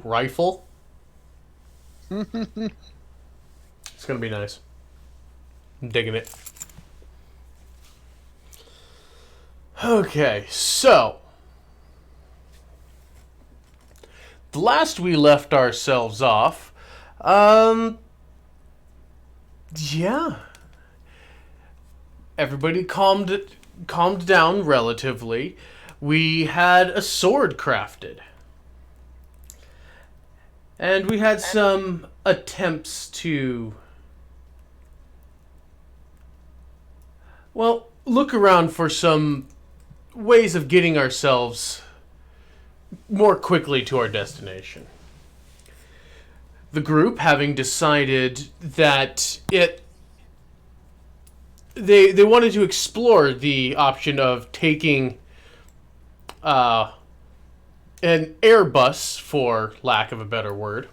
rifle. It's gonna be nice. I'm digging it. Okay, so the last we left ourselves off, um, yeah, everybody calmed down relatively. We had a sword crafted, and we had some attempts to, well, look around for some ways of getting ourselves more quickly to our destination. The group, having decided that they wanted to explore the option of taking uh, an Airbus, for lack of a better word,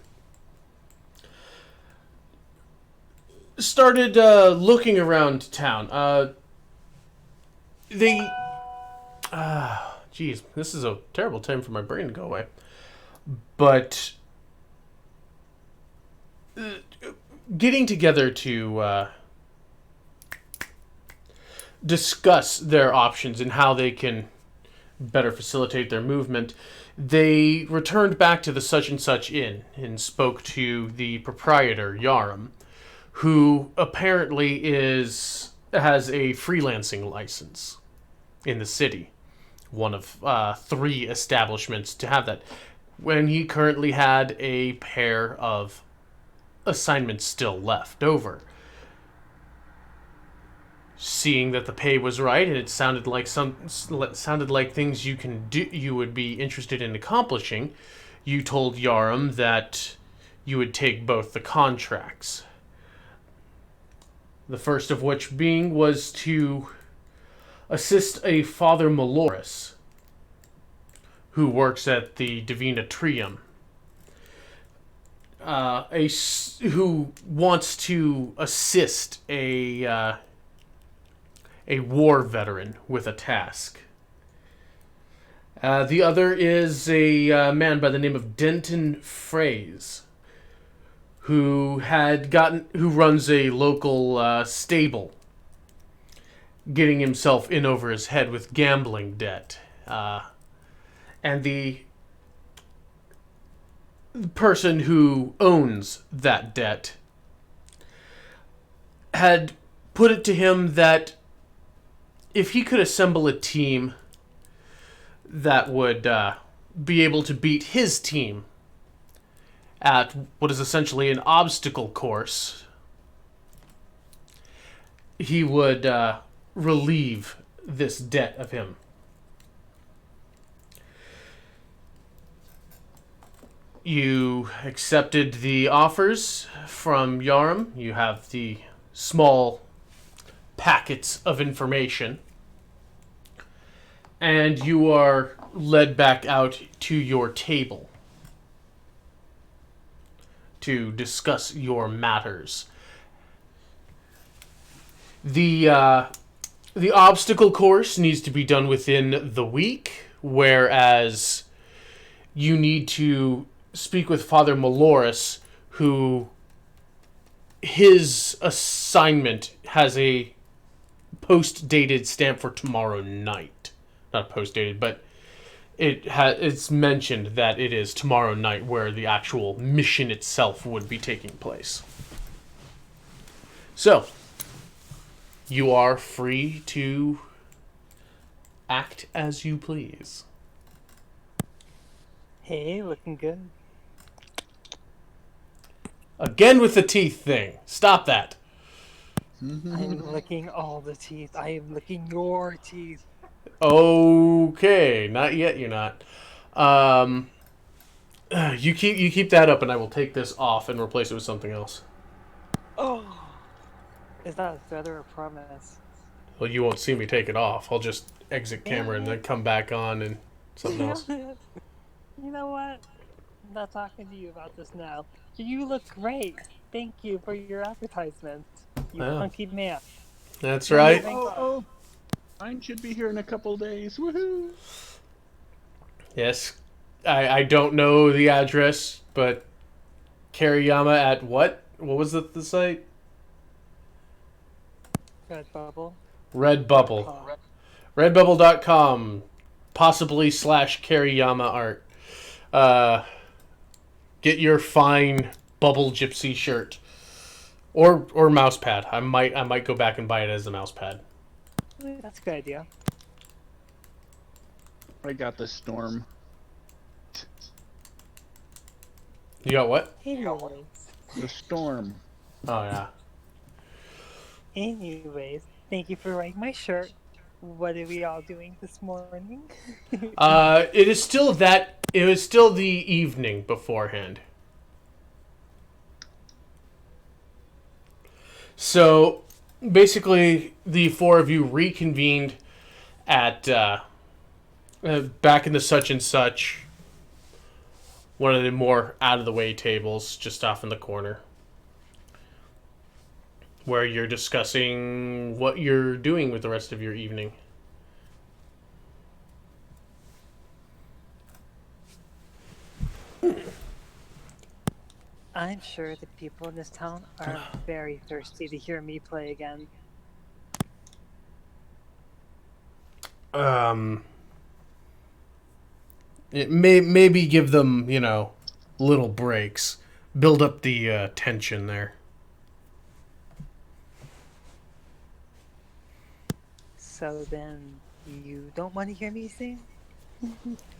started looking around town. They, geez, this is a terrible time for my brain to go away. But getting together to discuss their options and how they can better facilitate their movement, they returned back to the such and such inn and spoke to the proprietor, Yarum, who apparently has a freelancing license in the city, one of three establishments to have that, when he currently had a pair of assignments still left over. Seeing that the pay was right and it sounded like things you would be interested in accomplishing, you told Yarum that you would take both the contracts. The first of which being was to assist a Father Maloris, who works at the Divina Trium, who wants to assist a war veteran with a task. The other is a man by the name of Denton Fraze, who runs a local stable, getting himself in over his head with gambling debt. And the person who owns that debt had put it to him that if he could assemble a team that would be able to beat his team at what is essentially an obstacle course, he would relieve this debt of him. You accepted the offers from Yarum. You have the small packets of information. And you are led back out to your table to discuss your matters. The obstacle course needs to be done within the week, whereas you need to speak with Father Maloris, who his assignment has a post-dated stamp for tomorrow night. Not post-dated, but it's mentioned that it is tomorrow night where the actual mission itself would be taking place. So, you are free to act as you please. Hey, looking good. Again with the teeth thing. Stop that. I'm licking all the teeth. I am licking your teeth. Okay, not yet. You're not. You keep that up, and I will take this off and replace it with something else. Oh, is that a threat or a promise? Well, you won't see me take it off. I'll just exit camera and then come back on and something else. You know what? I'm not talking to you about this now. You look great. Thank you for your advertisement. You hunky man. That's right. Oh, mine should be here in a couple days. Woohoo! Yes. I don't know the address, but Kariyama at what? What was the site? Redbubble. Redbubble. .com. Redbubble.com. Possibly slash Kariyama art. Uh, get your fine bubble gypsy shirt. Or mouse pad. I might go back and buy it as a mouse pad. That's a good idea. I got the storm. You got what? Anyways. The storm. Oh yeah. Anyways, thank you for writing my shirt. What are we all doing this morning? It is still that. It was still the evening beforehand. So basically, the four of you reconvened at back in the such and such, one of the more out of the way tables just off in the corner, where you're discussing what you're doing with the rest of your evening. I'm sure the people in this town are very thirsty to hear me play again. It maybe give them, little breaks, build up the tension there. So then, you don't want to hear me sing?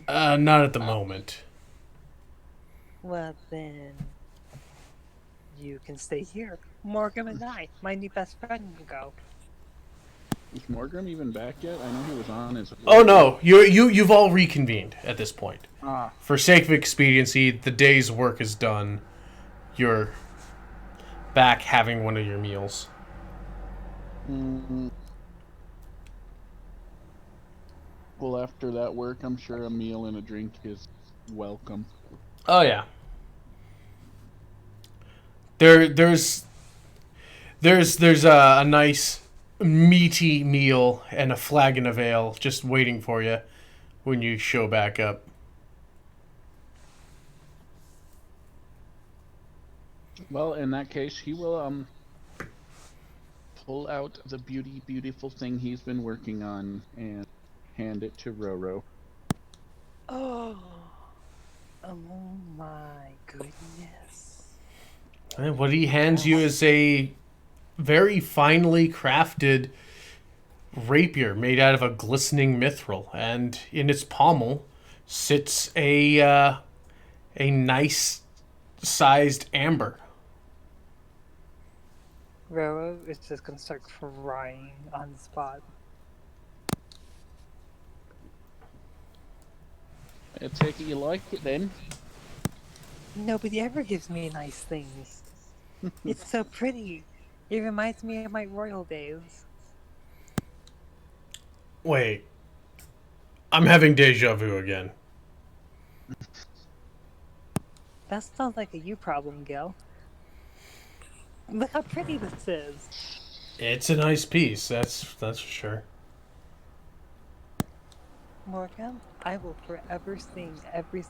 Not at the moment. Well then, you can stay here. Morgan and I, my new best friend, can go. Is Morgan even back yet? I know he was on his. Oh no, you've all reconvened at this point. Ah. For sake of expediency, the day's work is done. You're back having one of your meals. Well, after that work, I'm sure a meal and a drink is welcome. Oh yeah. There's a nice meaty meal and a flagon of ale just waiting for you when you show back up. Well, in that case, he will pull out the beautiful thing he's been working on and hand it to Roro. Oh my goodness. And what he hands you is a very finely crafted rapier made out of a glistening mithril, and in its pommel sits a nice sized amber. Roro is just gonna start crying on the spot. I take it you like it then. Nobody ever gives me nice things. It's so pretty. It reminds me of my royal days. Wait, I'm having deja vu again. That sounds like a you problem, Gil. Look how pretty this is. It's a nice piece, that's for sure. Morgan, I will forever sing every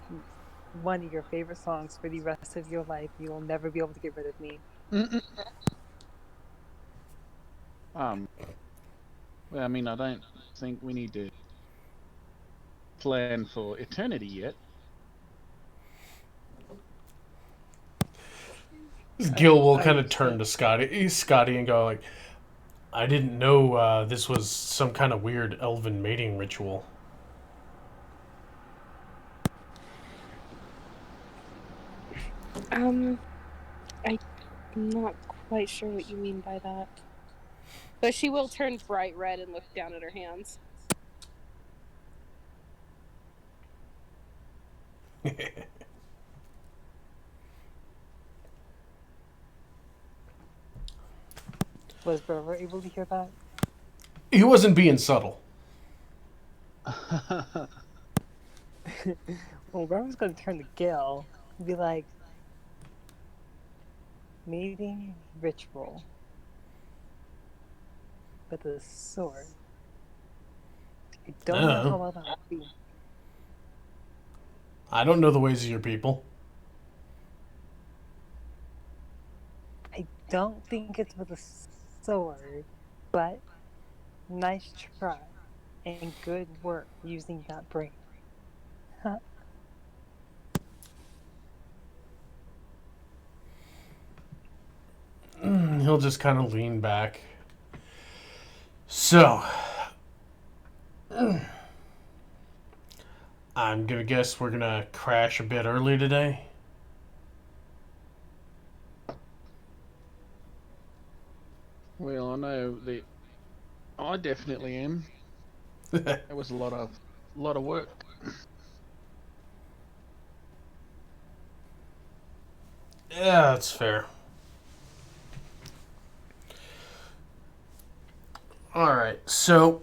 one of your favorite songs for the rest of your life. You will never be able to get rid of me. Well, I mean, I don't think we need to plan for eternity yet. Gil will kind of turn to Scotty and go like, I didn't know this was some kind of weird elven mating ritual. I'm not quite sure what you mean by that. But she will turn bright red and look down at her hands. Was Rover able to hear that? He wasn't being subtle. Well, Rover's gonna turn to Gil and be like, mating ritual with a sword. I don't know how well that would be. I don't know the ways of your people. I don't think it's with a sword, but nice try and good work using that brain. Huh? He'll just kind of lean back. So, I'm gonna guess we're gonna crash a bit early today. Well, I know that I definitely am. That was a lot of work. Yeah, that's fair. Alright, so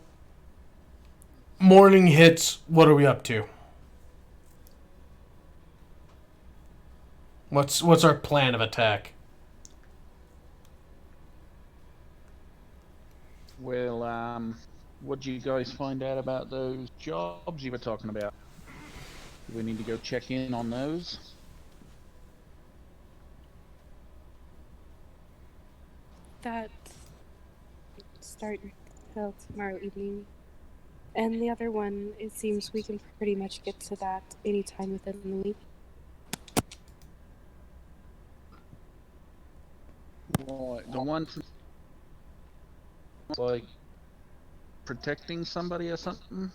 morning hits, what are we up to? What's our plan of attack? Well, what did you guys find out about those jobs you were talking about? Do we need to go check in on those? That start till tomorrow evening. And the other one, it seems we can pretty much get to that anytime within the week. Right, the one like protecting somebody or something?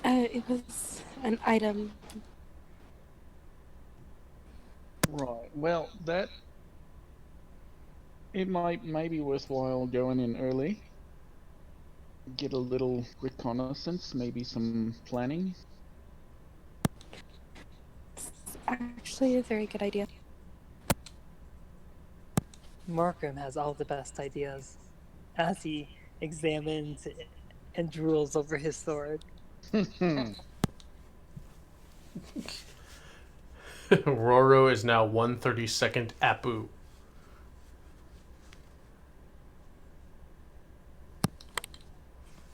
It was an item. Right. Well, that it may be worthwhile going in early. Get a little reconnaissance, maybe some planning. It's actually a very good idea. Markham has all the best ideas as he examines and drools over his sword. Roro is now 1/32nd Apu.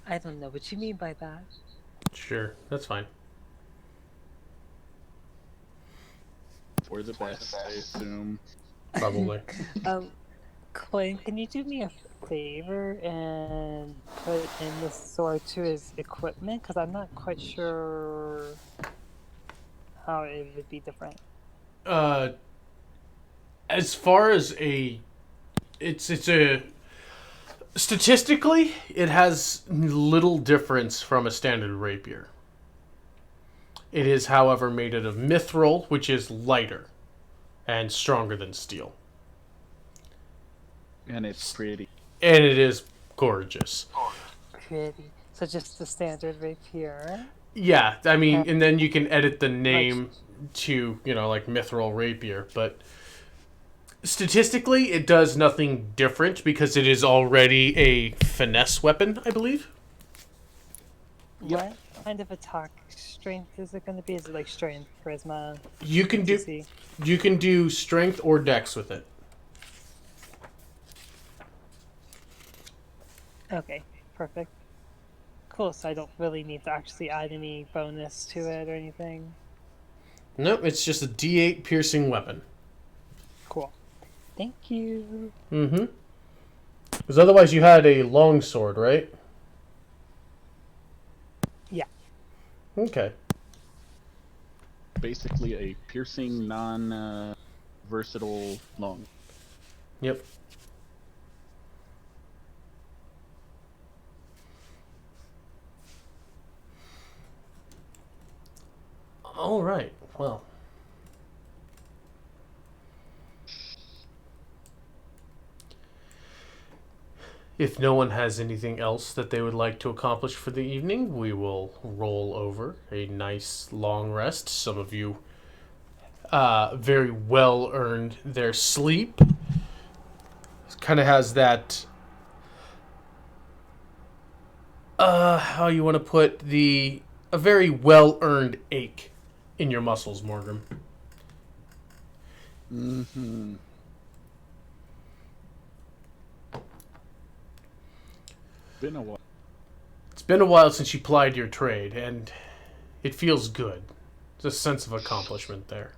I don't know what you mean by that. Sure, that's fine. For the best, I assume. Probably. Quinn, can you do me a favor and put in the sword to his equipment? Because I'm not quite sure how it would be different. As far as it's a statistically, it has little difference from a standard rapier. It is, however, made out of mithril, which is lighter and stronger than steel. And it's pretty. And it is gorgeous. Pretty. So just the standard rapier. Yeah, I mean, and then you can edit the name to, like mithril rapier, but statistically, it does nothing different because it is already a finesse weapon, I believe. What kind of attack strength is it going to be? Is it like strength, charisma? You can DC? do strength or dex with it. Okay, perfect. Cool, so I don't really need to actually add any bonus to it or anything. Nope, it's just a D8 piercing weapon. Cool. Thank you. Mm-hmm. Because otherwise you had a long sword, right? Yeah. Okay. Basically a piercing, non-versatile long. Yep. All right. Well. If no one has anything else that they would like to accomplish for the evening, we will roll over a nice long rest. Some of you very well earned their sleep. Kind of has that, how you want to put a very well earned ache in your muscles, Morgan. Mm-hmm. It's been a while since you plied your trade, and It feels good. There's a sense of accomplishment there.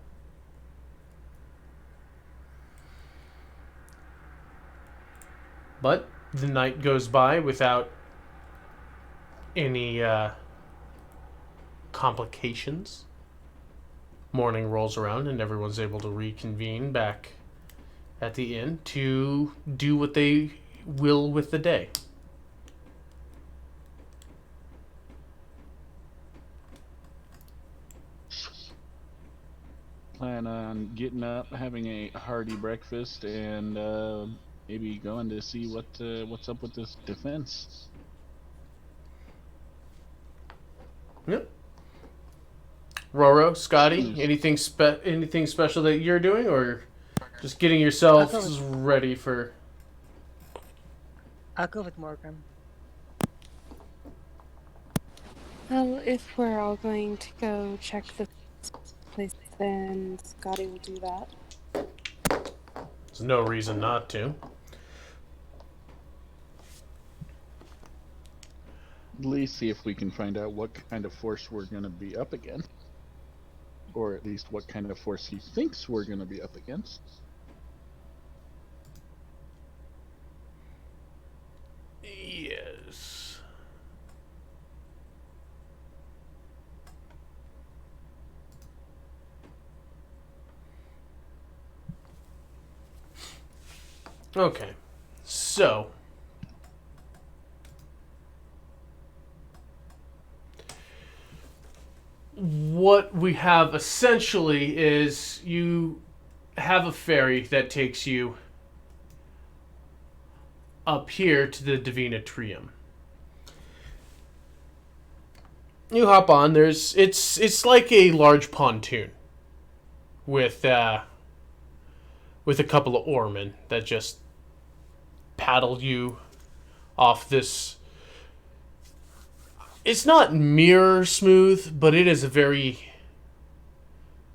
But the night goes by without any complications. Morning rolls around and everyone's able to reconvene back at the inn to do what they will with the day. Plan on getting up, having a hearty breakfast, and maybe going to see what's up with this defense. Yep. Roro, Scotty, anything special that you're doing, or just getting yourselves ready for? I'll go with Morgan. Well, if we're all going to go check the place, then Scotty will do that. There's no reason not to. At least see if we can find out what kind of force we're going to be up against. Or at least what kind of force he thinks we're going to be up against. Yes. Okay. So, what we have essentially is you have a ferry that takes you up here to the Divina Trium. You hop on. It's like a large pontoon with a couple of oarmen that just paddle you off this. It's not mirror smooth, but it is a very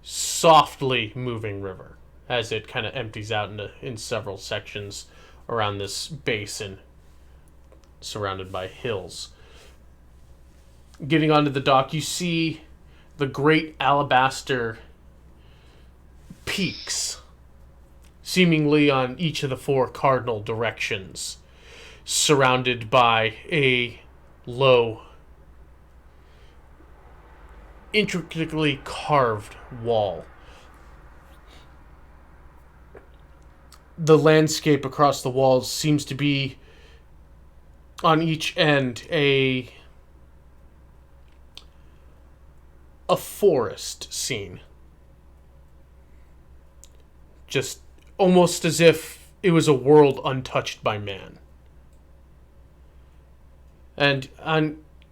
softly moving river as it kind of empties out in several sections around this basin surrounded by hills. Getting onto the dock, you see the great alabaster peaks seemingly on each of the four cardinal directions, surrounded by a low, intricately carved wall. The landscape across the walls seems to be, on each end, a forest scene. Just almost as if it was a world untouched by man. And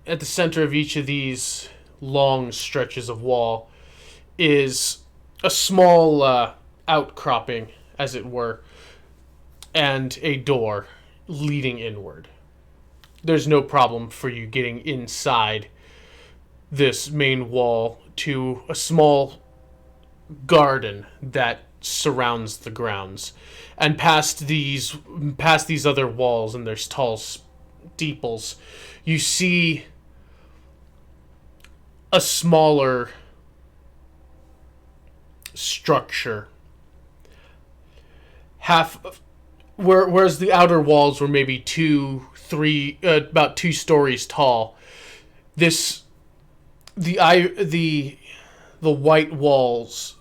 at the center of each of these long stretches of wall is a small outcropping, as it were, and a door leading inward. There's no problem for you getting inside this main wall to a small garden that surrounds the grounds, and past these other walls and their tall steeples, you see a smaller structure. Whereas the outer walls were maybe about 2 stories tall, the white walls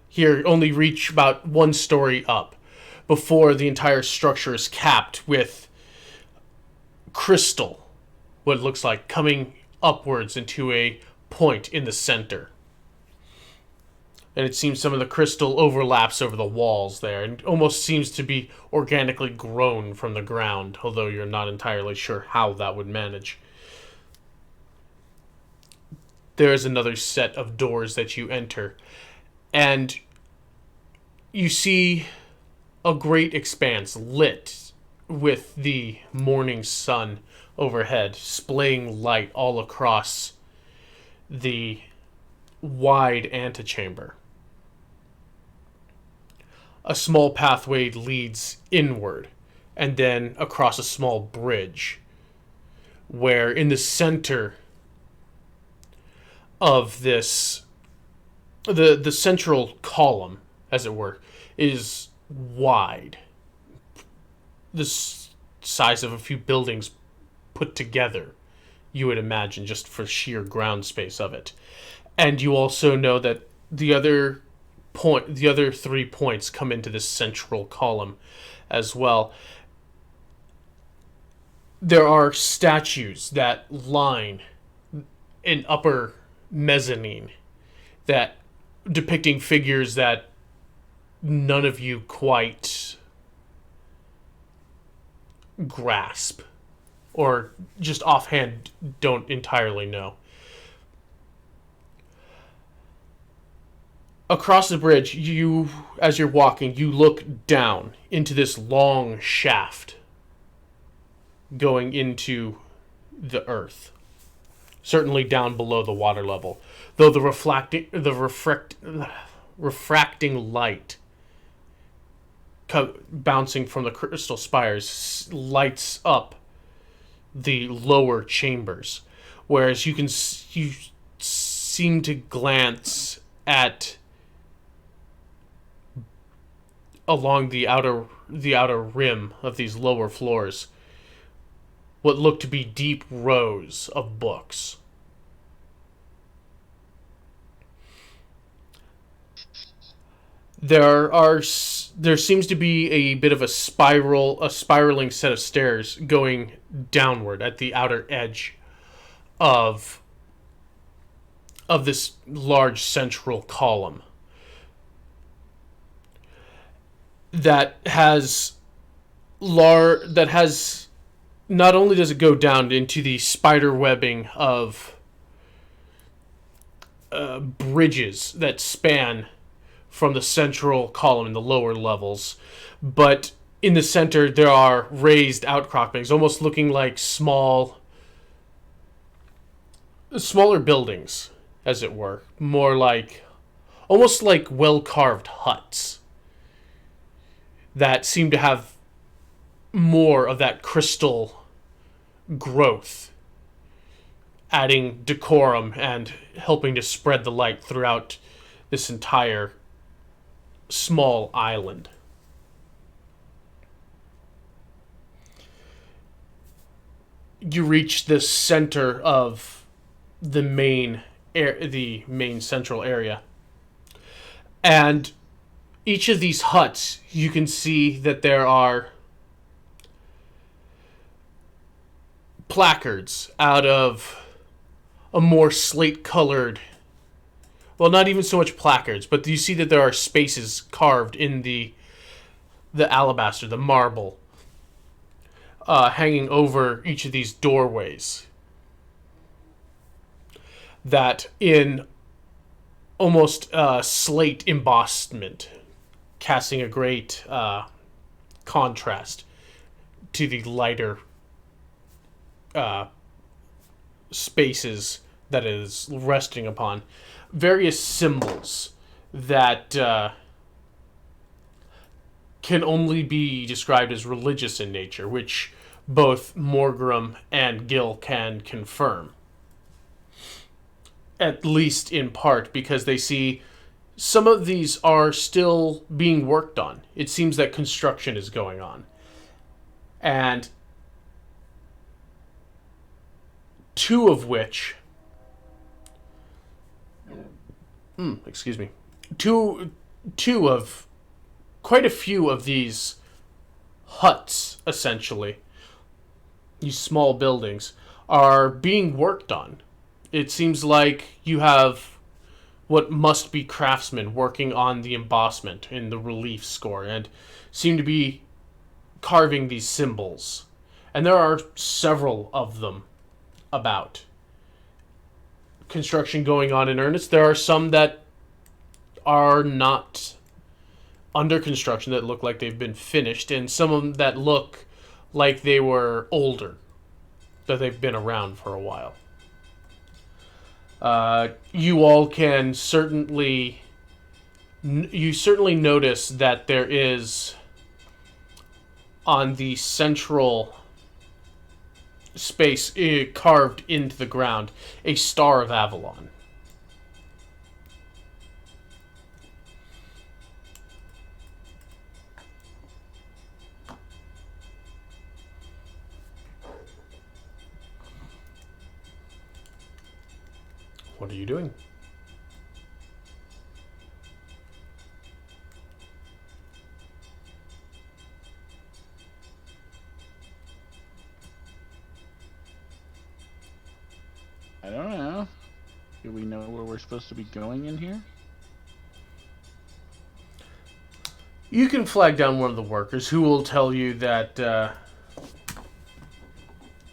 here only reach about 1 story up before the entire structure is capped with crystal, what it looks like, coming upwards into a point in the center. And it seems some of the crystal overlaps over the walls there and almost seems to be organically grown from the ground, although you're not entirely sure how that would manage. There is another set of doors that you enter, and you see a great expanse lit with the morning sun overhead, splaying light all across the wide antechamber. A small pathway leads inward, and then across a small bridge, where in the center of this, the central column, as it were, is wide. The size of a few buildings put together, you would imagine, just for sheer ground space of it. And you also know that the other 3 points come into this central column as well. There are statues that line an upper mezzanine that depicting figures that none of you quite grasp or just offhand don't entirely know. Across the bridge, as you're walking, you look down into this long shaft going into the earth. Certainly down below the water level. Though the refracting light bouncing from the crystal spires lights up the lower chambers. Whereas you seem to glance at along the outer rim of these lower floors what look to be deep rows of books. There seems to be a bit of a spiraling set of stairs going downward at the outer edge of this large central column that has not only does it go down into the spider webbing of bridges that span from the central column in the lower levels, but in the center there are raised outcroppings, almost looking like smaller buildings, as it were, almost like well-carved huts that seem to have more of that crystal growth, adding decorum and helping to spread the light throughout this entire small island. You reach the center of the main central area, and each of these huts, you can see that there are placards out of a more slate-colored, well, not even so much placards, but you see that there are spaces carved in the alabaster, the marble, hanging over each of these doorways, that in almost slate embossment, casting a great contrast to the lighter spaces that it is resting upon. Various symbols that can only be described as religious in nature, which both Morgrim and Gil can confirm. At least in part, because they see some of these are still being worked on. It seems that construction is going on. And two of which... Two of quite a few of these huts, essentially, these small buildings, are being worked on. It seems like you have what must be craftsmen working on the embossment in the relief score and seem to be carving these symbols. And there are several of them about. Construction going on in earnest. There are some that are not under construction that look like they've been finished, and some of them that look like they were older, that they've been around for a while. You all can certainly notice that there is, on the central space carved into the ground, a Star of Avalon. What are you doing? I don't know. Do we know where we're supposed to be going in here? You can flag down one of the workers who will tell you that,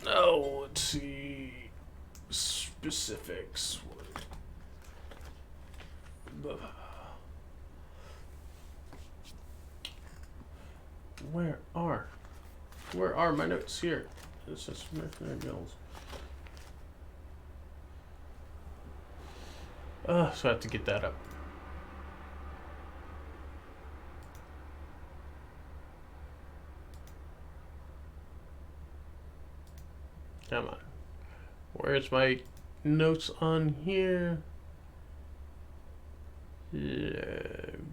oh, let's see. Specifics. Where are my notes here? This is Mercenary Guilds. So I have to get that up. Come on. Where's my notes on here? Load.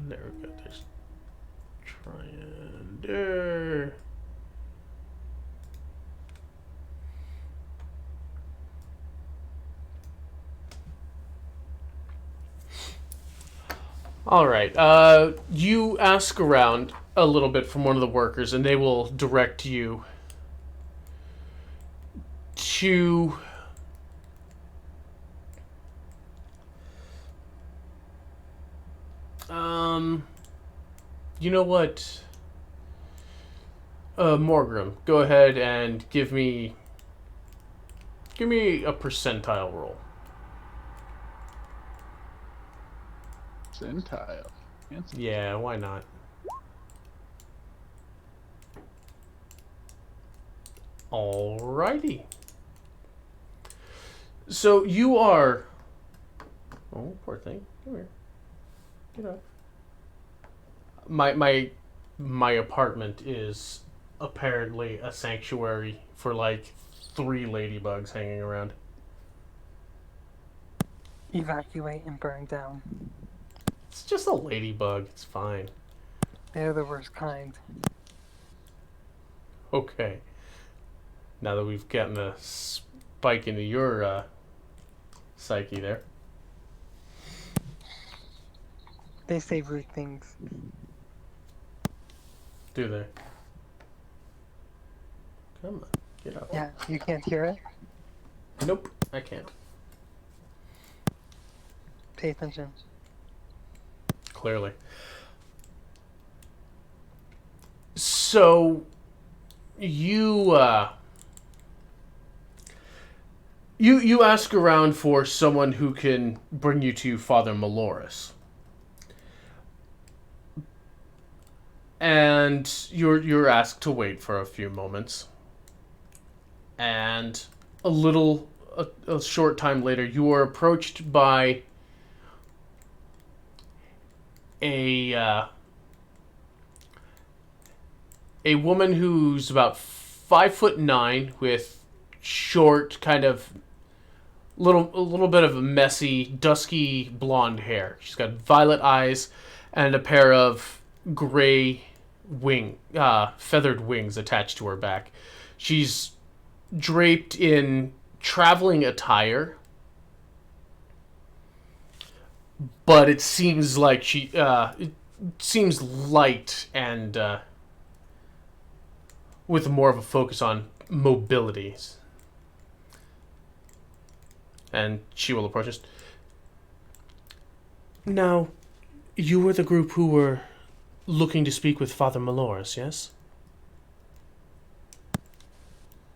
There we go. There's Triander. All right. You ask around a little bit from one of the workers, and they will direct you to you know what? Morgrim, go ahead and give me a percentile roll. Percentile. Fancy. Yeah, why not? Alrighty. So you are. Oh, poor thing. Come here. Get up. My apartment is apparently a sanctuary for like 3 ladybugs hanging around. Evacuate and burn down. It's just a ladybug. It's fine. They're the worst kind. Okay. Now that we've gotten a spike into your psyche there. They say rude things. Do they? Come on, get up. Yeah, you can't hear it? Nope, I can't. Pay attention. Clearly. So, you ask around for someone who can bring you to Father Maloris. And you're asked to wait for a few moments. And a short time later, you are approached by a woman who's about 5'9" with short, kind of a little bit of messy, dusky blonde hair. She's got violet eyes and a pair of gray feathered wings attached to her back. She's draped in traveling attire, but it seems like it seems light and with more of a focus on mobility. And she will approach us. Now, you were the group who were looking to speak with Father Maloris, yes?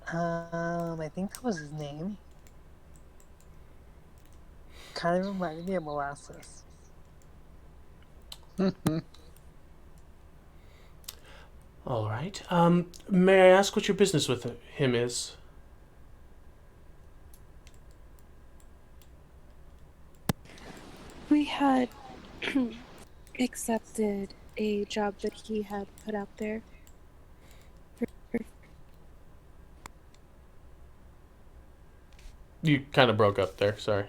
I think that was his name. Kind of reminded me of Molasses. All right. May I ask what your business with him is? We had accepted a job that he had put out there. You kind of broke up there, sorry.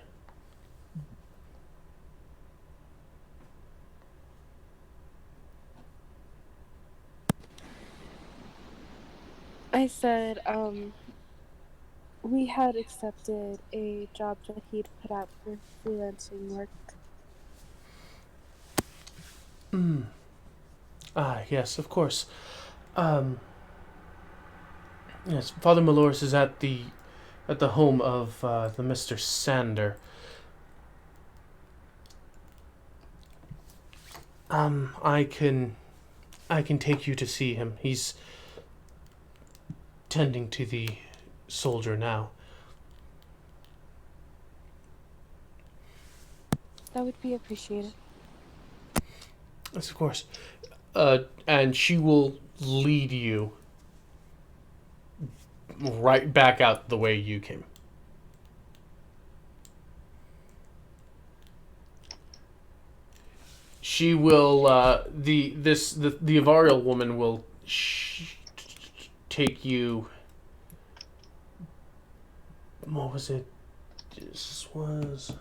I said, we had accepted a job that he'd put out for freelancing work. Yes, of course. Yes, Father Maloris is at the home of the Mr. Sander. I can take you to see him. He's tending to the soldier now. That would be appreciated. Yes, of course. And she will lead you right back out the way you came. She will. The Avarial woman will take you. What was it? This was.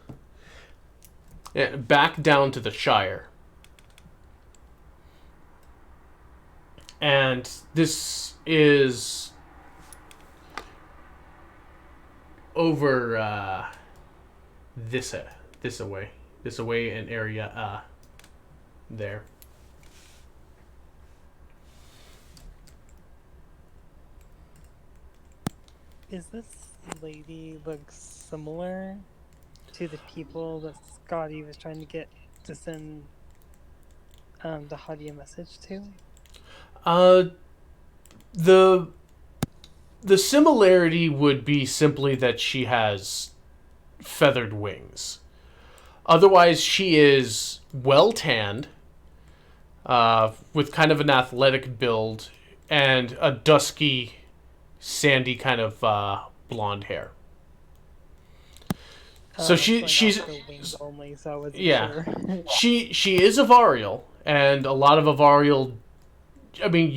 Yeah, back down to the Shire. And this is over this away an area there. Is this lady look similar to the people that Scotty was trying to get to send the Hadi a message to? The similarity would be simply that she has feathered wings. Otherwise, she is well tanned, with kind of an athletic build and a dusky, sandy kind of blonde hair. So she's wings only, so I wasn't yeah. sure. she is a Varial, and a lot of Avarial. I mean,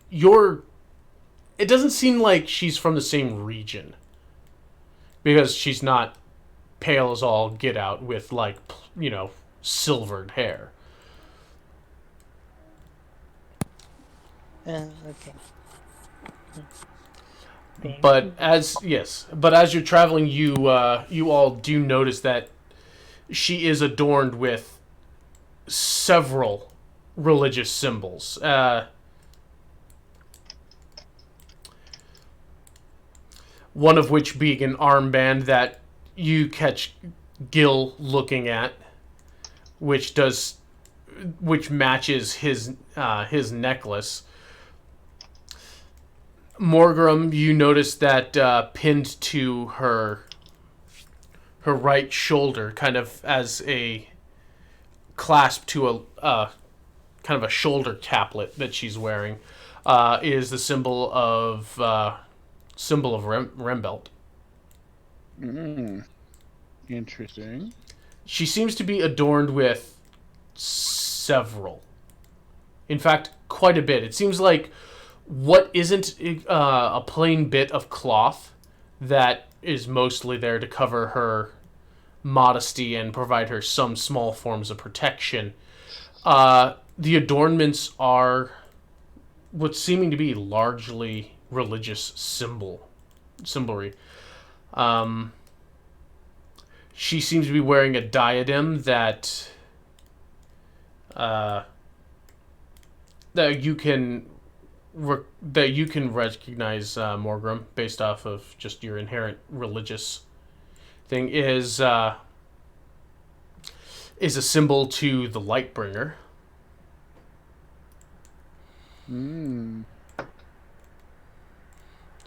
you're. It doesn't seem like she's from the same region, because she's not pale as all get out with, like, silvered hair. Okay. But as you're traveling, you all do notice that she is adorned with several religious symbols. One of which being an armband that you catch Gil looking at, which matches his necklace. Morgrim, you notice that pinned to her right shoulder, kind of as a clasp to a kind of a shoulder caplet that she's wearing, is the symbol of Rembelt. Interesting. She seems to be adorned with several. In fact, quite a bit. It seems like what isn't a plain bit of cloth that is mostly there to cover her modesty and provide her some small forms of protection. The adornments are what's seeming to be largely religious symbolry. She seems to be wearing a diadem that you can recognize, Morgrim, based off of just your inherent religious thing, is a symbol to the Lightbringer.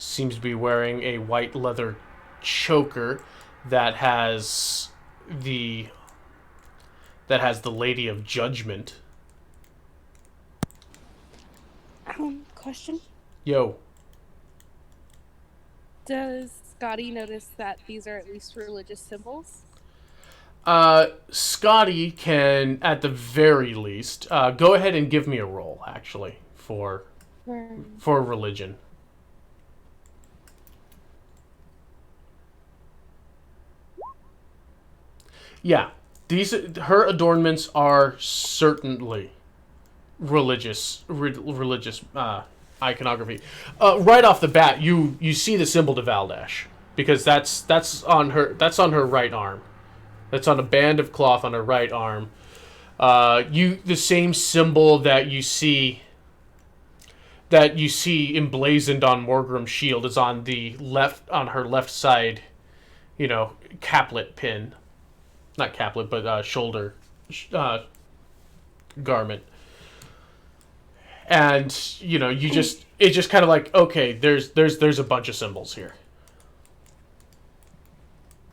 Seems to be wearing a white leather choker that has the Lady of Judgment. Question? Yo. Does Scotty notice that these are at least religious symbols? Scotty can, at the very least, go ahead and give me a roll, actually, for religion. Yeah, her adornments are certainly religious iconography. Right off the bat, you see the symbol to Valdash, because that's on her right arm. That's on a band of cloth on her right arm. The same symbol that you see emblazoned on Morgrim's shield is on her left side. Caplet pin, not caplet, but shoulder garment. And it's just kind of like, okay, there's a bunch of symbols here.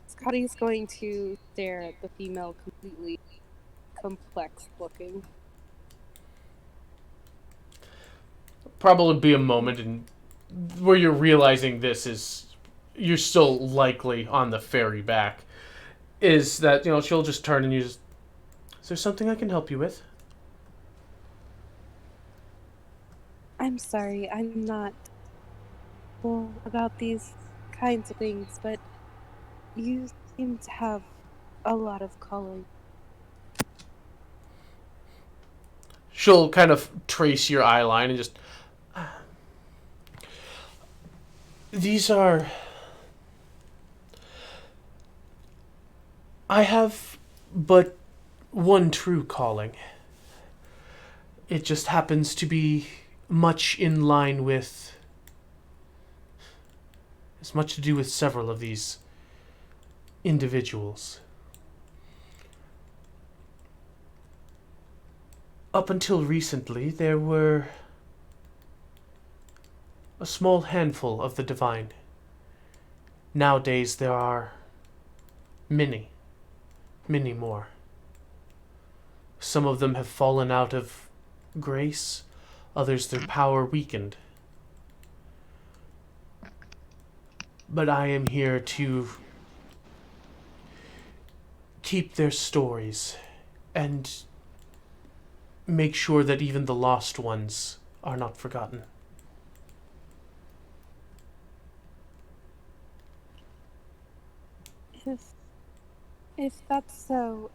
Scotty's going to stare at the female, completely complex looking. Probably be a moment where you're realizing you're still likely on the ferry back. Is that she'll just turn and is there something I can help you with? I'm sorry, I'm not well about these kinds of things, but you seem to have a lot of calling. She'll kind of trace your eye line and just... These are... I have but one true calling. It just happens to be much in line with... It's much to do with several of these individuals. Up until recently, there were a small handful of the divine. Nowadays, there are many more. Some of them have fallen out of grace, others their power weakened. But I am here to keep their stories and make sure that even the lost ones are not forgotten. If that's so,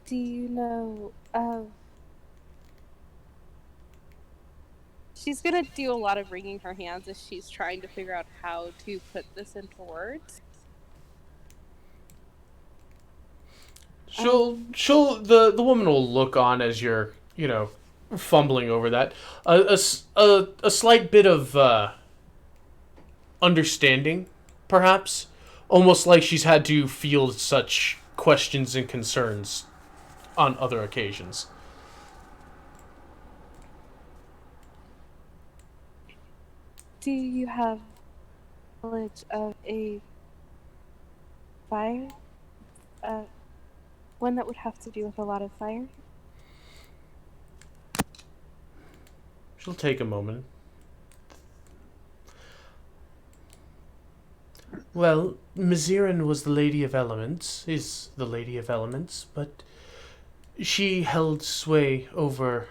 do you know of... She's gonna do a lot of wringing her hands as she's trying to figure out how to put this into words. The woman will look on as you're, fumbling over that. A slight bit of understanding, perhaps. Almost like she's had to field such questions and concerns on other occasions. Do you have knowledge of a fire? One that would have to do with a lot of fire? She'll take a moment. Well, Miziran was the Lady of Elements, is the Lady of Elements, but she held sway over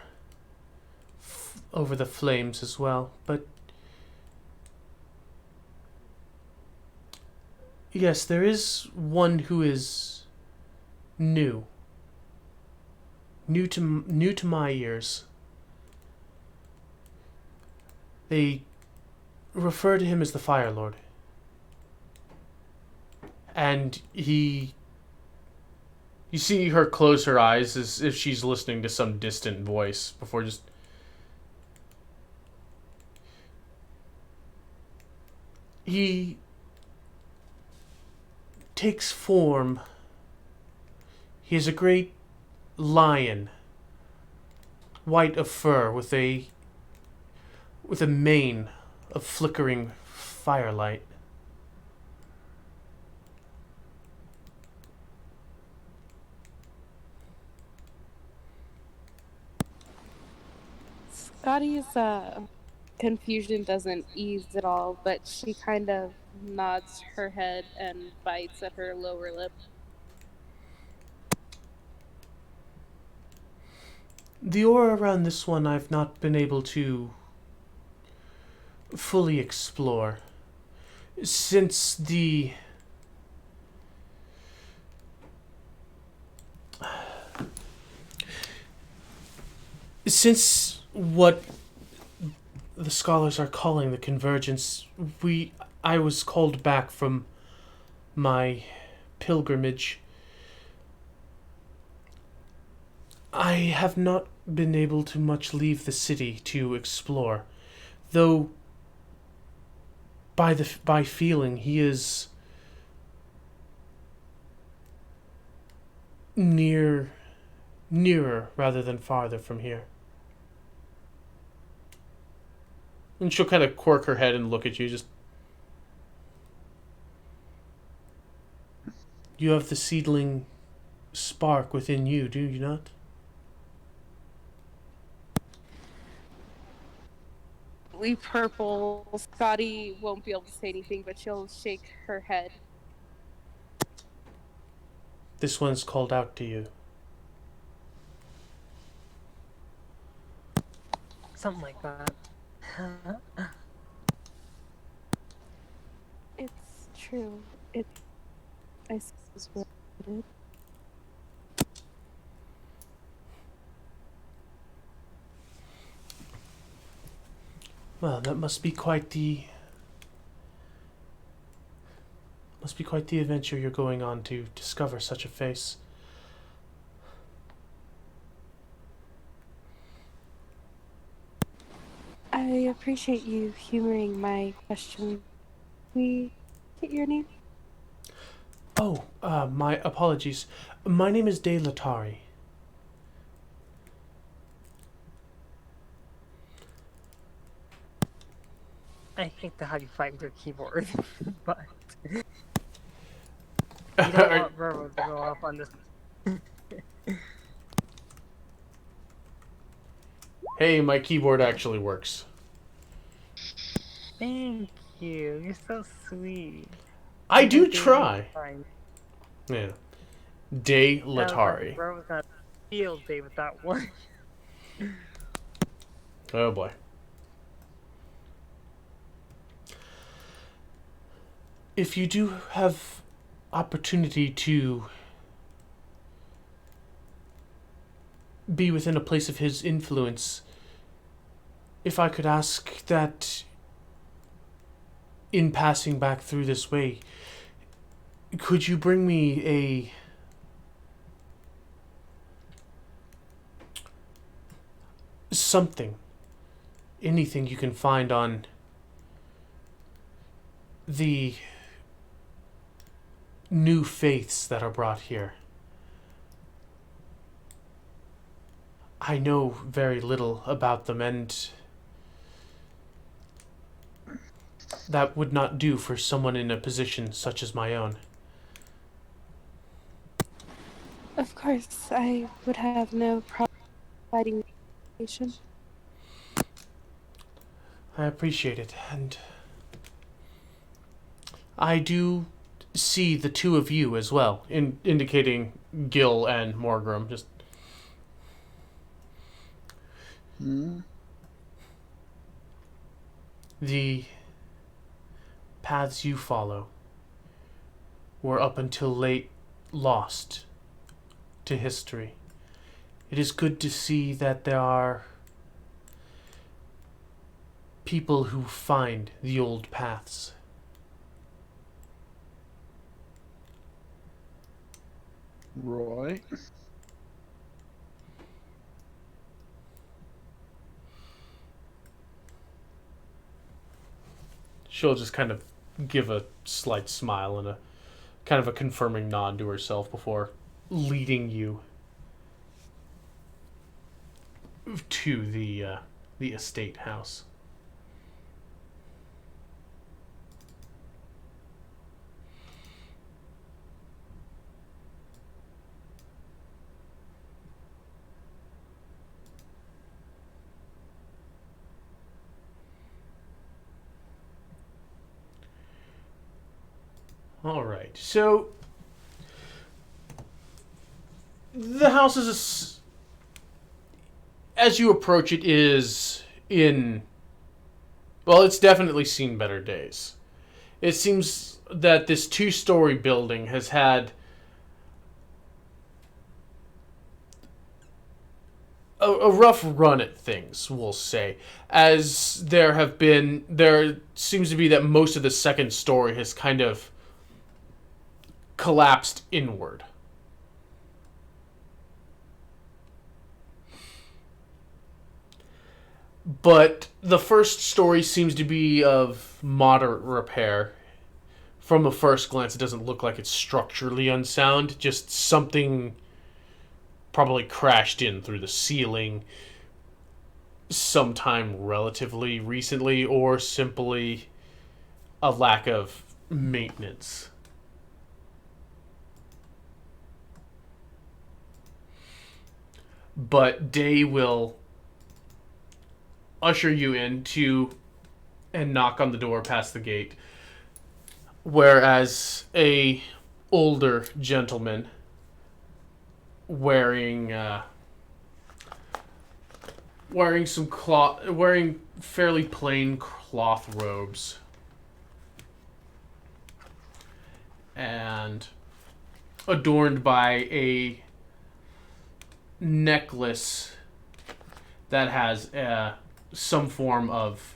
the flames as well. But yes, there is one who is new to my ears. They refer to him as the Fire Lord. And you see her close her eyes as if she's listening to some distant voice before just... He takes form. He is a great lion, white of fur, with a mane of flickering firelight. Scotty's confusion doesn't ease at all, but she kind of nods her head and bites at her lower lip. The aura around this one I've not been able to fully explore. Since what the scholars are calling the convergence. I was called back from my pilgrimage. I have not been able to much leave the city to explore, though by feeling he is nearer rather than farther from here. And she'll kind of quirk her head and look at you. Just, you have the seedling spark within you, do you not? We purple. Scotty won't be able to say anything, but she'll shake her head. This one's called out to you. Something like that. It's true. I suppose we're related. Well, that must be quite the adventure you're going on to discover such a face. I appreciate you humoring my question. We get your name? Oh, my apologies. My name is De Latari. I hate to have you fight with your keyboard, but you don't want Verbo to go off on this. Hey, my keyboard actually works. Thank you. You're so sweet. I do You're try. fine. Yeah. De I was like, Latari. Verbo's got a field day with that one. Oh boy. If you do have opportunity to be within a place of his influence, if I could ask that in passing back through this way, could you bring me something, anything you can find on the new faiths that are brought here? I know very little about them, and that would not do for someone in a position such as my own. Of course, I would have no problem providing information. I appreciate it, and I do see the two of you as well, indicating Gil and Morgrim. Just the paths you follow were up until late lost to history. It is good to see that there are people who find the old paths. Roy? She'll just kind of give a slight smile and a kind of a confirming nod to herself before leading you to the estate house. All right, so the house is, as you approach it, is in, well, it's definitely seen better days. It seems that this two-story building has had a rough run at things, we'll say, as there seems to be that most of the second story has kind of collapsed inward. But the first story seems to be of moderate repair. From a first glance, it doesn't look like it's structurally unsound, just something probably crashed in through the ceiling sometime relatively recently, or simply a lack of maintenance. But Day will usher you into and knock on the door past the gate, whereas a older gentleman wearing wearing fairly plain cloth robes and adorned by a necklace that has some form of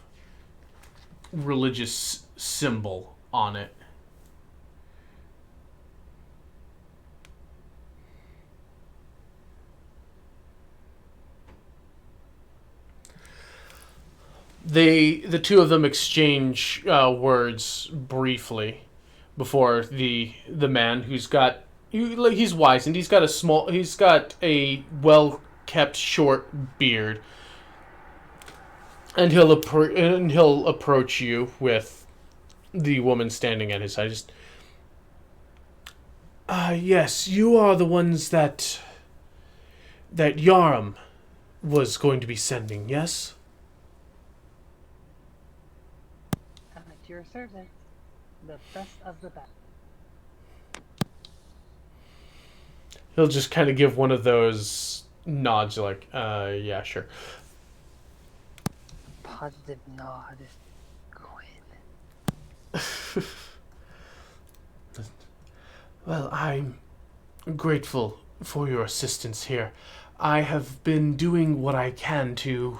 religious symbol on it. The two of them exchange words briefly before the man he's wise, and he's got a well kept short beard, and he'll approach you with the woman standing at his side. Yes, you are the ones that Yarum was going to be sending, yes? I'm at your service. The best of the best. He'll just kind of give one of those nods, like, yeah, sure. Positive nod. Quinn. Well, I'm grateful for your assistance here. I have been doing what I can to,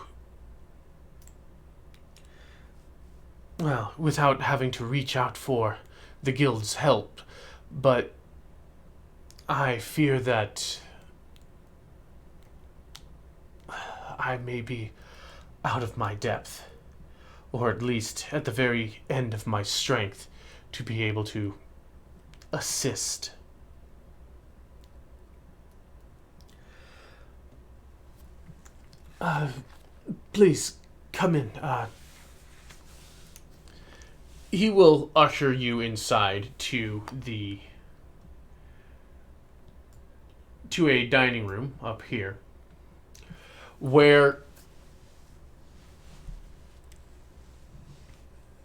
well, without having to reach out for the guild's help, but I fear that I may be out of my depth, or at least at the very end of my strength, to be able to assist. Please, come in. He will usher you inside to a dining room up here, where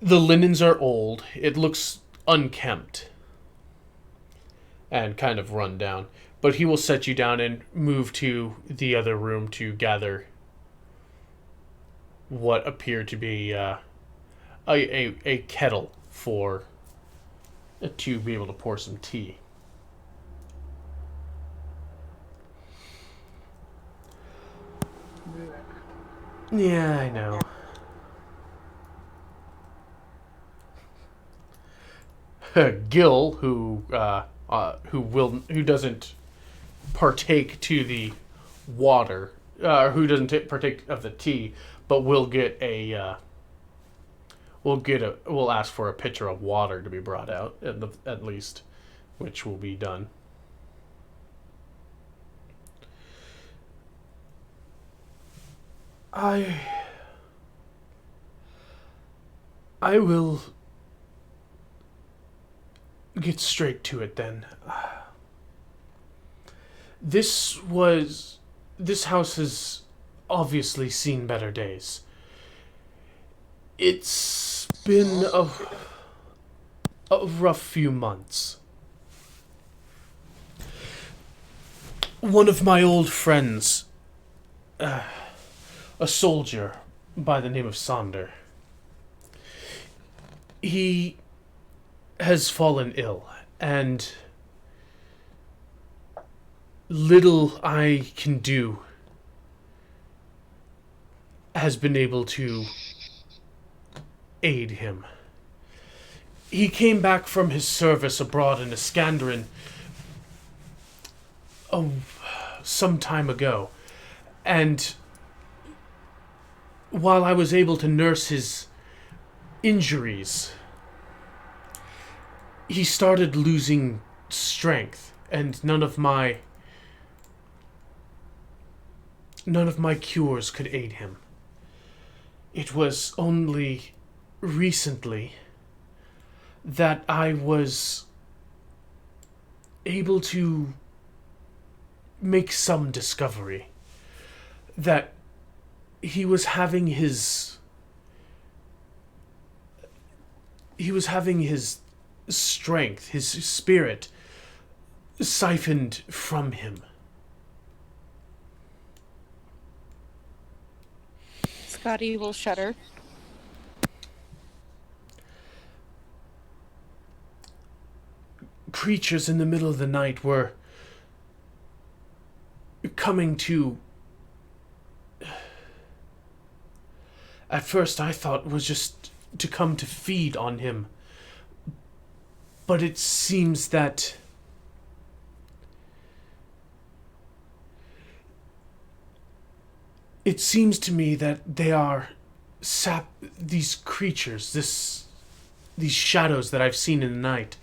the linens are old. It looks unkempt and kind of run down. But he will set you down and move to the other room to gather what appear to be a kettle to be able to pour some tea. Yeah, I know. Gil, who doesn't partake to the water, who doesn't partake of the tea, but will ask for a pitcher of water to be brought out at least, which will be done. I will get straight to it then. This house has obviously seen better days. It's been a rough few months. One of my old friends, a soldier by the name of Sonder, he has fallen ill, and little I can do has been able to aid him. He came back from his service abroad in Iskandrin some time ago, and while I was able to nurse his injuries, he started losing strength, and none of my cures could aid him. It was only recently that I was able to make some discovery that he was having his strength, his spirit siphoned from him. Scotty will shudder. Creatures in the middle of the night were coming to... At first I thought was just to come to feed on him. But it seems that... It seems to me that they are these creatures, these shadows that I've seen in the night,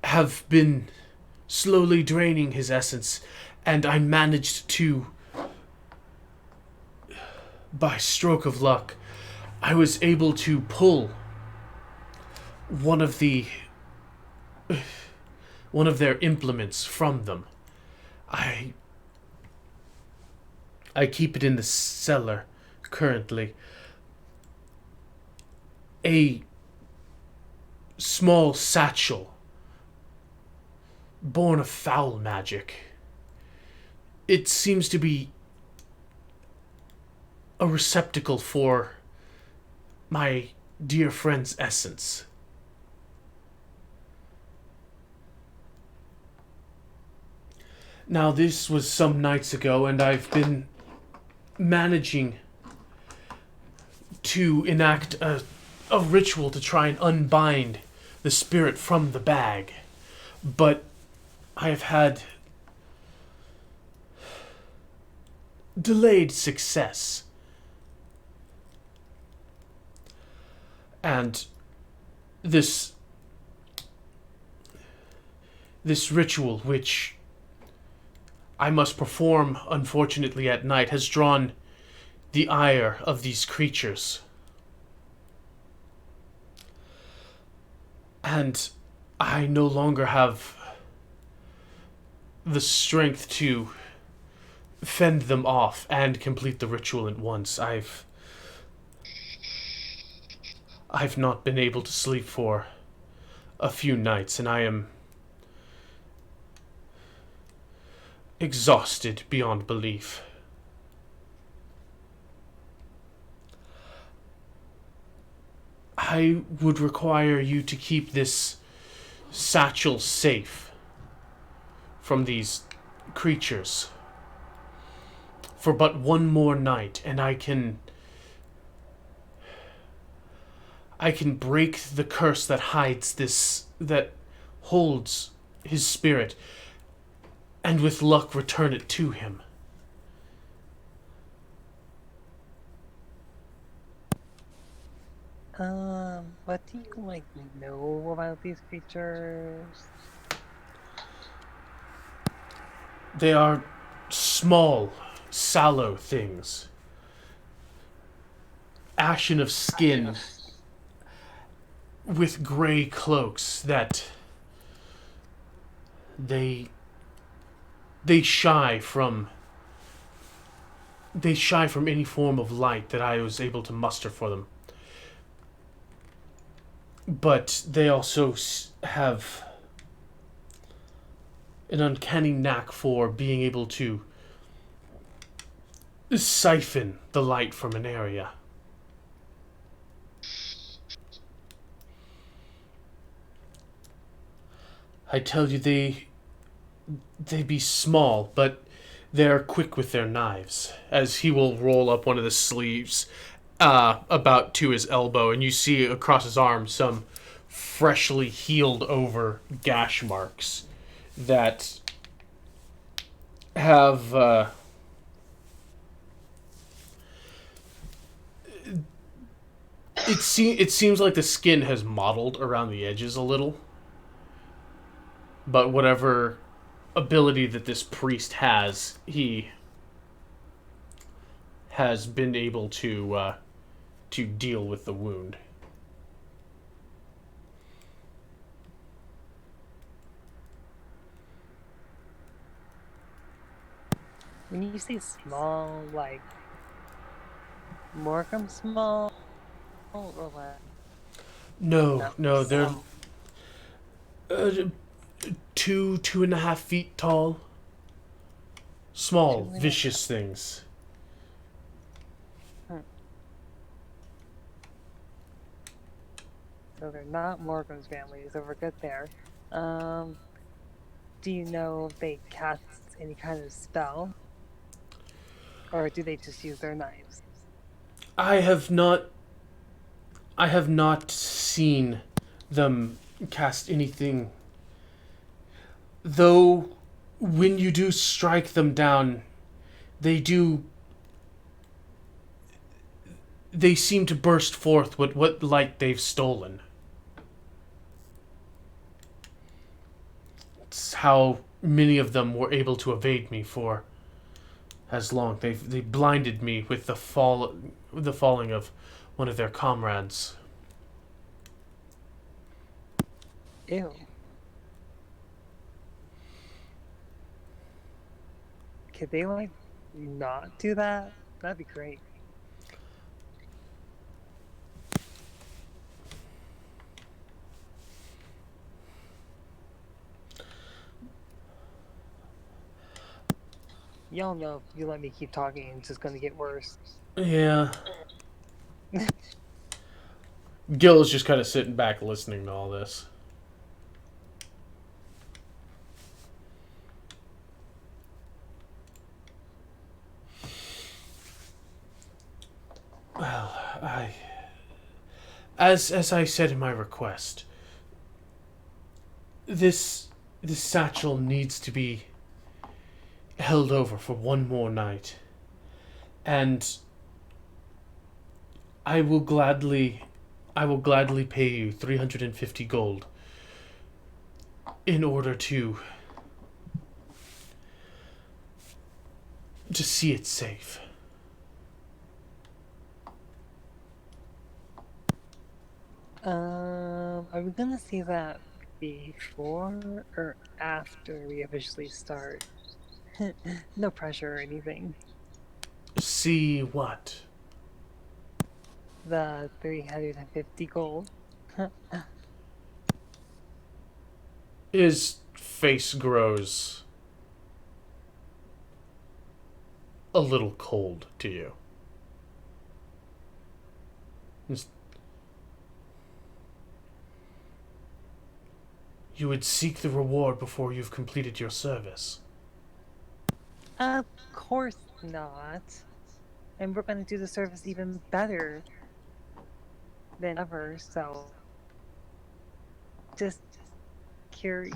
have been slowly draining his essence, and I managed to, by stroke of luck, I was able to pull one of their implements from them. I keep it in the cellar currently. A small satchel born of foul magic. It seems to be a receptacle for my dear friend's essence. Now, this was some nights ago, and I've been managing to enact a ritual to try and unbind the spirit from the bag. But I have had delayed success. And this ritual, which I must perform, unfortunately, at night, has drawn the ire of these creatures. And I no longer have the strength to fend them off and complete the ritual at once. I've not been able to sleep for a few nights, and I am exhausted beyond belief. I would require you to keep this satchel safe from these creatures for but one more night, and I can break the curse that that holds his spirit, and with luck return it to him. What do you, know about these creatures? They are small, sallow things. Ashen of skin, with gray cloaks that they shy from any form of light that I was able to muster for them. But they also have an uncanny knack for being able to siphon the light from an area. I tell you, they be small, but they're quick with their knives. As he will roll up one of the sleeves about to his elbow, and you see across his arm some freshly healed over gash marks that have it seems like the skin has mottled around the edges a little, but whatever ability that this priest has, he has been able to deal with the wound. When you say small, like Morecambe small, or like No, they're small? 2.5 feet tall. Small, 2.5. vicious things. So they're not Morgan's family, so we're good there. Do you know if they cast any kind of spell? Or do they just use their knives? I have not seen them cast anything. Though when you do strike them down, they seem to burst forth with what light they've stolen. It's how many of them were able to evade me for as long. They blinded me with the falling of one of their comrades. Ew. Could they, like, not do that? That'd be great. Y'all know if you let me keep talking, it's just gonna get worse. Yeah. Gil is just kind of sitting back listening to all this. Well, as I said in my request, this satchel needs to be held over for one more night, and I will gladly pay you 350 gold in order to see it safe. Are we gonna see that before or after we officially start? No pressure or anything. See what? The 350 gold. His face grows a little cold to you. You would seek the reward before you've completed your service. Of course not. And we're gonna do the service even better than ever, so just curious.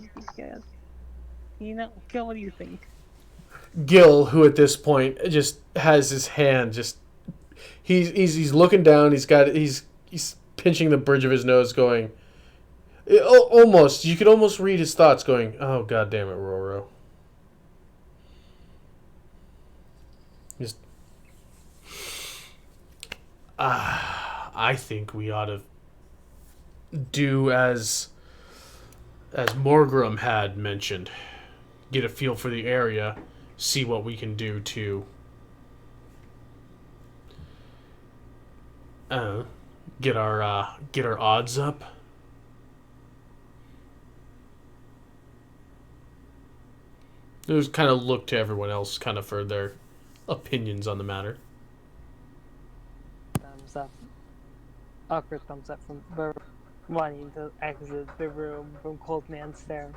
You know, Gil, what do you think? Gil, who at this point just has his hand he's looking down, he's pinching the bridge of his nose going, almost, you could almost read his thoughts going, oh god damn it, Roro. Just I think we ought to do as Morgrim had mentioned. Get a feel for the area, see what we can do to get our odds up. Just kind of look to everyone else kind of for their opinions on the matter. Thumbs up. Awkward thumbs up from Burr, wanting to exit the room from Cold Man Stare.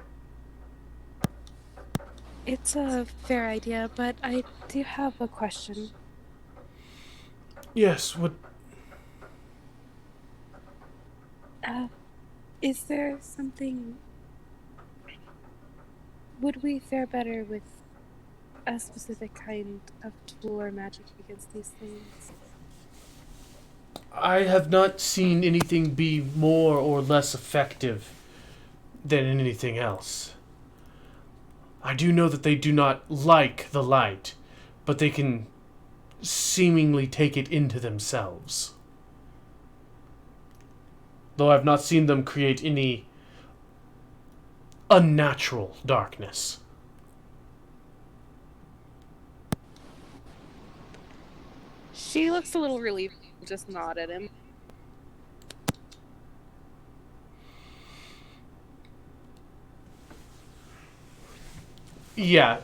It's a fair idea, but I do have a question. Yes, what? Uh, is there something... Would we fare better with a specific kind of tool or magic against these things? I have not seen anything be more or less effective than anything else. I do know that they do not like the light, but they can seemingly take it into themselves. Though I've not seen them create any unnatural darkness. She looks a little relieved, just nod at him. Yeah,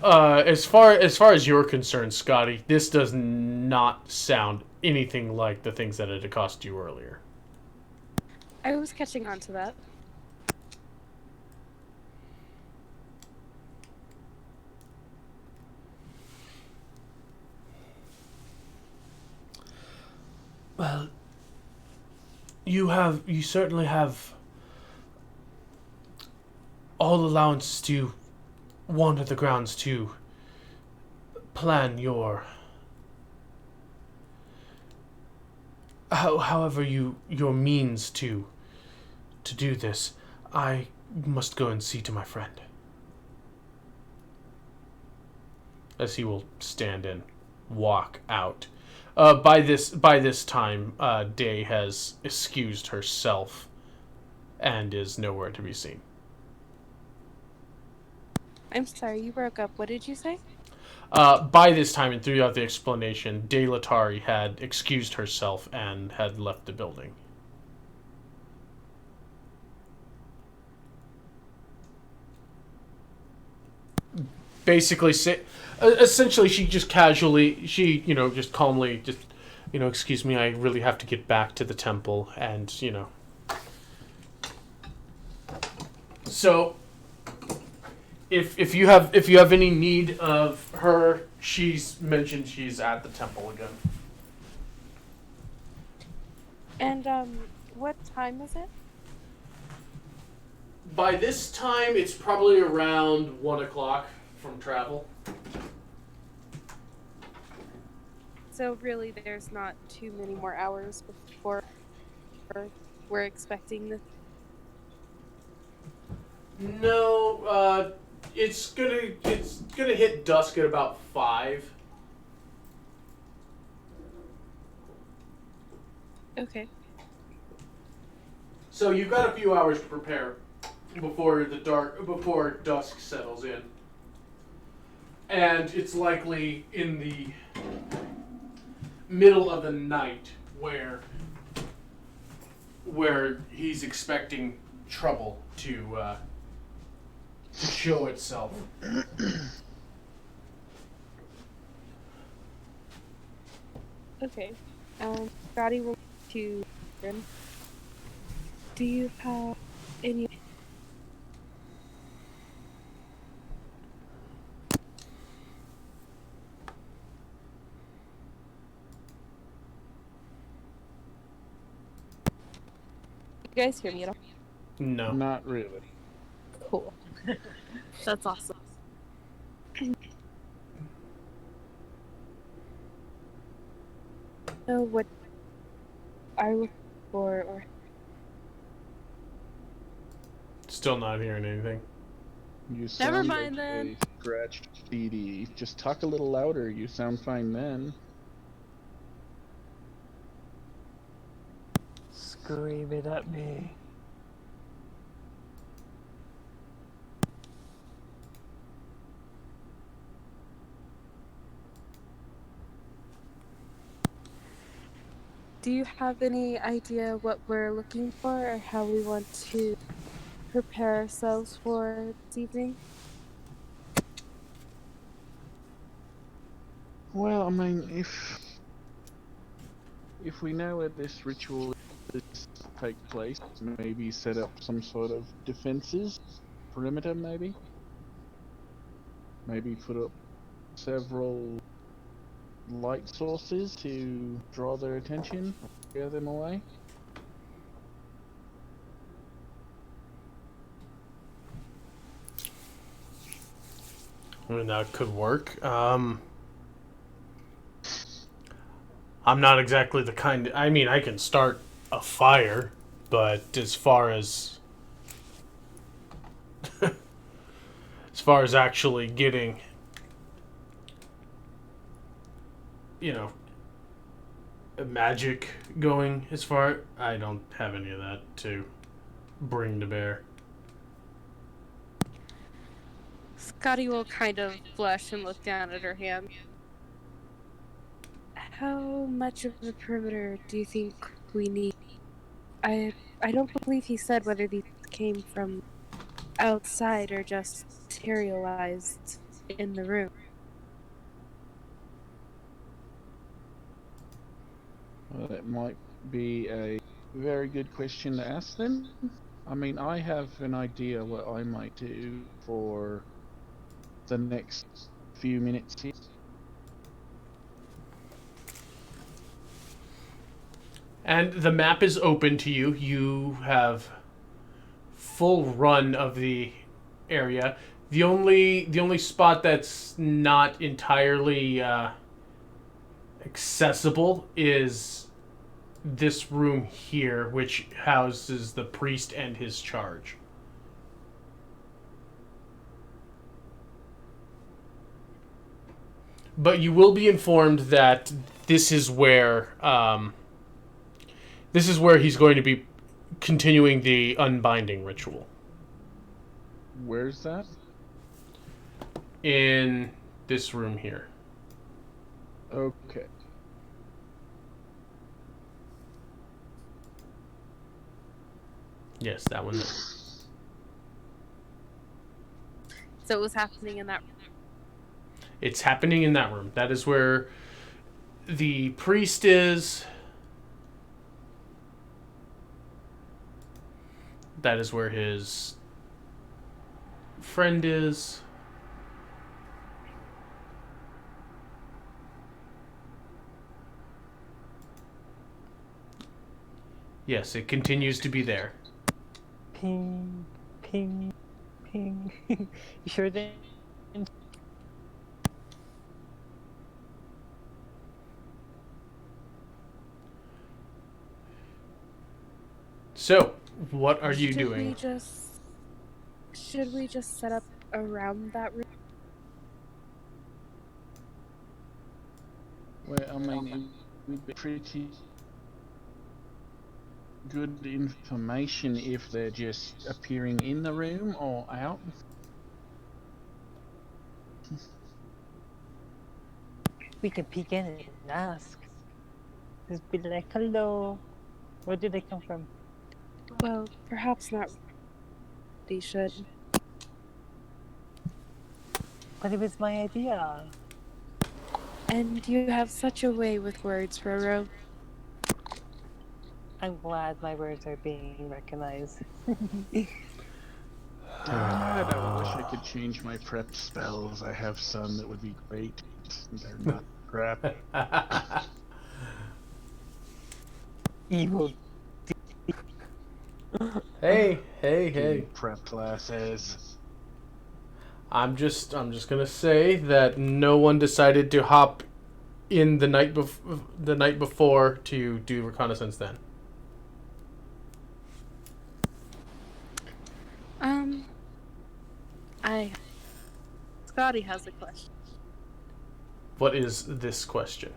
as far as you're concerned, Scotty, this does not sound anything like the things that had cost you earlier. I was catching on to that. Well, you certainly have all allowances to wander the grounds to plan your however your means to do this. I must go and see to my friend. As he will stand and walk out. By this time, Day has excused herself and is nowhere to be seen. I'm sorry, you broke up. What did you say? By this time and throughout the explanation, De Latari had excused herself and had left the building. Basically, essentially, she just casually, just calmly, excuse me, I really have to get back to the temple, and, So, if you have any need of her, she's mentioned she's at the temple again. And, what time is it? By this time, it's probably around 1 o'clock from travel. So really, there's not too many more hours before we're expecting this. No, it's gonna hit dusk at about 5. Okay. So you've got a few hours to prepare before dusk settles in. And it's likely in the middle of the night where he's expecting trouble to show itself. Okay. Scotty will to. Do you have any? You guys hear me at all? No. Not really. Cool. That's awesome. So what are you looking for, or Still not hearing anything. You sound Never mind like then. a scratched CD. Just talk a little louder. You sound fine then. Scream it at me. do you have any idea what we're looking for, or how we want to prepare ourselves for this evening? Well, I mean, if we know that this ritual is to take place, maybe set up some sort of defenses, perimeter, maybe. maybe put up several light sources to draw their attention, scare them away. I mean, that could work. I'm not exactly the kind. I mean, I can start a fire, but as far as actually getting, magic going, I don't have any of that to bring to bear. Scotty will kind of blush and look down at her hand. How much of a perimeter do you think we need? I don't believe he said whether these came from outside or just materialized in the room. Well, that might be a very good question to ask them. I mean, I have an idea what I might do for the next few minutes here. And the map is open to you. You have full run of the area. The only spot that's not entirely accessible is this room here, which houses the priest and his charge. But you will be informed that this is where he's going to be continuing the unbinding ritual. Where's that? In this room here. Okay. Yes, that one there. So it was happening in that. It's happening in that room. That is where the priest is. That is where his friend is. Yes, it continues to be there. Ping, ping, ping. You sure they? So, what are you doing? Should we just set up around that room? Well, I mean, it would be pretty good information if they're just appearing in the room or out. We can peek in and ask. Just be like, hello. Where did they come from? Well, perhaps not. They should. But it was my idea. And you have such a way with words, Roro. I'm glad my words are being recognized. God, I wish I could change my prep spells. I have some that would be great. They're not prep. Evil. Hey. Prep classes. I'm just gonna say that no one decided to hop in the night before to do reconnaissance then. Scotty has a question. What is this question?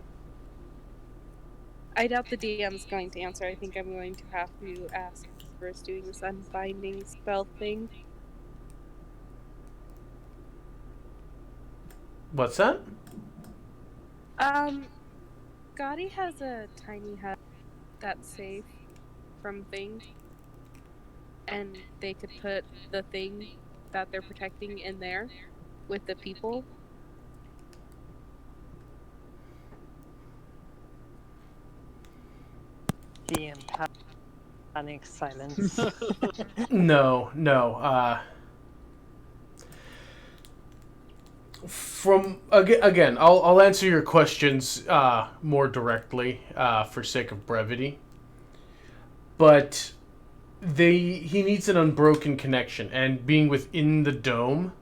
I doubt the DM's going to answer. I think I'm going to have to ask first doing this unbinding spell thing. What's that? Scotty has a tiny hut that's safe from things. And they could put the thing that they're protecting in there with the people. DM panic silence. No. Again, I'll answer your questions more directly for sake of brevity. But he needs an unbroken connection, and being within the dome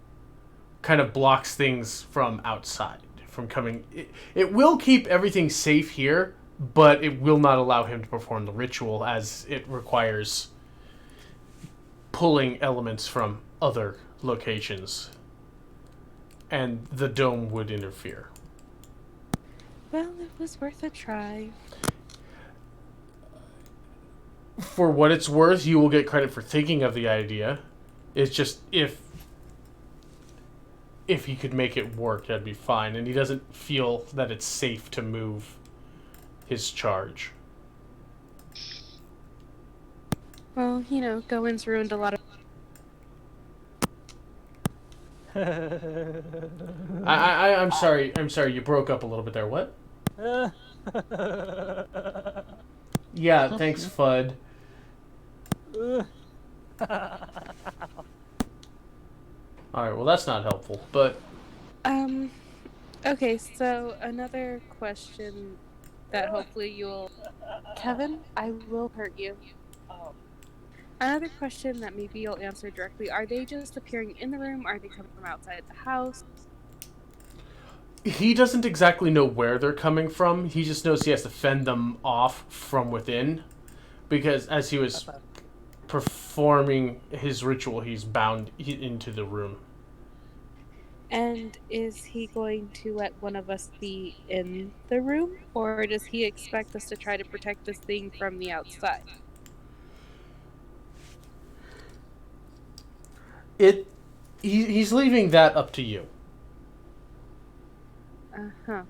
kind of blocks things from outside from coming. It will keep everything safe here, but it will not allow him to perform the ritual, as it requires pulling elements from other locations, and the dome would interfere. Well, it was worth a try. For what it's worth, you will get credit for thinking of the idea. It's just if he could make it work, that'd be fine. And he doesn't feel that it's safe to move his charge. Well, Goen's ruined a lot of. I'm sorry. I'm sorry. You broke up a little bit there. What? Yeah. Thanks, Fudd. All right. Well, that's not helpful. But Okay, so another question that hopefully you'll. Kevin, I will hurt you. Oh, Another question that maybe you'll answer directly: are they just appearing in the room? Are they coming from outside the house? he doesn't exactly know where they're coming from. He just knows he has to fend them off from within, because as he was performing his ritual, he's bound into the room. And is he going to let one of us be in the room, or does he expect us to try to protect this thing from the outside? He's leaving that up to you.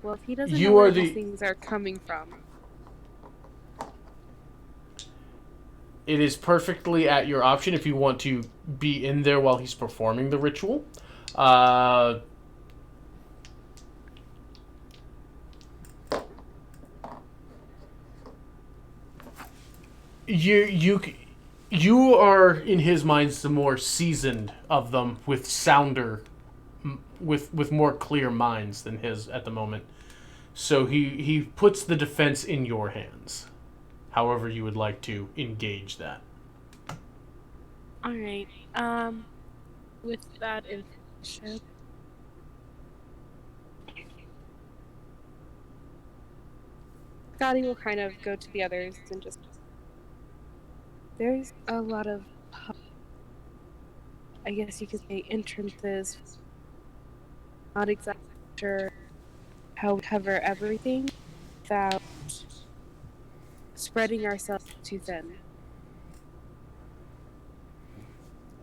Well, if he doesn't You know where are these things are coming from. It is perfectly at your option if you want to be in there while he's performing the ritual. You are, in his minds, the more seasoned of them, with more clear minds than his at the moment. So he puts the defense in your hands. However you would like to engage that. All right. With that information, Scotty will kind of go to the others and just. There's a lot of, I guess you could say, entrances. Not exactly sure how we cover everything without spreading ourselves too thin.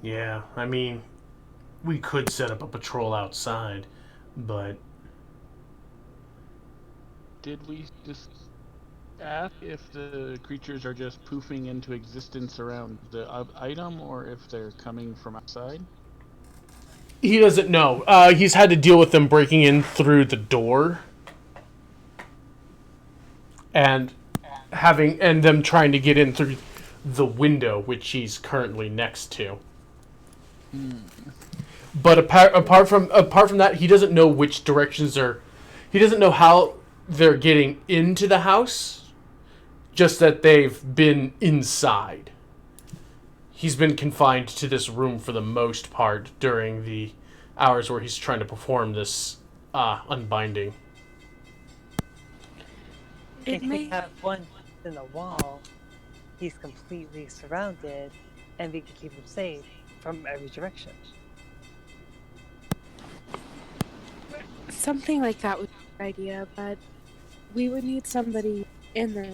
Yeah, I mean, we could set up a patrol outside, but Did we just ask if the creatures are just poofing into existence around the item, or if they're coming from outside? he doesn't know. He's had to deal with them breaking in through the door, and them trying to get in through the window, which he's currently next to. But apart from that, he doesn't know which directions are. He doesn't know how they're getting into the house. Just that they've been inside. He's been confined to this room for the most part during the hours where he's trying to perform this unbinding. if we have one in the wall, he's completely surrounded, and we can keep him safe from every direction. Something like that would be a good idea, but we would need somebody in there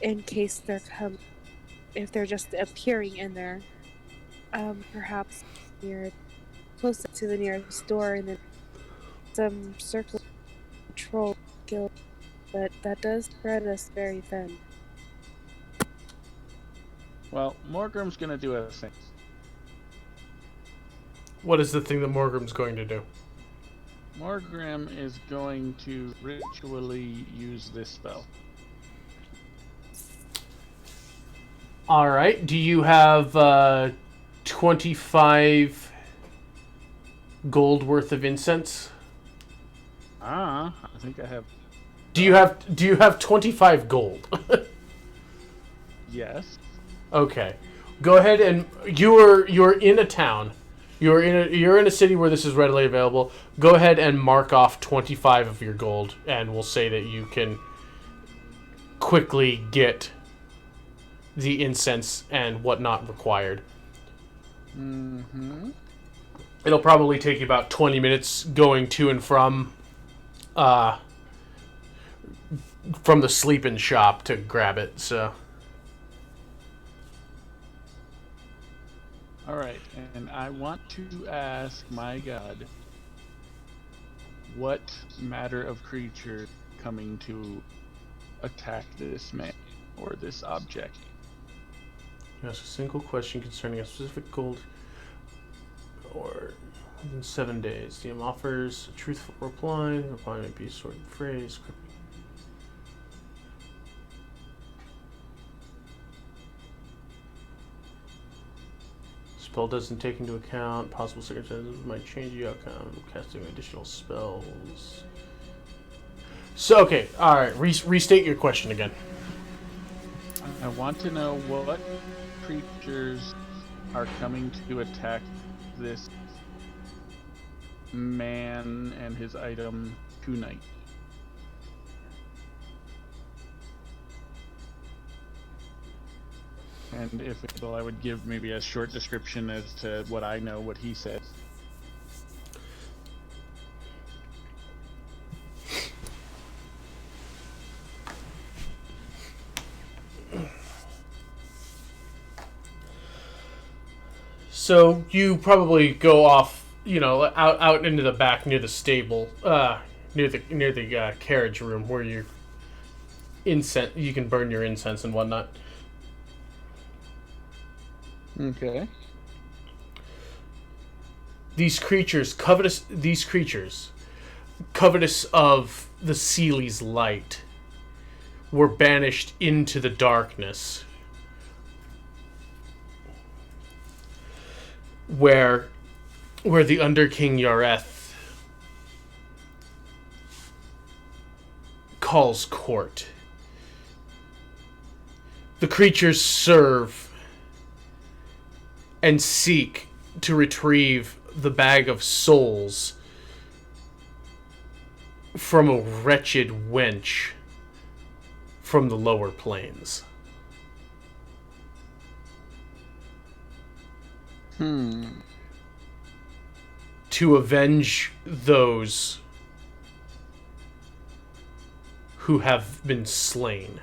in case if they're just appearing in there. Perhaps closer to the nearest door, and then some circle control skill, but that does spread us very thin. Well, Morgrim's gonna do a thing. What is the thing that Morgrim's going to do? Morgrim is going to ritually use this spell. All right. Do you have 25 gold worth of incense. I think I have. Do you have 25 gold? Yes. Okay. Go ahead and you're in a town. You're in a city where this is readily available. Go ahead and mark off 25 of your gold, and we'll say that you can quickly get the incense and whatnot required. Mm-hmm. It'll probably take you about 20 minutes going to and from the sleep-in shop to grab it. So. All right, and I want to ask my god, what matter of creature coming to attack this man or this object? You ask a single question concerning a specific gold or within 7 days. DM offers a truthful reply. The reply may be a short phrase. Spell doesn't take into account possible circumstances might change the outcome. Casting additional spells. So okay, all right. Restate your question again. I want to know what creatures are coming to attack this man and his item tonight. And if I would give maybe a short description as to what I know, what he said. So you probably go off, out into the back near the stable, near the carriage room where you can burn your incense and whatnot. Okay. These creatures, covetous of the Sealy's light, were banished into the darkness, where the Underking Yareth calls court. The creatures serve and seek to retrieve the bag of souls from a wretched wench from the lower planes. To avenge those who have been slain.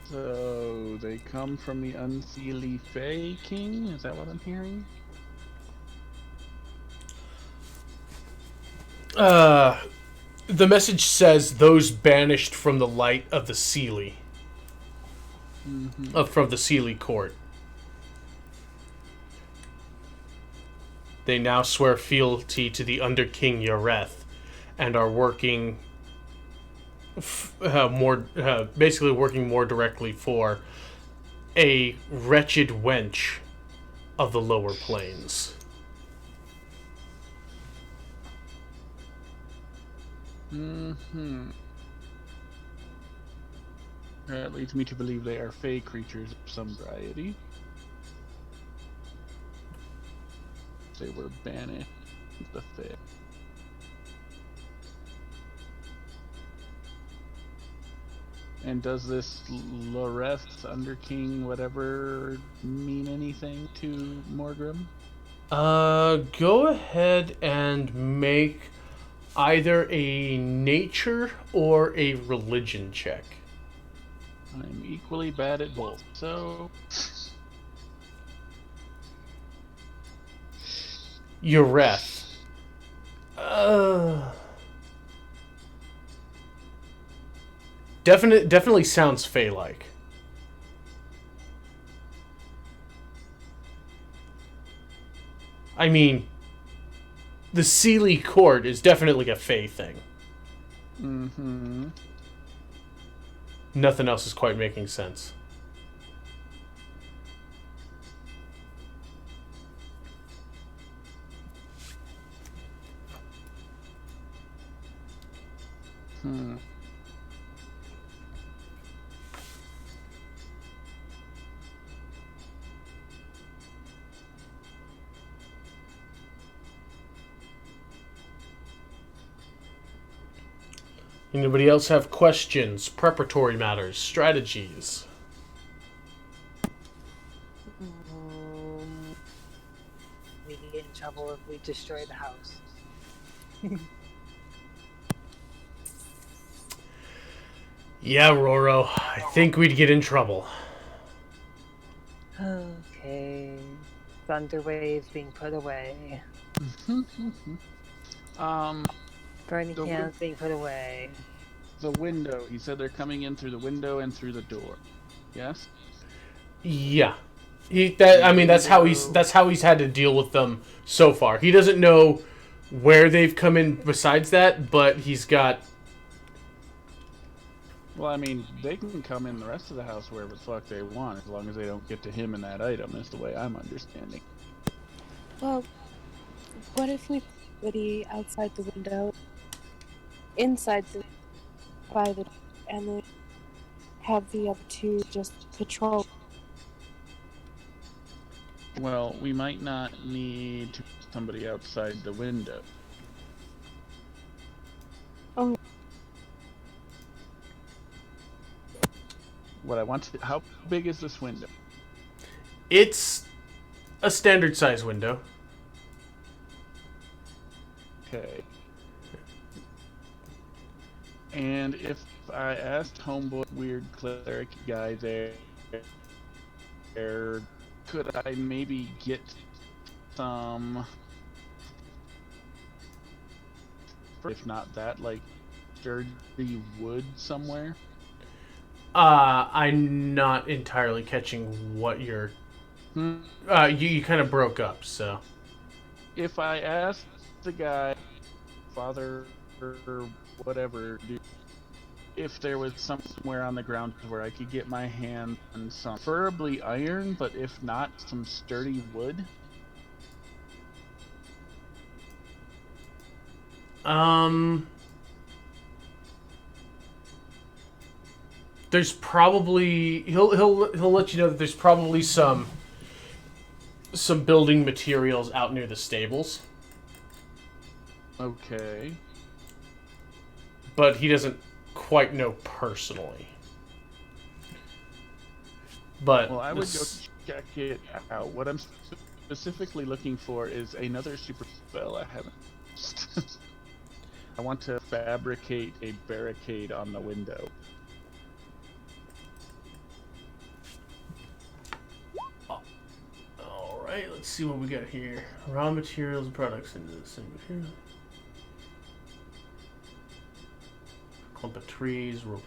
So they come from the Unseelie Fae King? Is that what I'm hearing? The message says those banished from the light of the Sealy. From the Sealy court. They now swear fealty to the Underking Yareth and are working basically working more directly for a wretched wench of the lower planes. That leads me to believe they are fey creatures of some variety. They were banished the fae. And does this Loreth, Underking, whatever, mean anything to Morgrim? Go ahead and make either a nature or a religion check. I'm equally bad at both, so... Yareth. Definitely sounds Fey-like. I mean, the Sealy court is definitely a Fae thing. Mm-hmm. Nothing else is quite making sense. Hmm. Anybody else have questions, preparatory matters, strategies? We get in trouble if we destroy the house. Yeah, Roro, I think we'd get in trouble. Okay. Thunder waves being put away. um, Burning The cans being put away. the window. He said they're coming in through the window and through the door. Yes. Yeah. That's how he's had to deal with them so far. He doesn't know where they've come in besides that, but he's got... Well, I mean, they can come in the rest of the house wherever the fuck they want, as long as they don't get to him and that item, is the way I'm understanding. Well, what if we put somebody outside the window, inside the by the and then have the other two just patrol? Well, we might not need to put somebody outside the window. Oh, What I want to... How big is this window? It's a standard size window. Okay. And if I asked homeboy weird cleric guy there, could I maybe get some, if not that, like sturdy wood somewhere? I'm not entirely catching what you're... Hmm. You kind of broke up, so... If I asked the guy, father or whatever, if there was somewhere on the ground where I could get my hand on some, preferably iron, but if not, some sturdy wood. There's probably... He'll let you know that there's probably some building materials out near the stables. Okay. But he doesn't quite know personally. But Well, I would go check it out. What I'm specifically looking for is another super spell I haven't used. I want to fabricate a barricade on the window. Alright, let's see what we got here. Raw materials and products into the same material. Clump of trees, rope.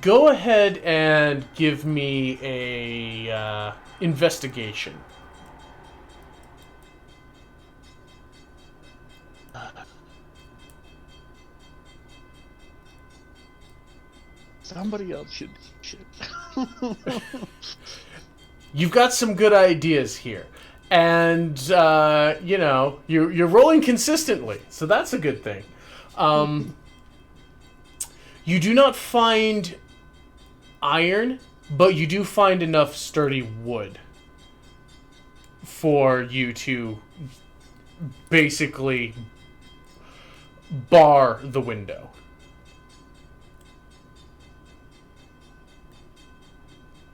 Go ahead and give me a investigation. Somebody else should. You've got some good ideas here, and you're rolling consistently, so that's a good thing. You do not find iron, but you do find enough sturdy wood for you to basically bar the window.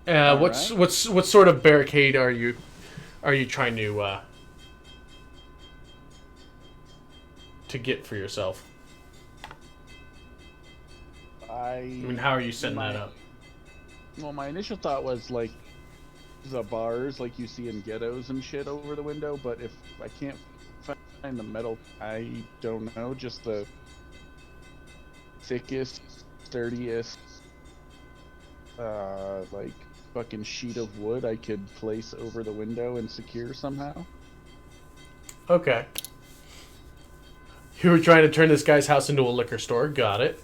What sort of barricade are you trying to get for yourself? I mean, how are you setting that up? Well, my initial thought was like the bars like you see in ghettos and shit over the window, but if I can't find the metal, I don't know, just the thickest, sturdiest like fucking sheet of wood I could place over the window and secure somehow. Okay. You were trying to turn this guy's house into a liquor store. Got it.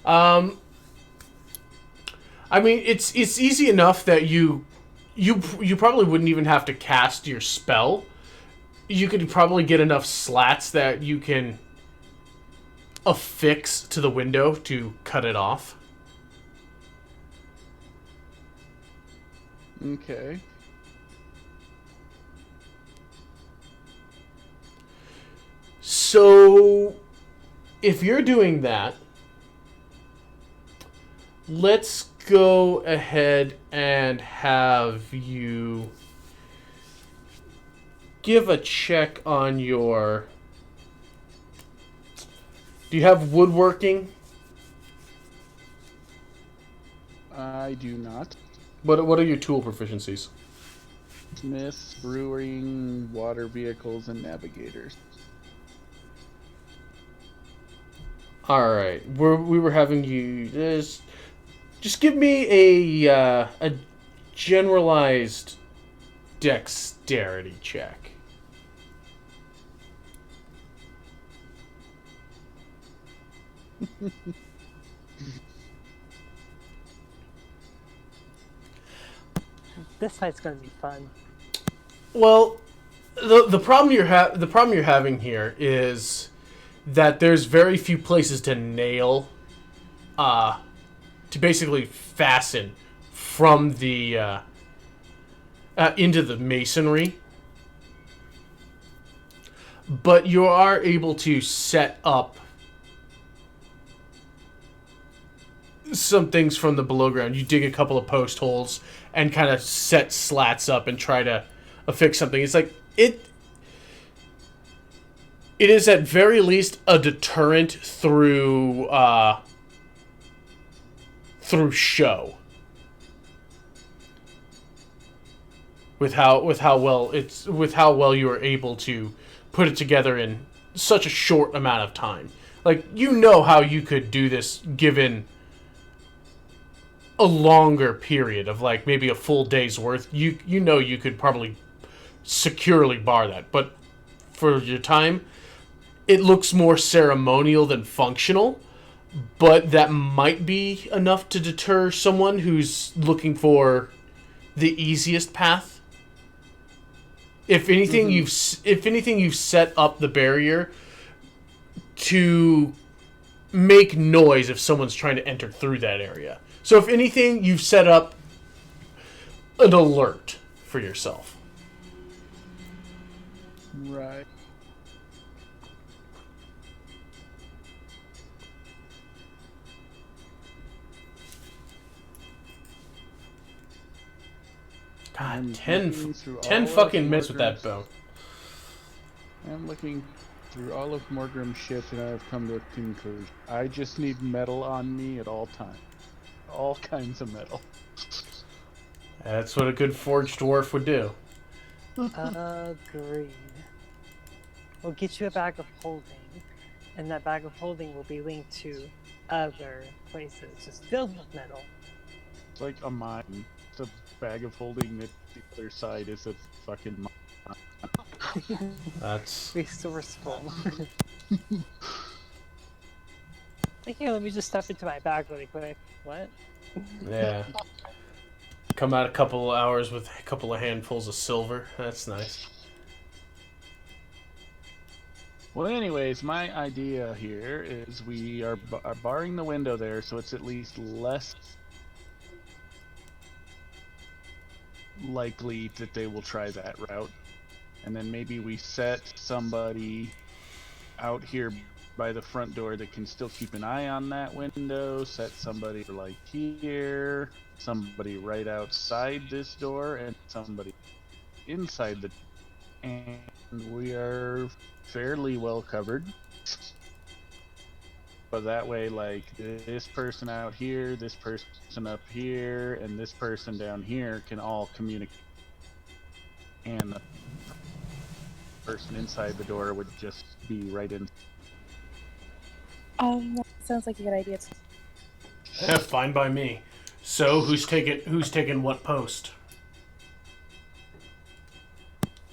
I mean, it's easy enough that you probably wouldn't even have to cast your spell. You could probably get enough slats that you can affix to the window to cut it off. Okay. So, if you're doing that, let's go ahead and have you give a check on your... Do you have woodworking? I do not. What are your tool proficiencies? Smiths, brewing, water vehicles, and navigators. All right, we were having you just give me a generalized dexterity check. This fight's gonna be fun. Well, the problem you're having here is that there's very few places to nail, to basically fasten from the into the masonry. But you are able to set up some things from the below ground. You dig a couple of post holes and kind of set slats up and try to affix something. It's like it is at very least a deterrent through show. With how well you were able to put it together in such a short amount of time. Like, you know how you could do this given a longer period of, like, maybe a full day's worth. You know you could probably securely bar that. But for your time, it looks more ceremonial than functional. But that might be enough to deter someone who's looking for the easiest path. If anything, you've set up the barrier to make noise if someone's trying to enter through that area. So if anything, you've set up an alert for yourself. Right. God, 10 fucking minutes with that bow. I'm looking through all of Morgrim's shit, and I've come to a conclusion. I just need metal on me at all times. All kinds of metal. That's what a good forged dwarf would do. Agreed. We'll get you a bag of holding, and that bag of holding will be linked to other places, just filled with metal. It's like a mine. It's a bag of holding that the other side is a fucking mine. That's... Resourceful. Like, here, let me just stuff into my bag really quick. What? Yeah. Come out a couple of hours with a couple of handfuls of silver. That's nice. Well, anyways, my idea here is we are barring the window there, so it's at least less likely that they will try that route. And then maybe we set somebody out here by the front door that can still keep an eye on that window, set somebody like here, somebody right outside this door, and somebody inside the... And we are fairly well covered. But that way, like, this person out here, this person up here, and this person down here can all communicate. And the person inside the door would just be right in. That sounds like a good idea. Fine by me. So, who's taking what post?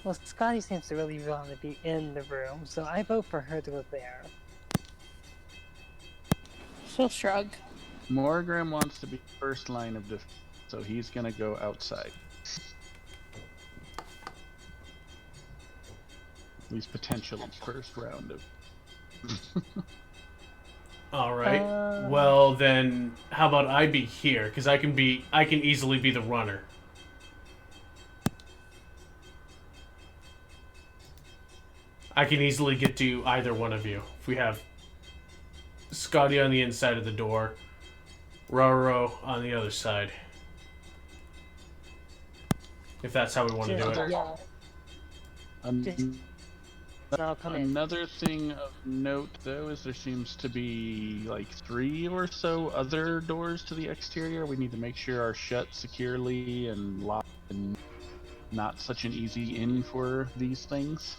Well, Scotty seems to really want to be in the room, so I vote for her to go there. She'll shrug. Morgram wants to be first line of defense, so he's gonna go outside. At least potentially first round of. All right. Well, then, how about I be here? Because I can easily be the runner. I can easily get to either one of you. If we have Scotty on the inside of the door, Roro on the other side. If that's how we want to do it. Yeah. I'll come in. Another thing of note, though, is there seems to be like 3 or so other doors to the exterior. We need to make sure are shut securely and locked, and not such an easy in for these things.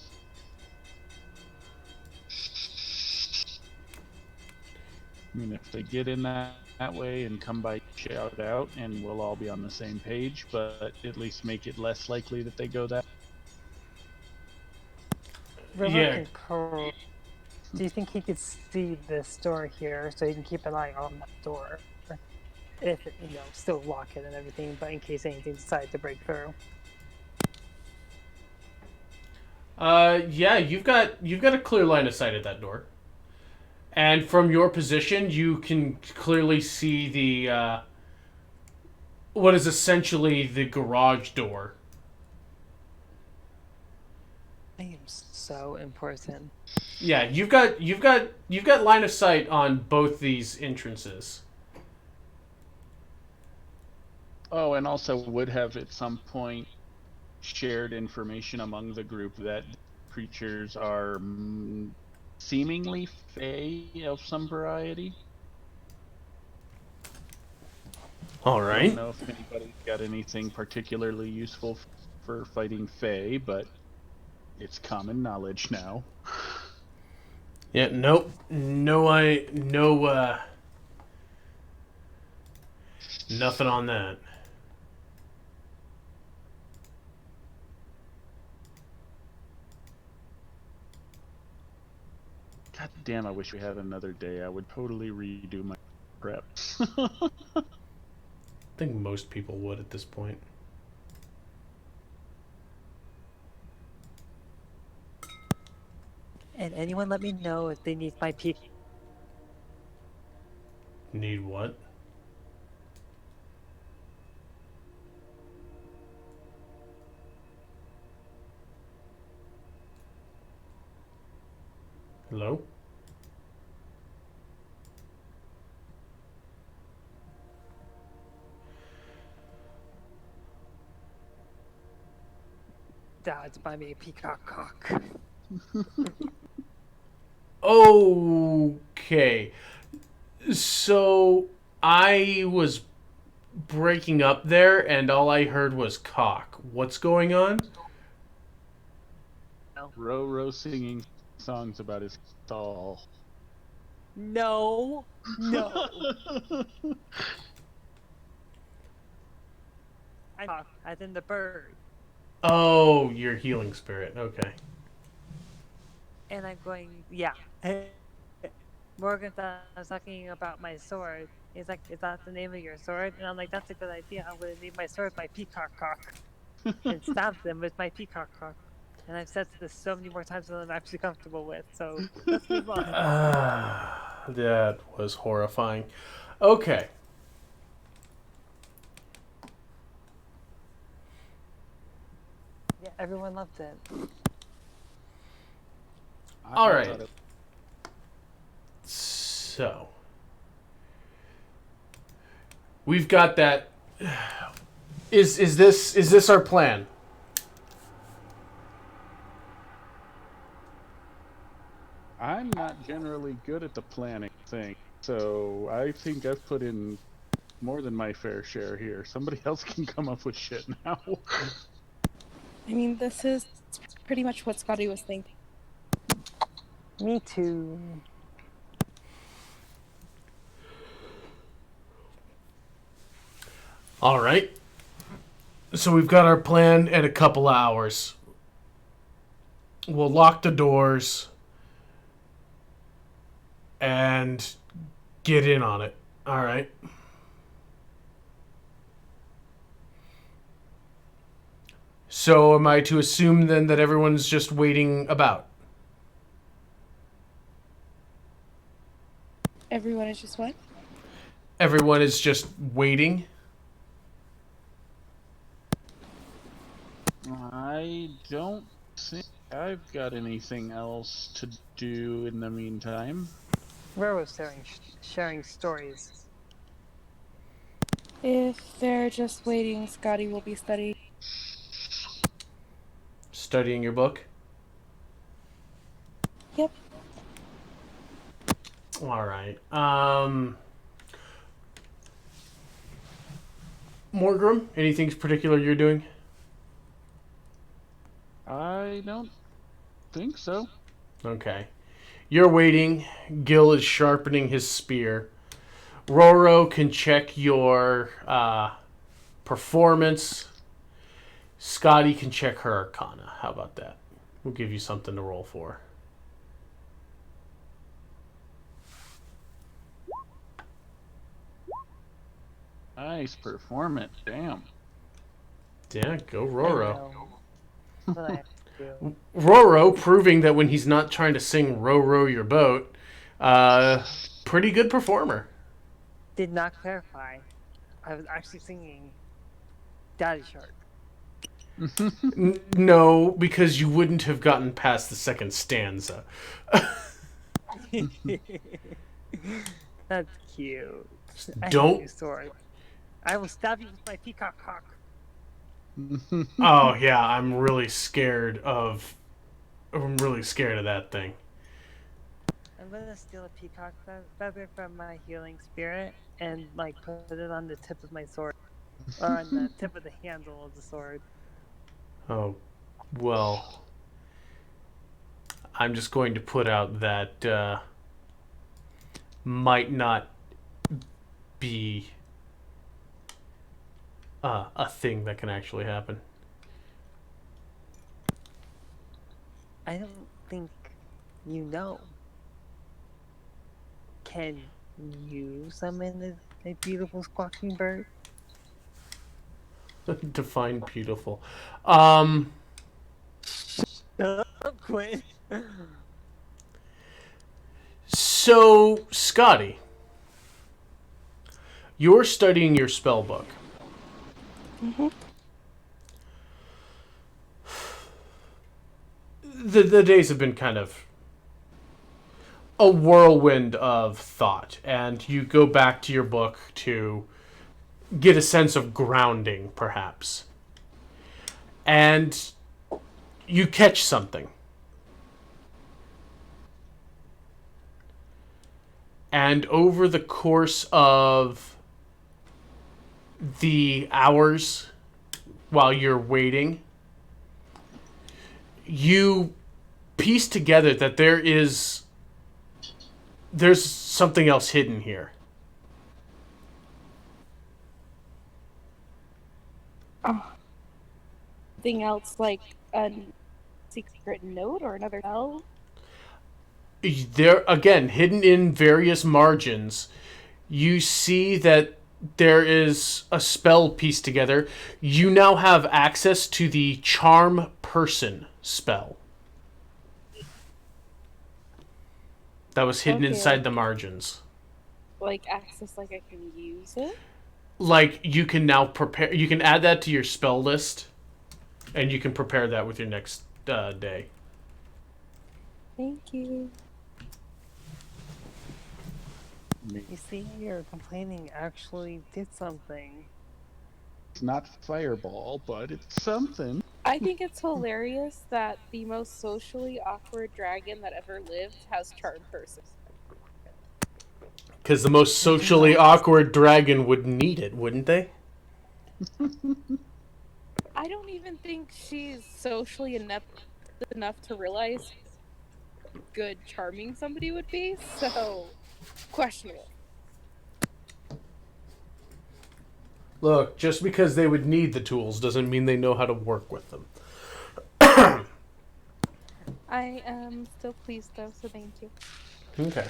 I mean, if they get in that way and come by, shout out, and we'll all be on the same page, but at least make it less likely that they go that. Yeah. Do you think he could see this door here, so he can keep an eye on that door? If it, still lock it and everything, but in case anything decides to break through. Yeah, you've got a clear line of sight at that door. And from your position, you can clearly see the what is essentially the garage door. I am so important. Yeah, you've got line of sight on both these entrances. Oh, and also would have at some point shared information among the group that creatures are seemingly fey of some variety. All I right. don't know if anybody's got anything particularly useful for fighting fey, but it's common knowledge now. Yeah. Nope. Nothing on that. God damn, I wish we had another day. I would totally redo my prep. I think most people would at this point. And anyone let me know if they need my P. Need what? Hello? Dad's buy me a peacock cock. Okay. So I was breaking up there and all I heard was cock. What's going on? Roro singing songs about his stall. No. I talk as in the bird. Oh, your healing spirit. Okay. And I'm going, yeah. Morgan thought I was talking about my sword. He's like, is that the name of your sword? And I'm like, that's a good idea. I'm going to name my sword my peacock cock. And stab them with my peacock cock. And I've said this so many more times than I'm actually comfortable with, so let's move on. That was horrifying. Okay. Yeah, everyone loved it. All right. So we've got that. Is this our plan? I'm not generally good at the planning thing, so I think I've put in more than my fair share here. Somebody else can come up with shit now. I mean, this is pretty much what Scotty was thinking. Me too. All right. So we've got our plan at a couple hours. We'll lock the doors and get in on it. All right. So am I to assume then that everyone's just waiting about? Everyone is just what? Everyone is just waiting? I don't think I've got anything else to do in the meantime. Rare was sharing stories. If they're just waiting, Scotty will be studying. Studying your book? Yep. All right. Morgrim, anything particular you're doing? I don't think so. Okay. You're waiting. Gil is sharpening his spear. Roro can check your performance. Scotty can check her arcana. How about that? We'll give you something to roll for. Nice performance. Damn. Yeah, go I Roro. know, but I have to do. Roro proving that when he's not trying to sing "Row, row your boat," pretty good performer. Did not clarify. I was actually singing Daddy Shark. No, because you wouldn't have gotten past the second stanza. That's cute. I Don't- hate you, sword. I will stab you with my peacock cock. Oh yeah, I'm really scared of that thing. I'm gonna steal a peacock feather from my healing spirit and like put it on the tip of my sword, or on the tip of the handle of the sword. Oh, well, I'm just going to put out that might not be a thing that can actually happen. I don't think you know. Can you summon a beautiful squawking bird? Define beautiful. Quinn. So, Scotty, you're studying your spell book. Mm-hmm. The days have been kind of a whirlwind of thought, and you go back to your book to get a sense of grounding, perhaps. And you catch something. And over the course of the hours while you're waiting, you piece together that there's something else hidden here. Something else like a secret note or another spell? There again, hidden in various margins, you see that there is a spell pieced together. You now have access to the Charm Person spell that was hidden Okay, inside like- the margins. Like access, like I can use it? Like, you can now prepare, you can add that to your spell list, and you can prepare that with your next day. Thank you. You see, your complaining actually did something. It's not Fireball, but it's something. I think it's hilarious that the most socially awkward dragon that ever lived has Charm Person. Because the most socially awkward dragon would need it, wouldn't they? I don't even think she's socially inept enough to realize good charming somebody would be, so questionable. Look, just because they would need the tools doesn't mean they know how to work with them. I am still pleased though, so thank you. Okay.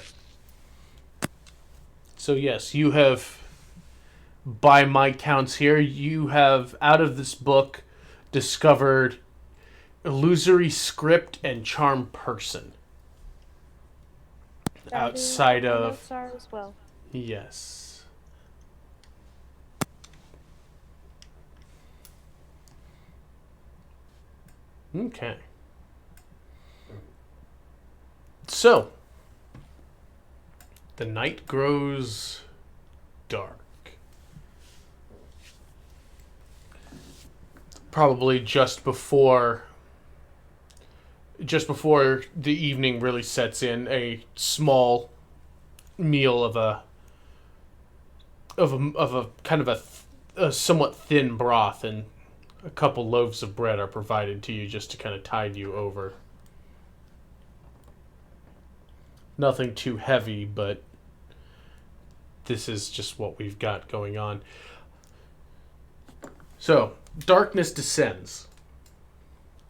So yes, you have, by my counts here, you have, out of this book, discovered illusory script and charm person. That is Outside what my of... notes are as well. Yes. Okay. So, the night grows dark. Probably just before the evening really sets in, a small meal of a kind of a somewhat thin broth and a couple loaves of bread are provided to you just to kind of tide you over. Nothing too heavy, but this is just what we've got going on. So, darkness descends,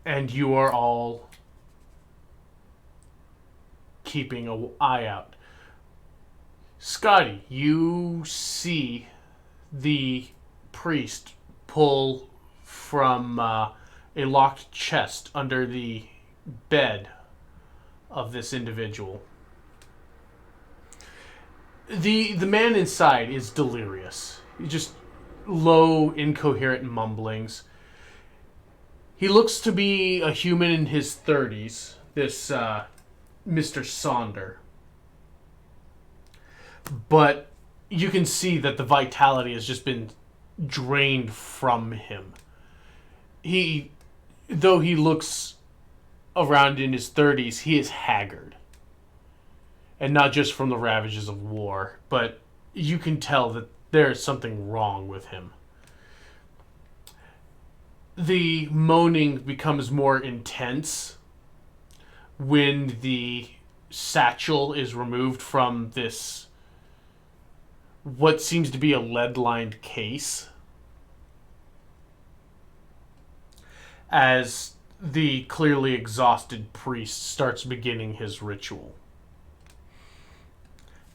and you are all keeping an eye out. Scotty, you see the priest pull from a locked chest under the bed of this individual. The man inside is delirious. He just low, incoherent mumblings. He looks to be a human in his 30s, this Mr. Sonder. But you can see that the vitality has just been drained from him. Though he looks around in his 30s, he is haggard. And not just from the ravages of war, but you can tell that there is something wrong with him. The moaning becomes more intense when the satchel is removed from this, what seems to be a lead-lined case, as the clearly exhausted priest starts beginning his ritual.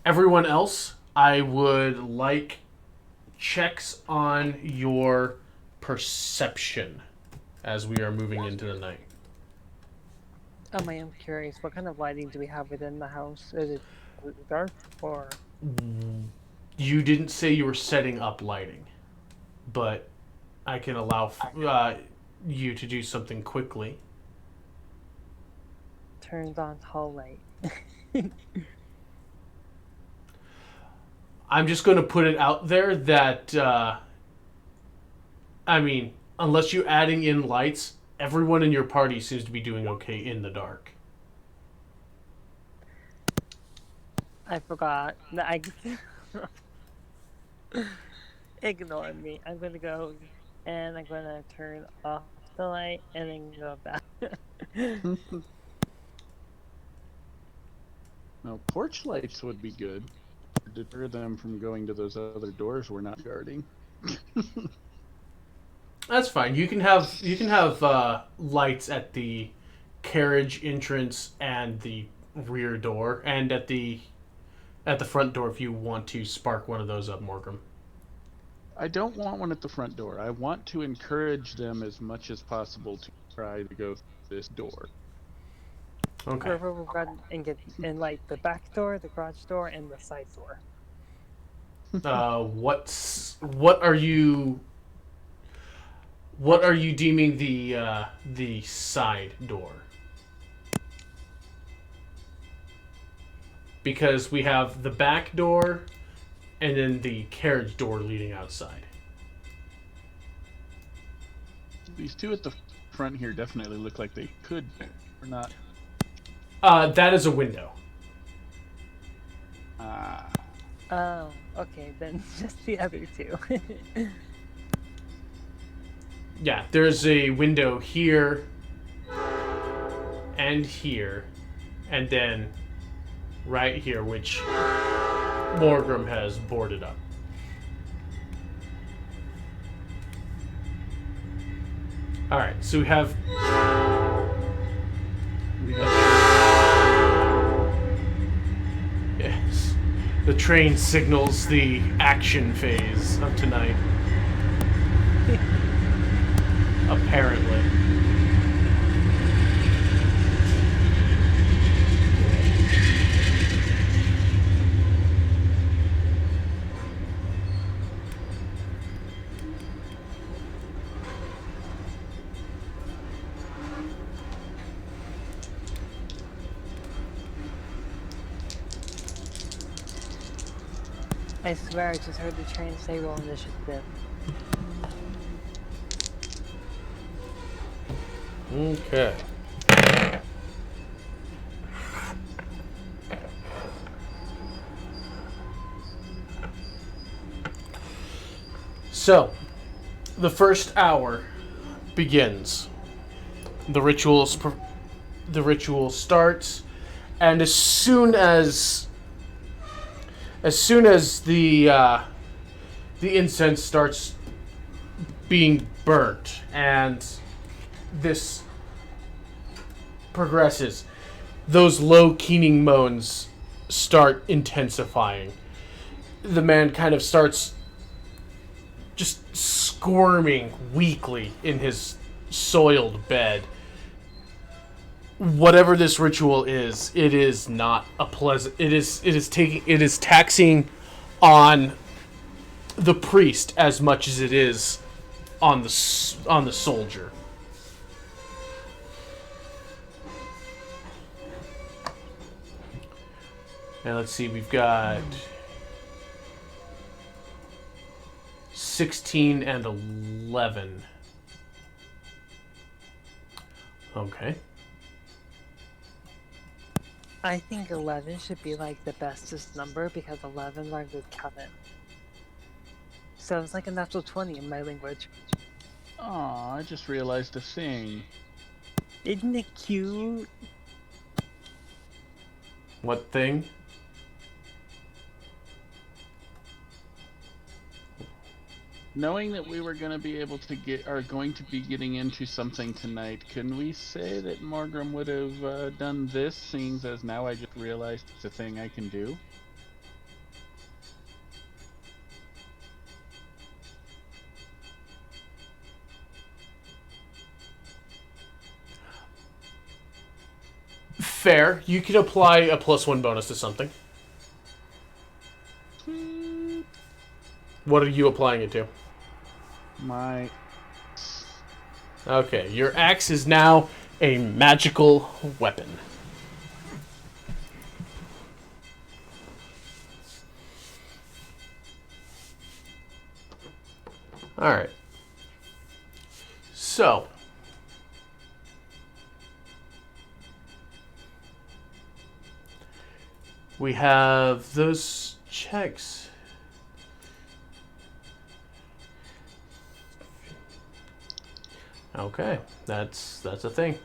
Everyone else, I would like checks on your perception as we are moving into the night. I am curious, what kind of lighting do we have within the house? Is it dark or? You didn't say you were setting up lighting, but I can allow you to do something quickly. Turned on hall light. I'm just going to put it out there that, unless you're adding in lights, everyone in your party seems to be doing okay in the dark. I forgot. Ignore me. I'm gonna go and I'm gonna turn off the light and then go back. Now, porch lights would be good. Deter them from going to those other doors we're not guarding. That's fine. You can have lights at the carriage entrance and the rear door, and at the front door if you want to spark one of those up, Morgan. I don't want one at the front door. I want to encourage them as much as possible to try to go through this door. Okay. Wherever we've got and get in like the back door, the garage door, and the side door. What are you deeming the side door? Because we have the back door and then the carriage door leading outside. These two at the front here definitely look like they could or not. That is a window. Oh, okay, then just the other two. Yeah, there's a window here and here, and then right here, which Morgram has boarded up. All right, so we have yes, the train signals the action phase of tonight. Apparently. I swear I just heard the train say roll initiative. Okay. So, the first hour begins. The ritual starts, and as soon as the incense starts being burnt and this progresses, those low keening moans start intensifying. The man kind of starts just squirming weakly in his soiled bed. Whatever this ritual is, it is not a pleasant. It is taxing on the priest as much as it is on the soldier. And let's see, we've got 16 and 11. Okay. I think 11 should be like the bestest number because 11 rhymes with Kevin. So it's like a natural 20 in my language. Aw, I just realized a thing. Isn't it cute? What thing? Knowing that we were going to be able to going to be getting into something tonight, can we say that Morgrim would have done this, seeing as now I just realized it's a thing I can do? Fair. You can apply a +1 bonus to something. What are you applying it to? My... Okay, your axe is now a magical weapon. Alright. So. We have those checks. Okay, that's a thing.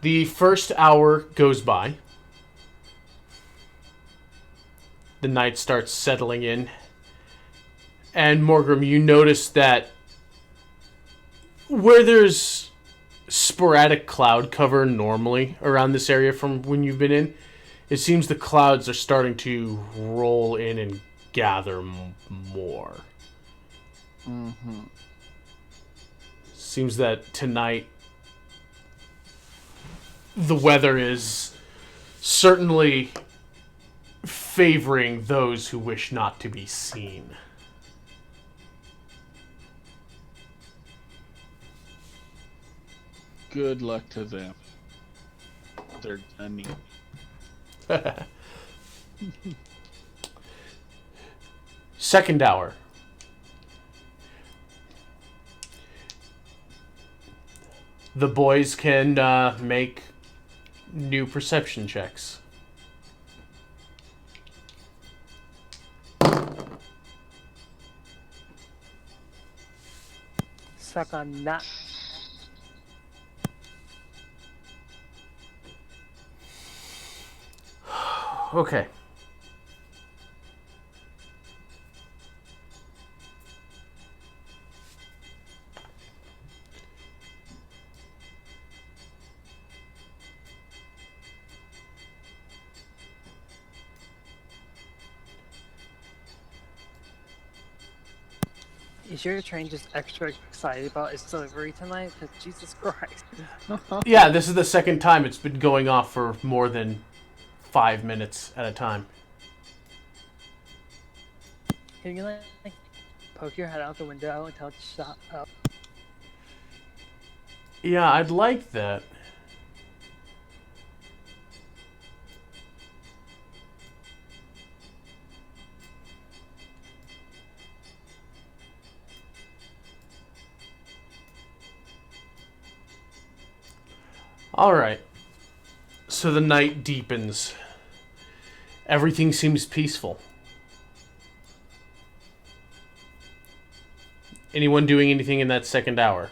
The first hour goes by. The night starts settling in. And Morgrim, you notice that where there's sporadic cloud cover normally around this area from when you've been in, it seems the clouds are starting to roll in and gather more. Mm-hmm. Seems that tonight the weather is certainly favoring those who wish not to be seen. Good luck to them. They're gonna need. Second hour. The boys can make new perception checks. Suck on that. Okay. Is your train just extra excited about its delivery tonight? Because Jesus Christ. Yeah, this is the second time it's been going off for more than 5 minutes at a time. Can you like poke your head out the window and tell it to shut up? Yeah, I'd like that. Alright. So the night deepens. Everything seems peaceful. Anyone doing anything in that second hour?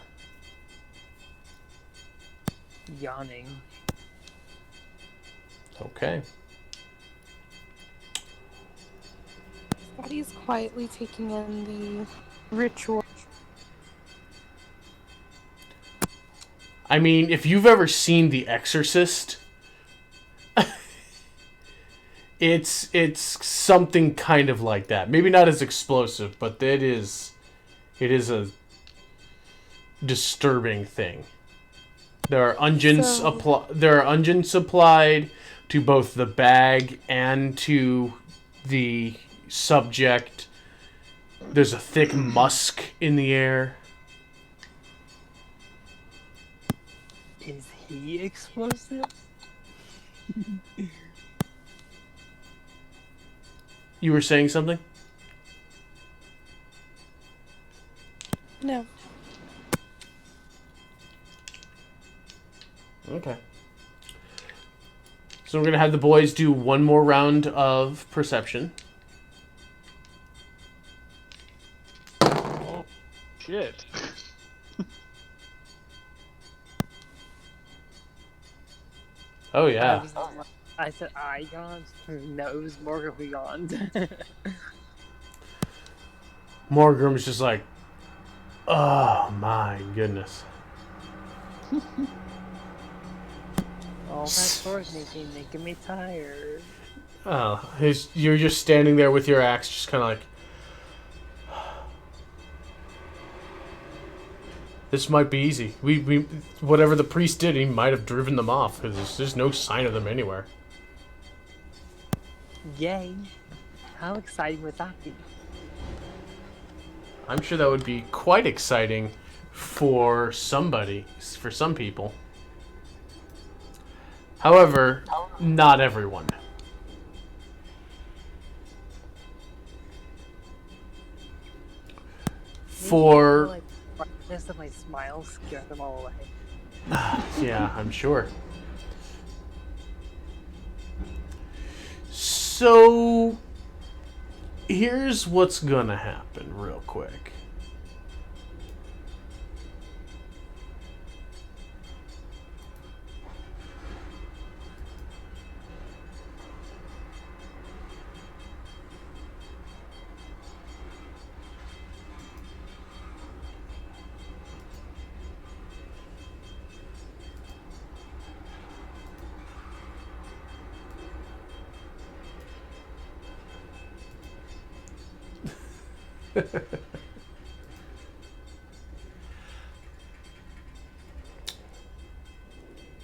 Yawning. Okay. Scotty's quietly taking in the ritual. I mean, if you've ever seen The Exorcist, it's something kind of like that. Maybe not as explosive, but it is a disturbing thing. There are unguents applied to both the bag and to the subject. There's a thick musk in the air. Is he explosive? You were saying something? No. Okay. So we're going to have the boys do one more round of perception. Oh, shit. Oh, yeah. I said I yawned. No, it was Morgan who yawned. Morgrim's just like, oh my goodness. All that sword making me tired. Oh, you're just standing there with your axe, just kind of like, this might be easy. We whatever the priest did, he might have driven them off because there's no sign of them anywhere. Yay! How exciting would that be? I'm sure that would be quite exciting for some people. However, not everyone. For Like, brightness of my smile scared them all away. yeah, I'm sure. So here's what's gonna happen real quick.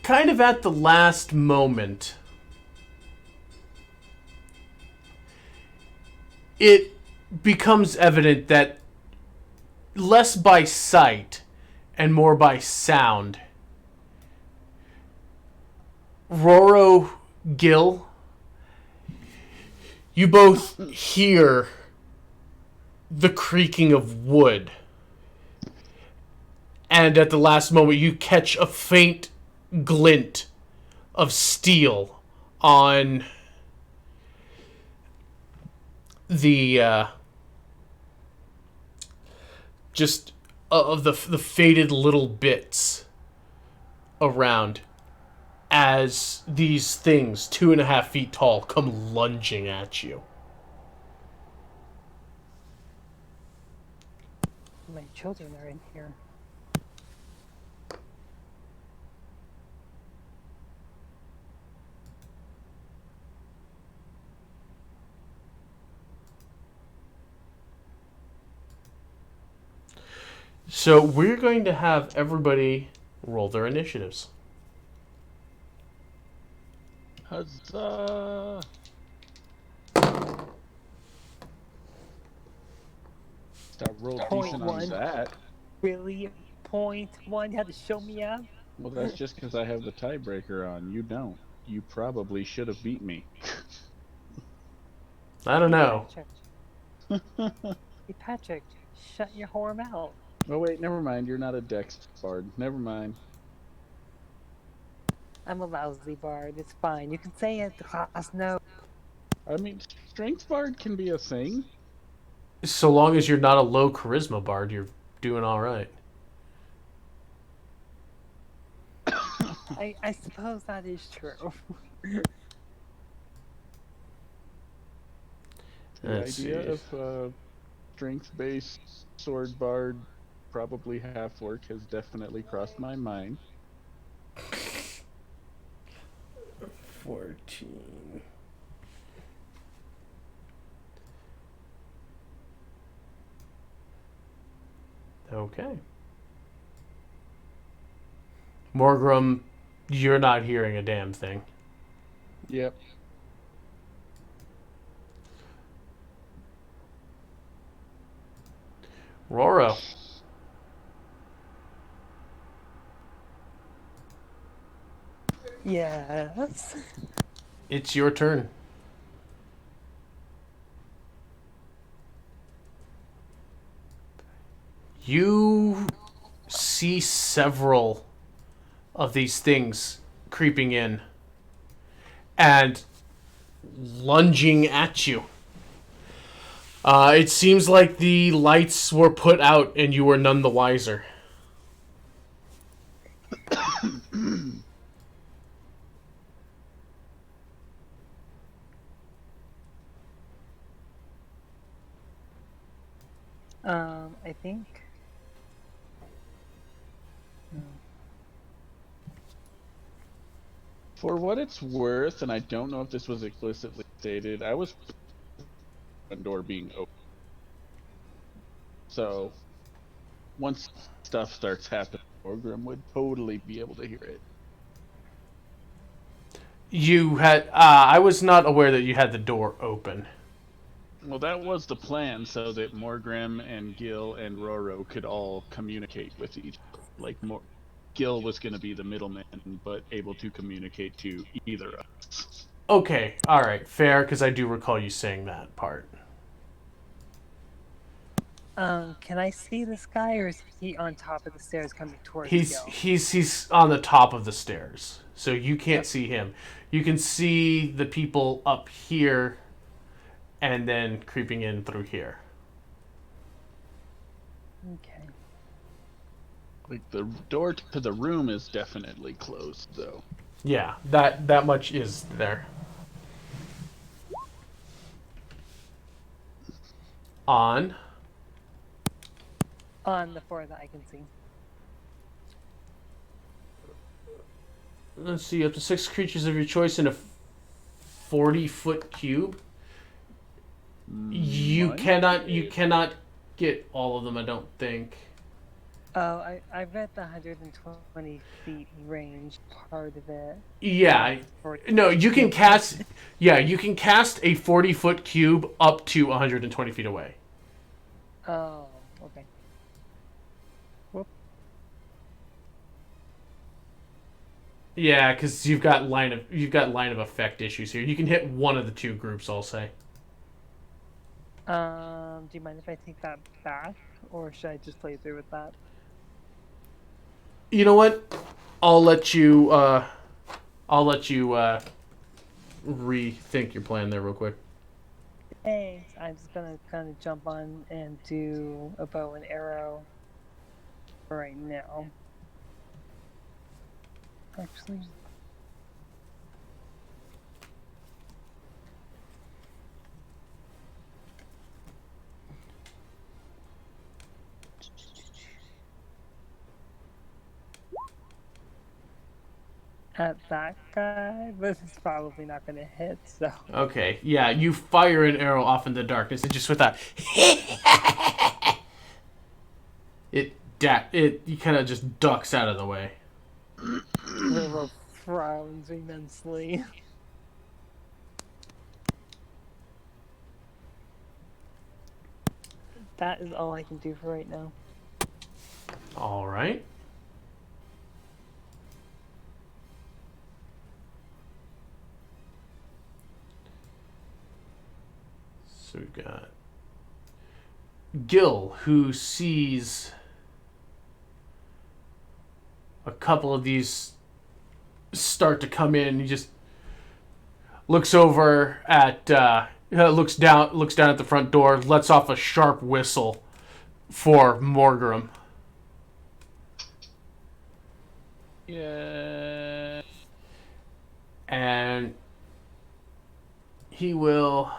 Kind of at the last moment, it becomes evident that less by sight and more by sound, Roro, Gil, you both hear the creaking of wood. And at the last moment, you catch a faint glint of steel on the just of the faded little bits around. as these things, 2.5 feet tall, come lunging at you. My children are in here. So we're going to have everybody roll their initiatives. Huzzah! I rolled decent on 0.1. that. Really? 0.1? You had to show me up? Well, that's just because I have the tiebreaker on. You don't. You probably should have beat me. I don't know. Hey, Patrick, shut your whore mouth. Oh wait, never mind. You're not a Dex bard. Never mind. I'm a lousy bard. It's fine. You can say it. The class knows. I mean, strength bard can be a thing. So long as you're not a low charisma bard, you're doing all right. I suppose that is true. The Let's idea see. of strength-based sword bard, probably half orc, has definitely crossed my mind. 14. Okay. Morgrim, you're not hearing a damn thing. Yep. Roro, Yes. it's your turn. You see several of these things creeping in and lunging at you. It seems like the lights were put out and you were none the wiser. I think. For what it's worth, and I don't know if this was explicitly stated, I was one door being open. So once stuff starts happening, Orgrim would totally be able to hear it. You had. I was not aware that you had the door open. Well, that was the plan, so that Morgrim and Gil and Roro could all communicate with each other. Like, Gil was going to be the middleman, but able to communicate to either of us. Okay, alright, fair, because I do recall you saying that part. Can I see this guy, or is he on top of the stairs coming towards He's Gil? he's on the top of the stairs, so you can't Yep. see him. You can see the people up here, and then creeping in through here. Okay. Like, the door to the room is definitely closed, though. Yeah, that much is there. On. On the floor that I can see. Let's see, up to 6 creatures of your choice in a 40-foot cube. You cannot get all of them, I don't think. Oh, I read the 120 feet range part of it. Yeah. Or- No, you can cast. Yeah, you can cast a 40-foot cube up to 120 feet away. Oh, okay. Yeah, because you've got line of effect issues here. You can hit one of the two groups, I'll say. Do you mind if I take that back, or should I just play through with that? You know what? I'll let you. Rethink your plan there real quick. Thanks. I'm just gonna kind of jump on and do a bow and arrow for right now. Actually, at that guy, but it's probably not going to hit, so. Okay, yeah, you fire an arrow off in the darkness, and just with that, it kind of just ducks out of the way. River frowns immensely. That is all I can do for right now. All right. So we've got Gil, who sees a couple of these start to come in. He just looks over at, looks down at the front door, lets off a sharp whistle for Morgrim. Yeah. And he will...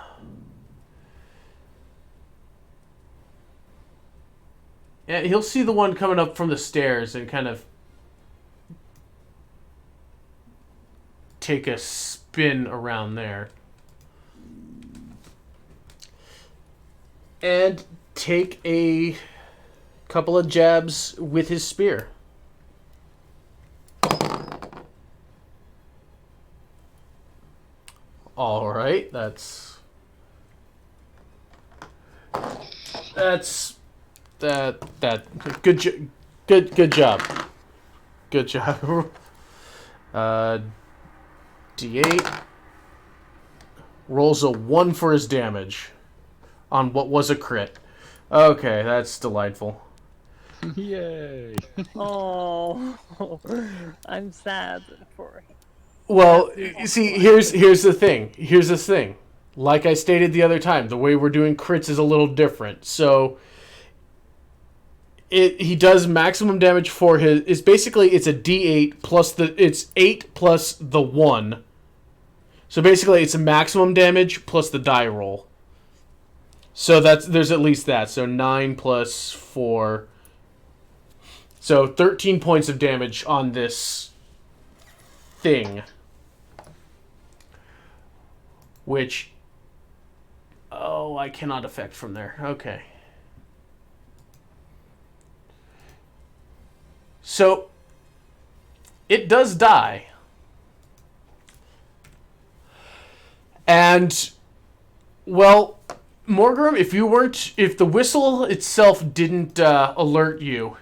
Yeah, he'll see the one coming up from the stairs and kind of take a spin around there. And take a couple of jabs with his spear. All right, that's good job. Good job. D8 rolls a 1 for his damage on what was a crit. Okay, that's delightful. Yay. Oh, I'm sad for him. Well, you see, here's the thing. Like I stated the other time, the way we're doing crits is a little different. So he does maximum damage for his. It's basically it's a D8 plus it's 8 plus the 1. So basically, it's a maximum damage plus the die roll. So there's at least that. So 9 plus 4. So 13 points of damage on this thing. Which, I cannot affect from there. Okay. So, it does die. And, well, Morgrim, if the whistle itself didn't alert you,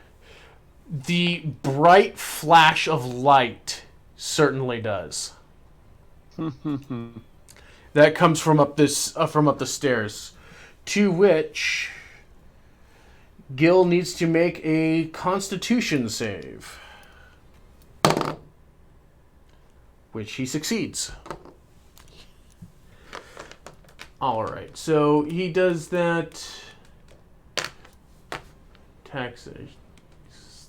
the bright flash of light certainly does. That comes from up the stairs, to which Gil needs to make a Constitution save, which he succeeds. All right, so he does that. Taxation.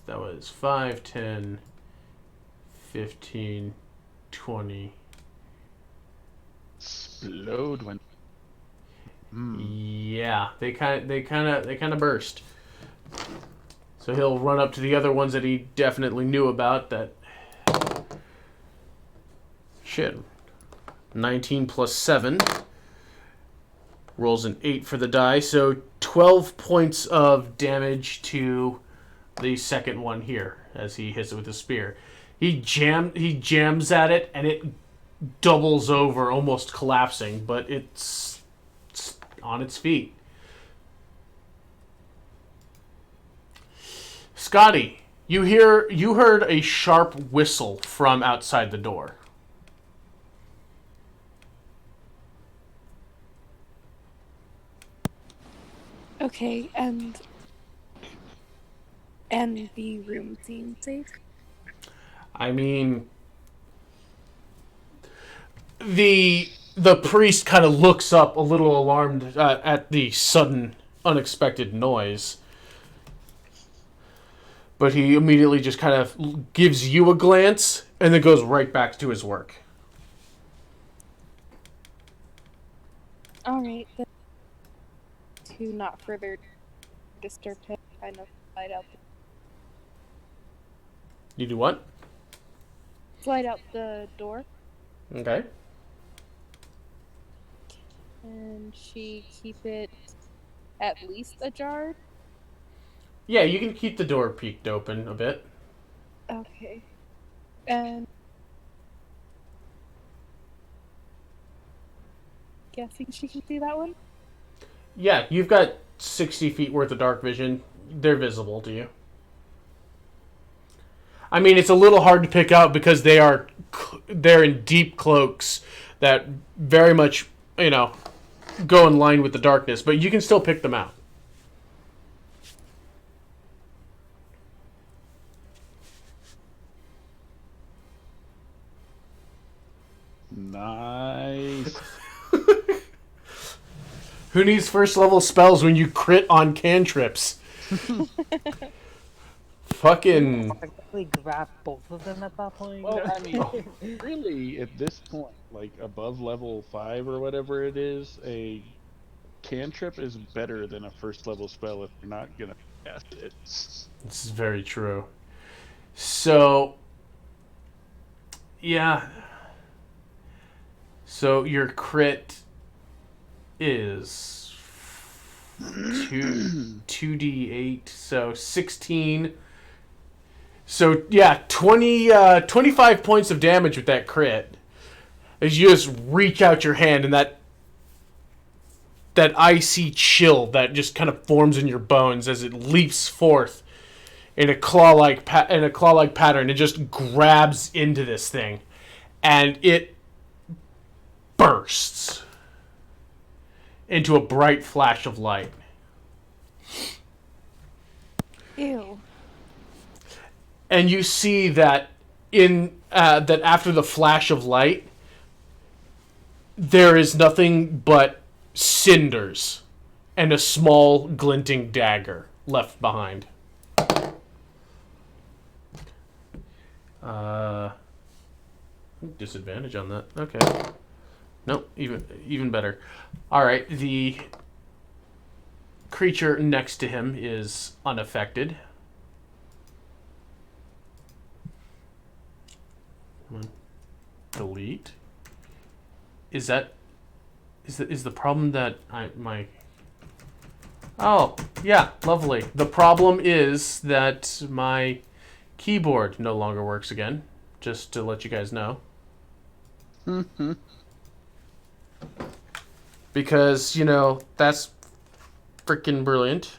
That was 5, 10, 15, 20. Explode when. Yeah, they kind of burst. So he'll run up to the other ones that he definitely knew about. That shit. 19 plus 7 rolls an 8 for the die. So 12 points of damage to the second one here as he hits it with his spear. He jams at it and it doubles over, almost collapsing, but it's on its feet. Scotty, you heard a sharp whistle from outside the door. Okay, and the room seems safe. I mean, the priest kind of looks up a little alarmed at the sudden, unexpected noise. But he immediately just kind of gives you a glance and then goes right back to his work. Alright, then to not further disturb him, kind of slide out. You do what? slide out the door. Okay. And she keep it at least ajar. Yeah, you can keep the door peeked open a bit. Okay. And guessing she can see that one? Yeah, you've got 60 feet worth of dark vision. They're visible to you. I mean, it's a little hard to pick out because they're in deep cloaks that very much, go in line with the darkness, but you can still pick them out. Nice. Who needs first level spells when you crit on cantrips? Fucking. Technically grab both of them at that point. Well, I mean, really, at this point, like above level 5 or whatever it is, a cantrip is better than a first level spell if you're not gonna cast it. This is very true. So, yeah. So your crit is 2d8, so 16. So yeah, 25 points of damage with that crit. As you just reach out your hand and that icy chill that just kind of forms in your bones as it leaps forth in a claw-like pattern. It just grabs into this thing, and it bursts into a bright flash of light. Ew. And you see that that after the flash of light, there is nothing but cinders and a small glinting dagger left behind. Disadvantage on that. Okay. Nope, even better. All right, the creature next to him is unaffected. Come on. Delete. Is the problem that my Oh, yeah, lovely. The problem is that my keyboard no longer works again, just to let you guys know. Because, that's freaking brilliant.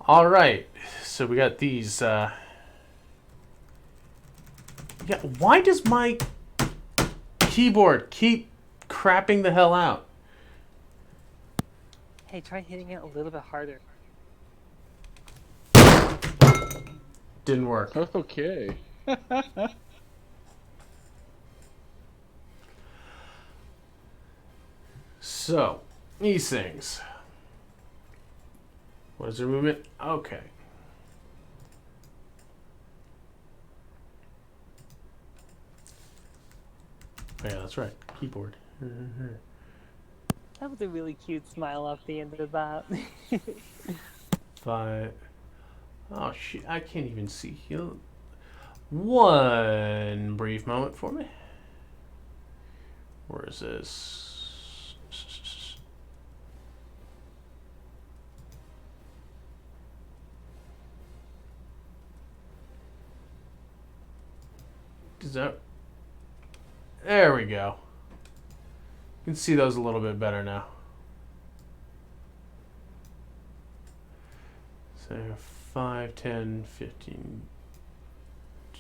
All right, so we got these. Yeah, why does my keyboard keep crapping the hell out? Hey, try hitting it a little bit harder. Didn't work. Okay. So, these things. What is their movement? Okay. Oh, yeah, that's right. Keyboard. That was a really cute smile off the end of that. 5. Oh, shit. I can't even see you. One brief moment for me. Where is this? Is that... There we go. You can see those a little bit better now. So 5, 10, 15,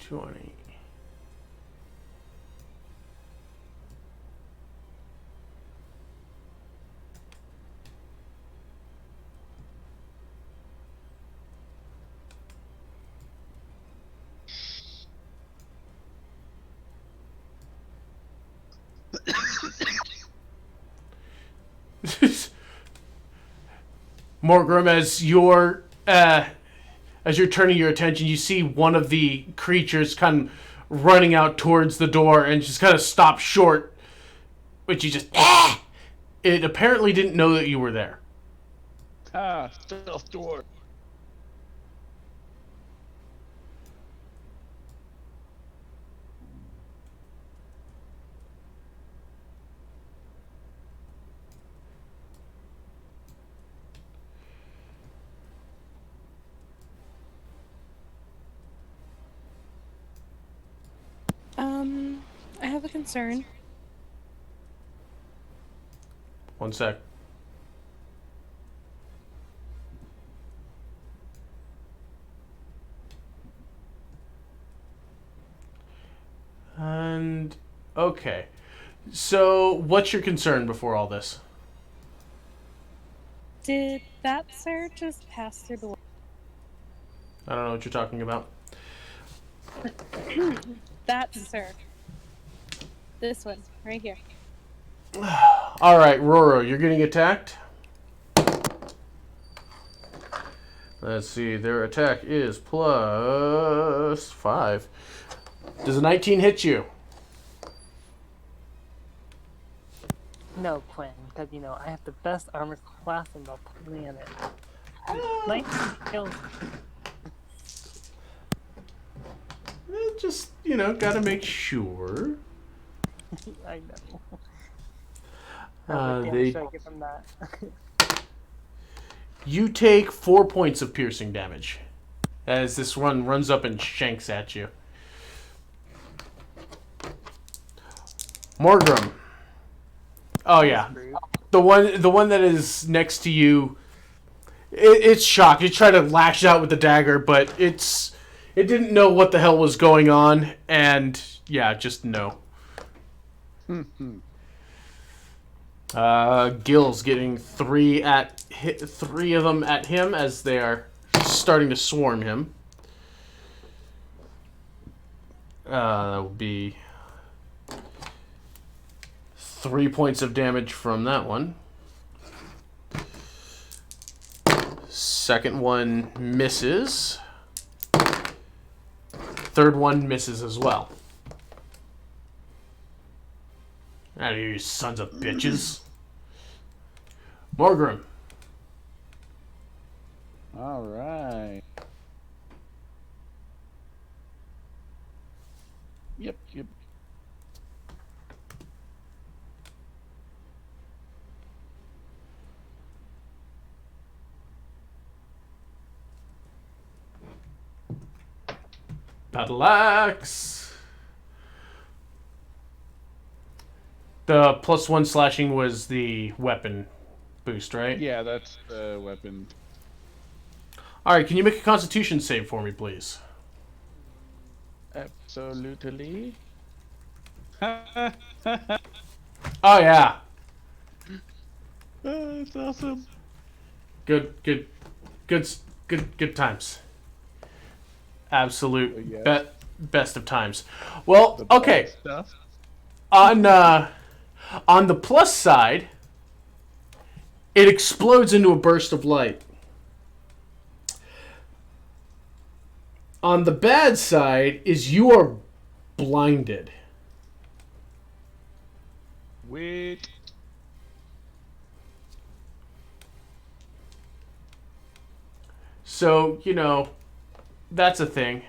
20. Morgrim, as you're turning your attention, you see one of the creatures kind of running out towards the door and just kind of stop short, which you just... It apparently didn't know that you were there. Ah, stealth door. have a concern. One sec. And okay. So, what's your concern before all this? Did that sir just pass through the I don't know what you're talking about. That sir. This one, right here. All right, Roro, you're getting attacked. Let's see. Their attack is +5. Does a 19 hit you? No, Quinn, because I have the best armor class on the planet. 19 kills. Just, gotta make sure. I know. Uh, What they- damage should I get from that? You take 4 points of piercing damage as this one runs up and shanks at you. Morgrim. Oh yeah, the one that is next to you. It's shocked. You try to lash out with the dagger, but it didn't know what the hell was going on, and yeah, just no. Gil's getting three of them at him as they are starting to swarm him. That will be 3 points of damage from that one. Second one misses. Third one misses as well. Out of here, you sons of bitches. Morgrim. All right. Yep. Battle axe. The +1 slashing was the weapon boost, right? Yeah, that's the weapon. All right, can you make a Constitution save for me, please? Absolutely. Oh yeah, That's awesome. good times. Absolute Yes. best of times. Well, The okay. bad stuff. On the plus side, it explodes into a burst of light. On the bad side is you are blinded. Wait. So, that's a thing.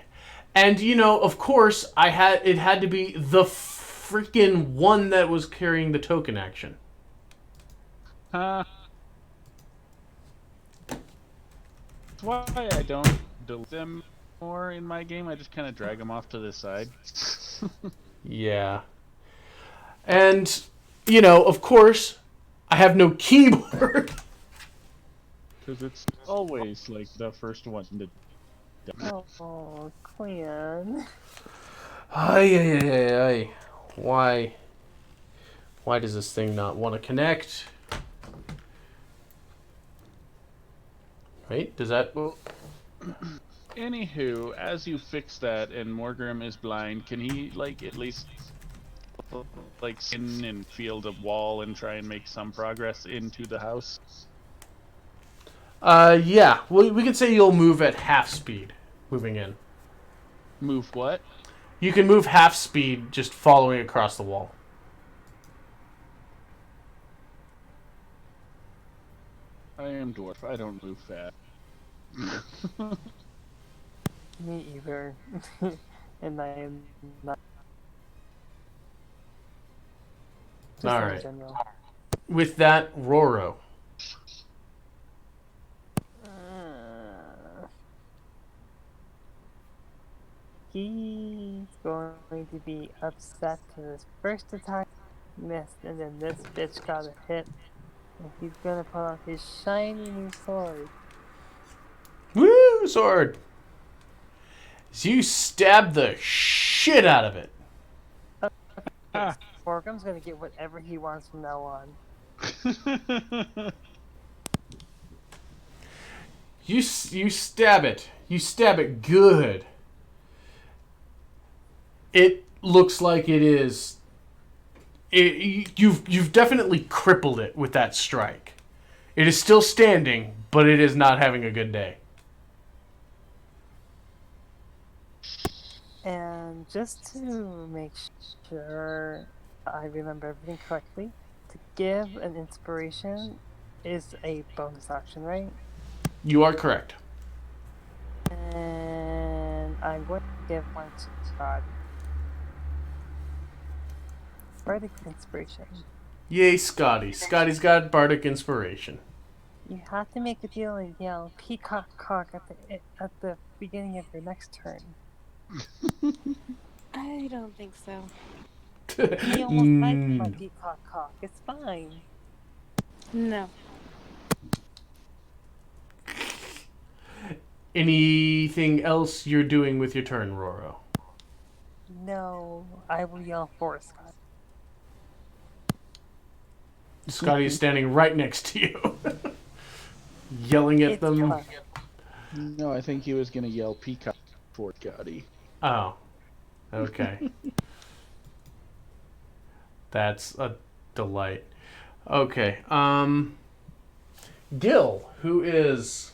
And, of course, it had to be the freaking one that was carrying the token action. That's why I don't delete them more in my game. I just kind of drag them off to the side. Yeah. And, of course, I have no keyboard. Because it's always like the first one to. Oh, Clan. Ay. Why does this thing not want to connect? Right? Does that... Well, anywho, as you fix that and Morgrim is blind, can he, at least, skin and feel the wall and try and make some progress into the house? Yeah. Well, we could say you'll move at half speed moving in. Move what? You can move half speed just following across the wall. I am dwarf. I don't move fast. Me either. And I am not. Just All in right. general. With that, Roro. He's going to be upset because his first attack missed, and then this bitch got a hit, and he's gonna pull out his shiny new sword. Woo! Sword! So you stab the shit out of it. Ah. Borgum's gonna get whatever he wants from now on. You stab it. You stab it good. It looks like it is. You've definitely crippled it with that strike. It is still standing, but it is not having a good day. And just to make sure I remember everything correctly, to give an inspiration is a bonus action, right? You are correct. And I'm going to give one to Scotty. Bardic inspiration. Yay, Scotty. Scotty's got bardic inspiration. You have to make a deal and yell "peacock cock" at the beginning of your next turn. I don't think so. He almost died from my peacock cock. It's fine. No. Anything else you're doing with your turn, Roro? No, I will yell for Scotty. Scotty is standing right next to you. Yelling at It's them. fine. No, I think he was gonna yell peacock for Scotty. Oh. Okay. That's a delight. Okay. Gil, who is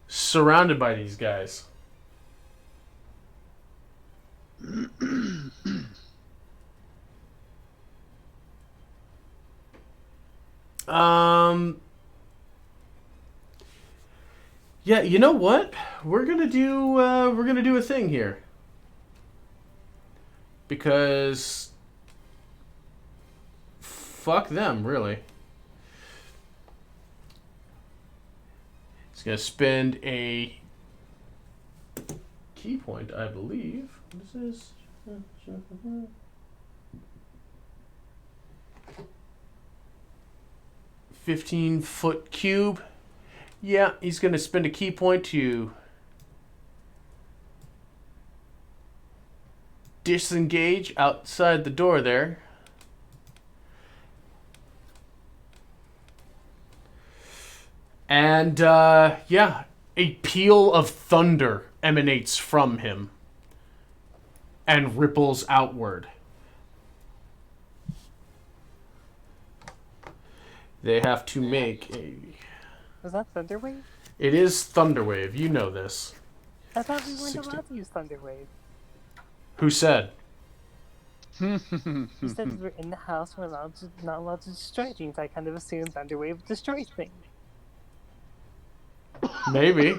surrounded by these guys. Yeah, you know what? We're gonna do a thing here. Because fuck them, really. He's gonna spend a key point, I believe. What is this? 15-foot cube. Yeah, he's going to spend a key point to disengage outside the door there. And, yeah, a peal of thunder emanates from him and ripples outward. They have to make a... Was that Thunderwave? It is Thunderwave. You know this. I thought we weren't 16. allowed to use Thunderwave. Who said? You said we were in the house, we're not allowed to destroy things. I kind of assumed Thunderwave destroys things. Maybe.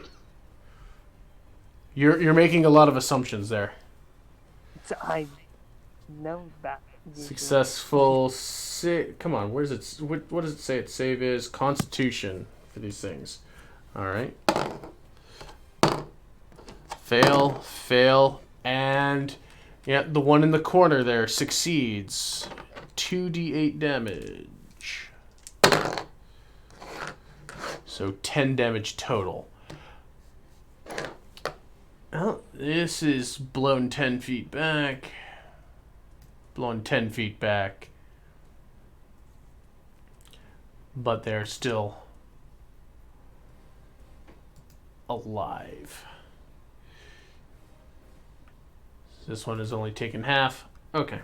You're making a lot of assumptions there. So I know that. Successful. Come on, where's it? What does it say its save is? Constitution for these things. All right. Fail, and yeah, the one in the corner there succeeds. 2d8 damage. So 10 damage total. Oh, this is blown 10 feet back. Blown 10 feet back. But they're still alive. This one is only taken half. Okay.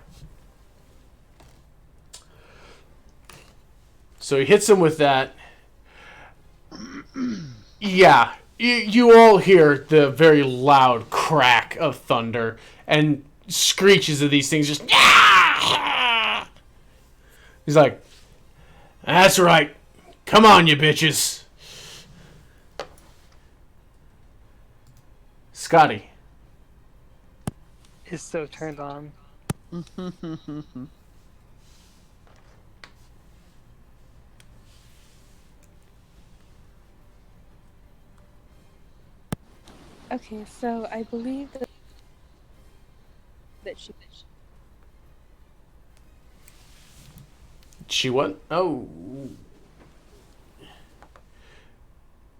So he hits him with that. Yeah. You all hear the very loud crack of thunder and screeches of these things just... He's like, that's right. Come on, you bitches. Scotty. Is so turned on. Okay, so I believe that that she. She what? Oh.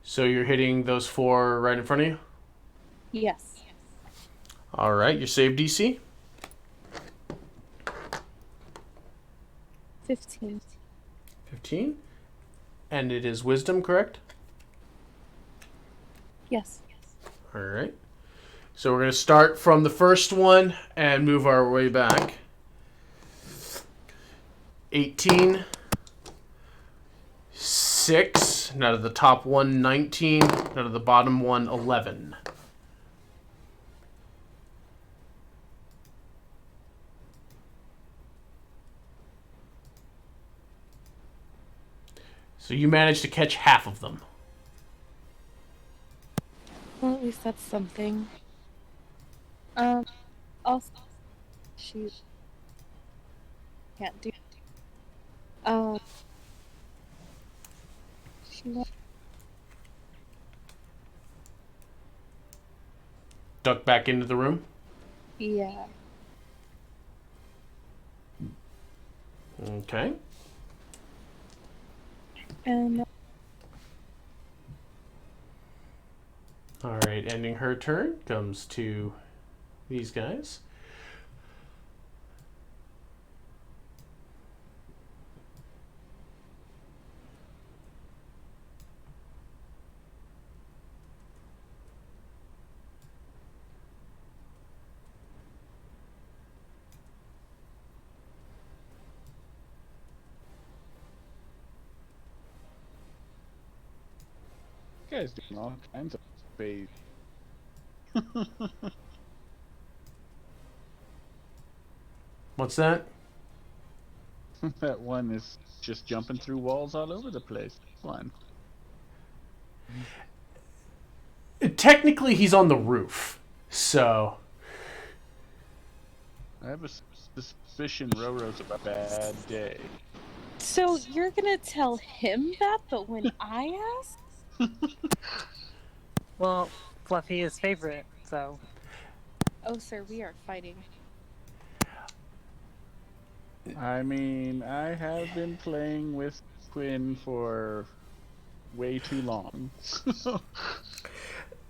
So you're hitting those 4 right in front of you? Yes. All right, your save DC? 15. 15. And it is wisdom, correct? Yes. All right. So we're going to start from the first one and move our way back. 18. 6. And out of the top one, 19. Out of the bottom one, 11. So you managed to catch half of them. Well, at least that's something. Also, she can't do. She won't. Duck back into the room. Yeah. Okay. And All right, ending her turn comes to these guys. You guys doing all kinds of phase. What's that? That one is just jumping through walls all over the place. Fun. Technically, he's on the roof, so... I have a suspicion Roro's a bad day. so you're gonna tell him that, but when I ask? Well, Fluffy is favorite, so. Oh, sir, we are fighting. I mean, I have been playing with Quinn for way too long.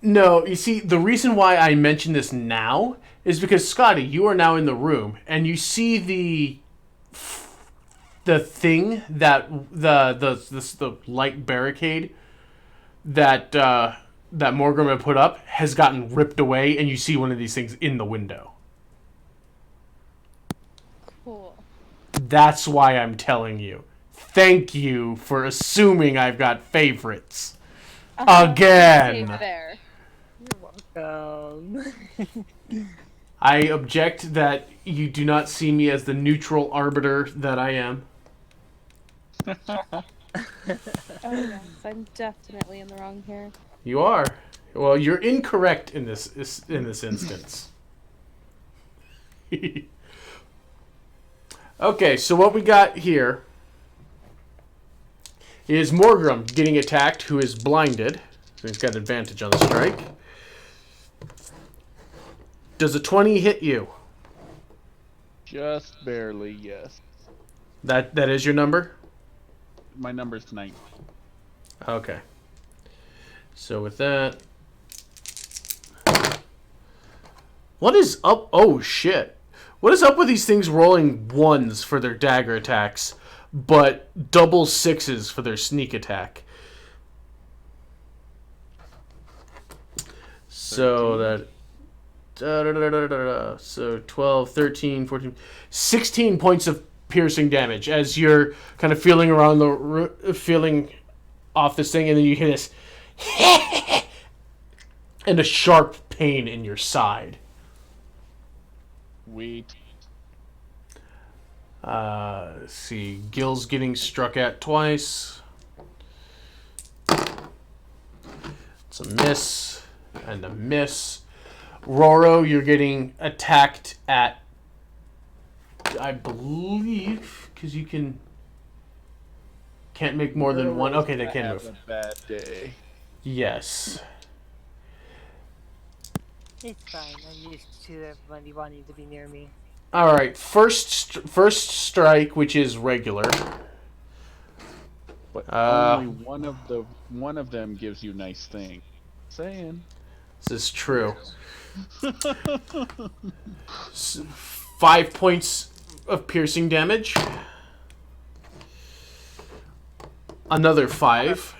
No, you see, the reason why I mention this now is because, Scotty, you are now in the room, and you see the thing that the light barricade that that Morgan had put up has gotten ripped away, and you see one of these things in the window. Cool. That's why I'm telling you. Thank you for assuming I've got favorites. Again. Save there. I object that you do not see me as the neutral arbiter that I am. Oh yes, I'm definitely in the wrong here. You are. Well, you're incorrect in this instance. Okay, so what we got here is Morgram getting attacked, who is blinded. So he's got advantage on the strike. Does a 20 hit you? Just barely, yes. That is your number? My number's 9. Okay. So with that... What is up? Oh, shit. What is up with these things rolling 1s for their dagger attacks, but double 6s for their sneak attack? So that... So 12, 13, 14, 16 points of piercing damage as you're kind of feeling around feeling off this thing, and then you hear this and a sharp pain in your side. Wait. Let's see. Gil's getting struck at twice. It's a miss and a miss. Roro, you're getting attacked at, I believe, because you can't make more than one. Okay, they can move. A bad day. Yes. It's fine. I'm used to everybody wanting to be near me. All right, first strike, which is regular. But only one of them gives you nice things. Saying. This is true. 5 points of piercing damage. Another 5.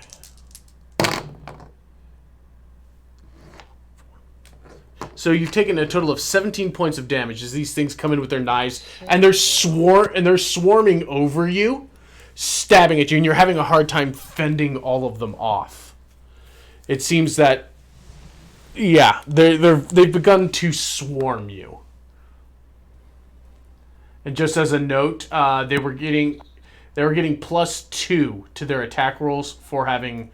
So you've taken a total of 17 points of damage as these things come in with their knives, and they're swarming over you, stabbing at you, and you're having a hard time fending all of them off. It seems that, yeah, they've begun to swarm you. And just as a note, they were getting +2 to their attack rolls for having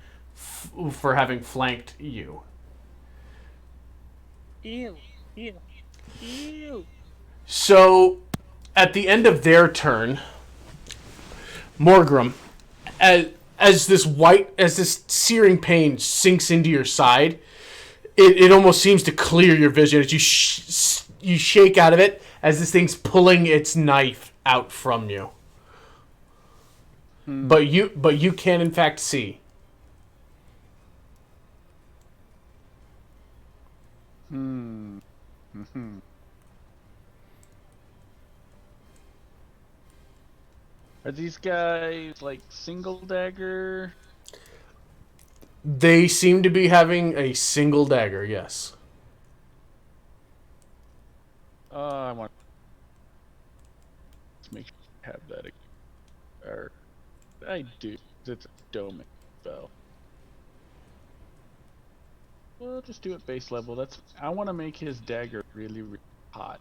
flanked you. Ew. So, at the end of their turn, Morgrim, as this searing pain sinks into your side, it almost seems to clear your vision as you shake out of it as this thing's pulling its knife out from you. But you can in fact see. Are these guys like single dagger? They seem to be having a single dagger, yes. I want to make sure I have that again. Or I do. It's a dome spell. We'll just do it base level. I want to make his dagger really, really hot.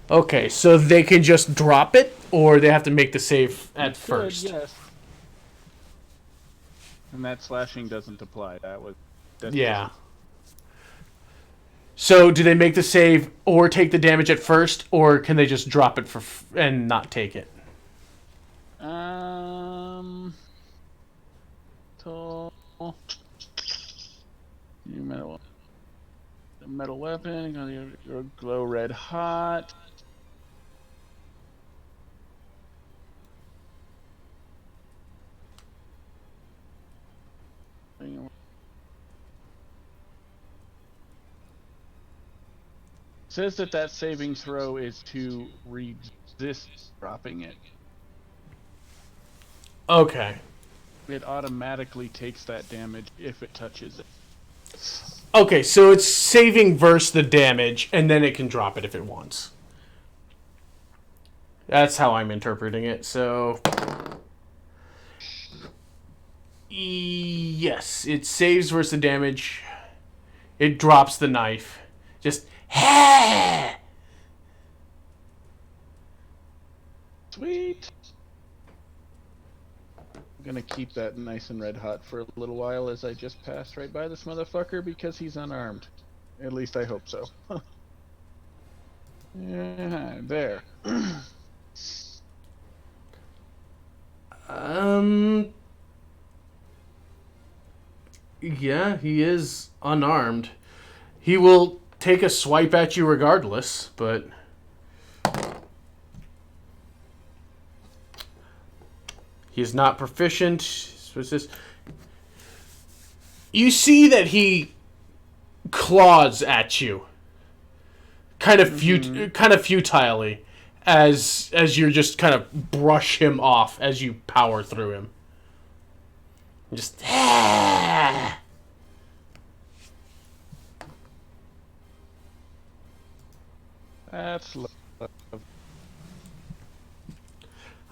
Okay, so they can just drop it, or they have to make the save at first? Yes. And that slashing doesn't apply. That's Yeah. So do they make the save or take the damage at first, or can they just drop it and not take it? New metal weapon. Gonna glow red hot. Says that saving throw is to resist dropping it. Okay. It automatically takes that damage if it touches it. Okay, so it's saving versus the damage, and then it can drop it if it wants. That's how I'm interpreting it, so... Yes, it saves versus the damage. It drops the knife. Just... Sweet! I'm gonna keep that nice and red hot for a little while as I just passed right by this motherfucker because he's unarmed. At least I hope so. Yeah, there. Yeah, he is unarmed. He will take a swipe at you regardless, but... He's not proficient. What's this? You see that he claws at you, kind of futilely, as you just kind of brush him off as you power through him. Just. That's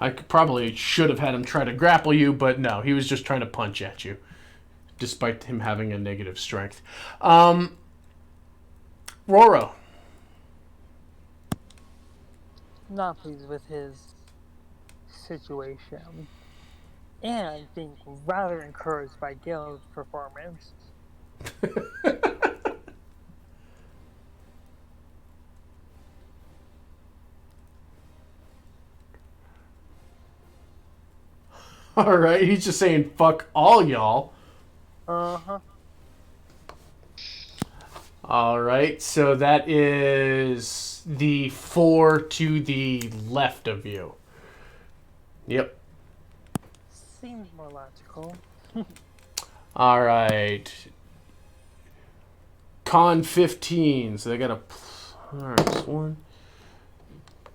I probably should have had him try to grapple you, but no, he was just trying to punch at you, despite him having a negative strength. Roro. Not pleased with his situation. And being rather encouraged by Gil's performance. All right, he's just saying fuck all y'all. Uh-huh. All right, so that is the 4 to the left of you. Yep. Seems more logical. All right. Con 15, so they got a... All right, this one.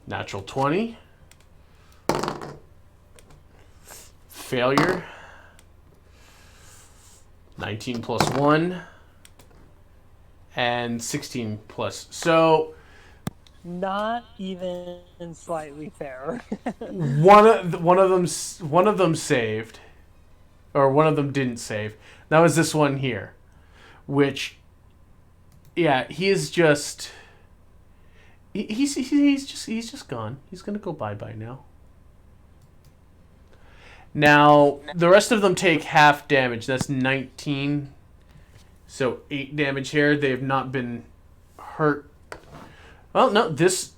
Natural 20. Failure. 19 plus 1. And 16 plus. So Not even slightly fair. one of them saved, or one of them didn't save. That was this one here, which, yeah, he is just. He's just gone. He's gonna go bye now. Now the rest of them take half damage. That's 19. So 8 damage here. They have not been hurt. Well, no, this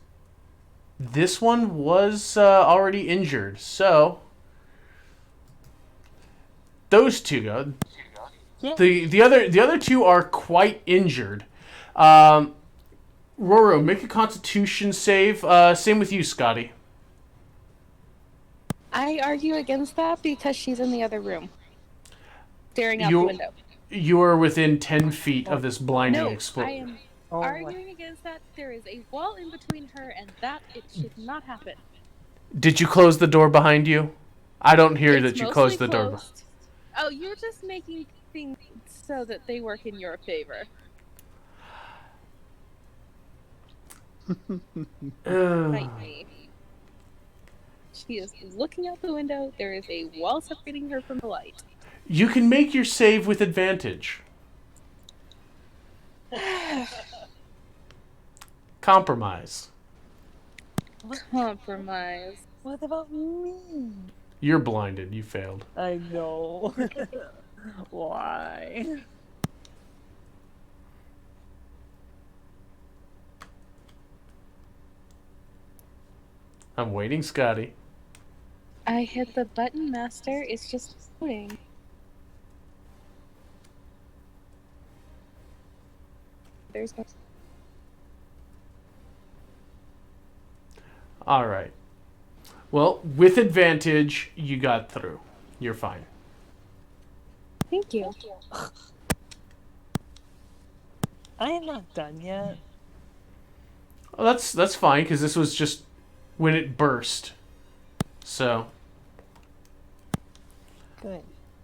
one was already injured. So those two go. Yeah. The other two are quite injured. Roro, make a Constitution save. Same with you, Scotty. I argue against that because she's in the other room, staring out the window. You are within 10 feet of this blinding No, I explosion. am arguing against that. There is a wall in between her and that. It should not happen. Did you close the door behind you? I don't hear It's that you mostly closed the door. closed. Oh, you're just making things so that they work in your favor. Fight me. She is looking out the window. There is a wall separating her from the light. You can make your save with advantage. Compromise. Compromise. What about me? You're blinded. You failed. I know. Why? I'm waiting, Scotty. I hit the button, Master. It's just loading. There's no... All right. Well, with advantage, you got through. You're fine. Thank you. I am not done yet. Well, that's fine, because this was just when it burst. So, Good.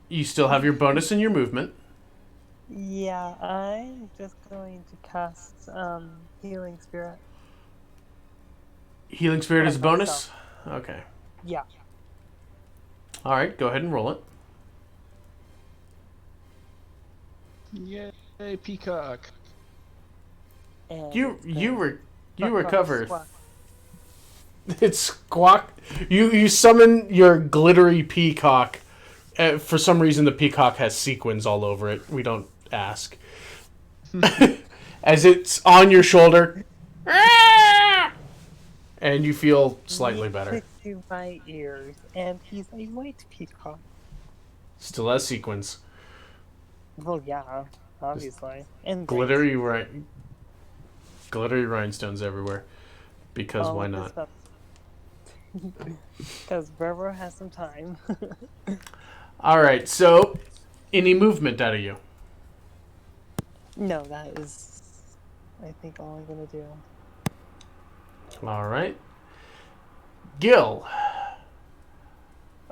you still have your bonus and your movement. Yeah, I'm just going to cast Healing Spirit. Healing Spirit is a On bonus? myself. Okay. Yeah. Alright, go ahead and roll it. Yay, peacock. And You Squawk, recover. squawk. It's Squawk. You summon your glittery peacock. For some reason, the peacock has sequins all over it. We don't ask. As it's on your shoulder. And you feel slightly better. To my ears, and he's a white peacock. Still has sequins. Well, yeah, obviously. And Glittery rhinestones everywhere. Because why not? Because Berber has some time. Alright, so any movement out of you? No, that is, I think, all I'm gonna do. Alright. Gil.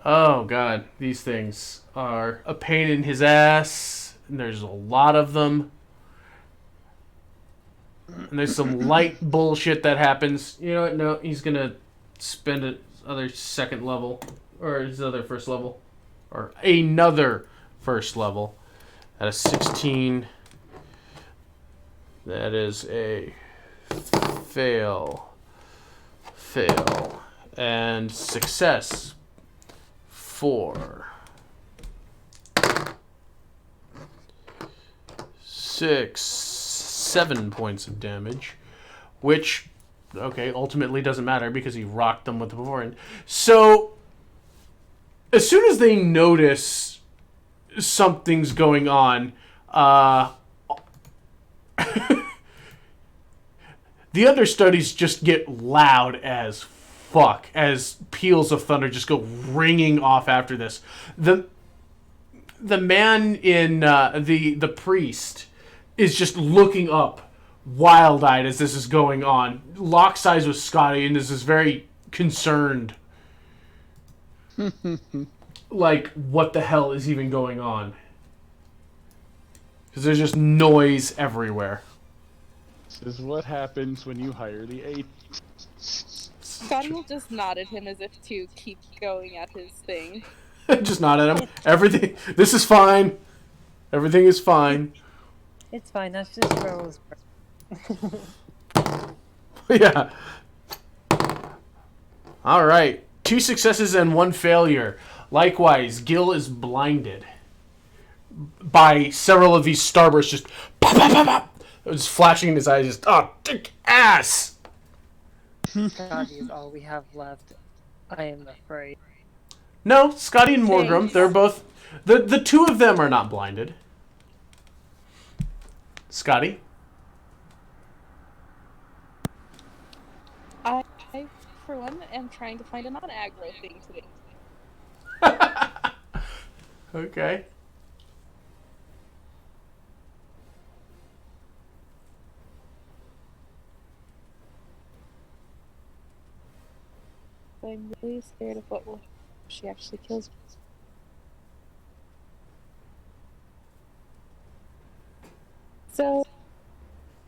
Oh god, these things are a pain in his ass. And there's a lot of them. And there's some light bullshit that happens. You know what? No, he's gonna spend his other second level. Or his other first level. Or another first level. At a 16. That is a fail. Fail. And success. 4. 6. 7 points of damage. Which, okay, ultimately doesn't matter because he rocked them with the beforehand. So, as soon as they notice something's going on, The understudies just get loud as fuck as peals of thunder just go ringing off after this. The man in the priest is just looking up, wild-eyed as this is going on. Locks eyes with Scotty and is very concerned. Like, what the hell is even going on? Because there's just noise everywhere. This is what happens when you hire the aide. Scotty will just nod at him as if to keep going at his thing. Just nod at him. Everything. This is fine. Everything is fine. It's fine. That's just Rose. Yeah. All right. 2 successes and 1 failure. Likewise, Gil is blinded by several of these starbursts. Just pop, pop, pop, pop. It was flashing in his eyes. Just dick ass. Scotty is all we have left. I am afraid. No, Scotty and Morgrim. They're both. The 2 of them are not blinded. Scotty. I, for one, am trying to find a non-aggro thing to do. Okay. I'm really scared of what will if she actually kills me. So,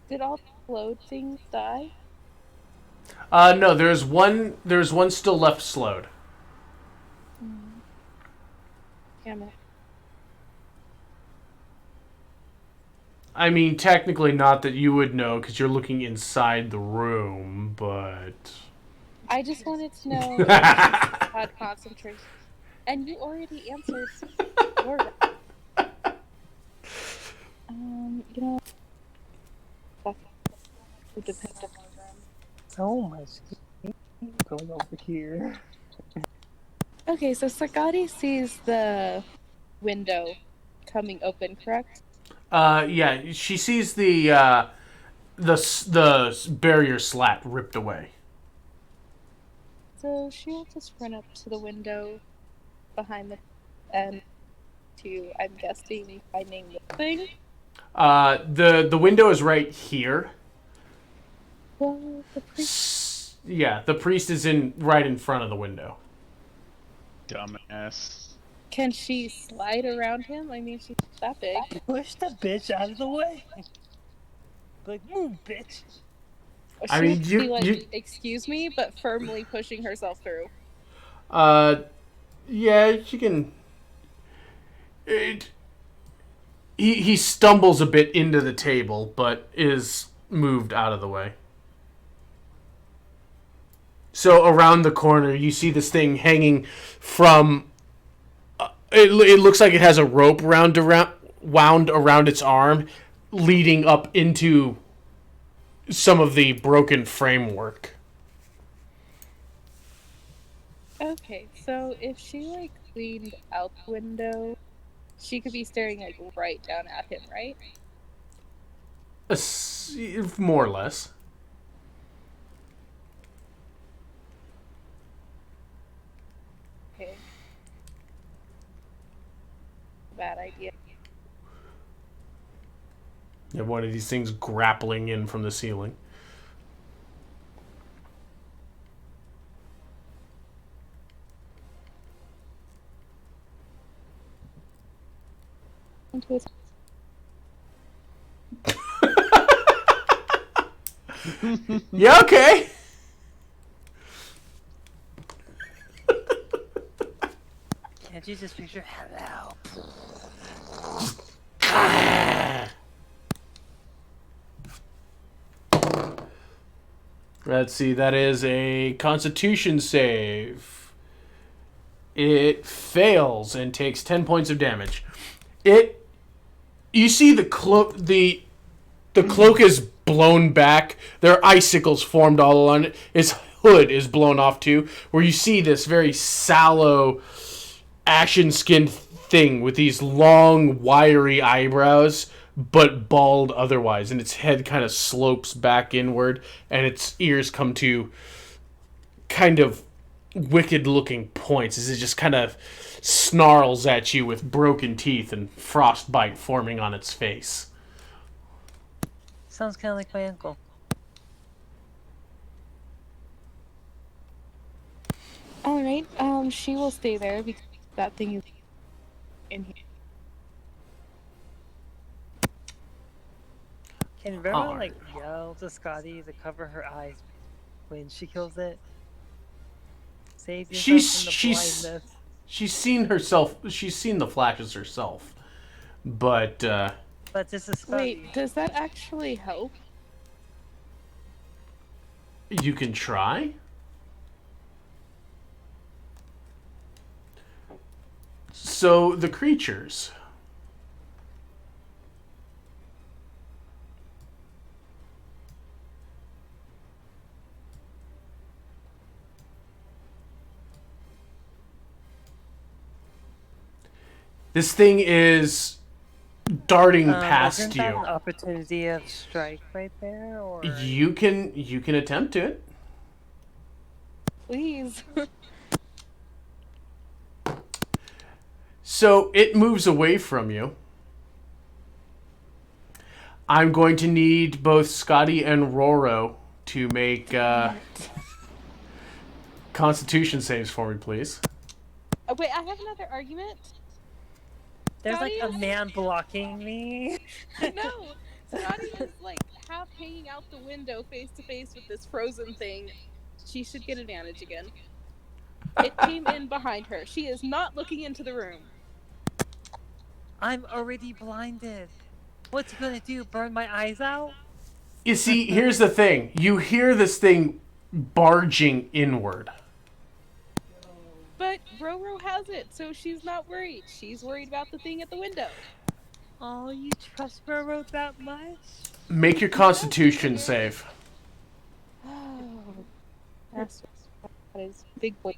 did all the load things die? No, there's one still left slowed. Damn it. I mean, technically not that you would know because you're looking inside the room, but... I just wanted to know if she had concentration. And you already answered your you know, it depends on So much going over here. Okay, so Sagati sees the window coming open, correct? Yeah, she sees the barrier slat ripped away. So she'll just run up to the window behind the and to, I'm guessing, finding the thing. The window is right here. Well, the priest. Yeah, the priest is right in front of the window. Dumbass. Can she slide around him? I mean, she's that big. Push the bitch out of the way. Like, move, bitch. I mean, you excuse me, but firmly pushing herself through. Yeah, she can. He stumbles a bit into the table, but is moved out of the way. So around the corner, you see this thing hanging from. It looks like it has a rope wound around its arm, leading up into some of the broken framework. Okay, so if she leaned out the window, she could be staring right down at him, right? More or less. Okay. Bad idea. You have one of these things grappling in from the ceiling. Into his... Yeah, okay. Can't you just picture hello? Let's see, that is a Constitution save. It fails and takes 10 points of damage. You see the cloak. The cloak is blown back. There are icicles formed all on it. Its hood is blown off too. Where you see this very sallow, ashen-skinned thing with these long, wiry eyebrows but bald otherwise, and its head kind of slopes back inward, and its ears come to kind of wicked-looking points as it just kind of snarls at you with broken teeth and frostbite forming on its face. Sounds kind of like my uncle. All right. She will stay there because that thing is in here. Can Vera Alright. yell to Scotty to cover her eyes when she kills it? Save yourself from the blindness. She's seen the flashes herself, but But this is Scotty. Wait, does that actually help? you can try. So the creatures. This thing is darting past Isn't that an you. opportunity of strike right there, or You can attempt it. Please. So it moves away from you. I'm going to need both Scotty and Roro to make Constitution saves for me, please. Wait, I have another argument. there's like a Scotty? man blocking me? No, Scotty is like half hanging out the window face to face with this frozen thing. She should get advantage again. It came in behind her. She is not looking into the room. I'm already blinded. What's he gonna do? Burn my eyes out? You see, here's the thing. You hear this thing barging inward. But Roro has it, so she's not worried. She's worried about the thing at the window. Oh, you trust Roro that much? Make your Constitution save. Oh, that is big boy.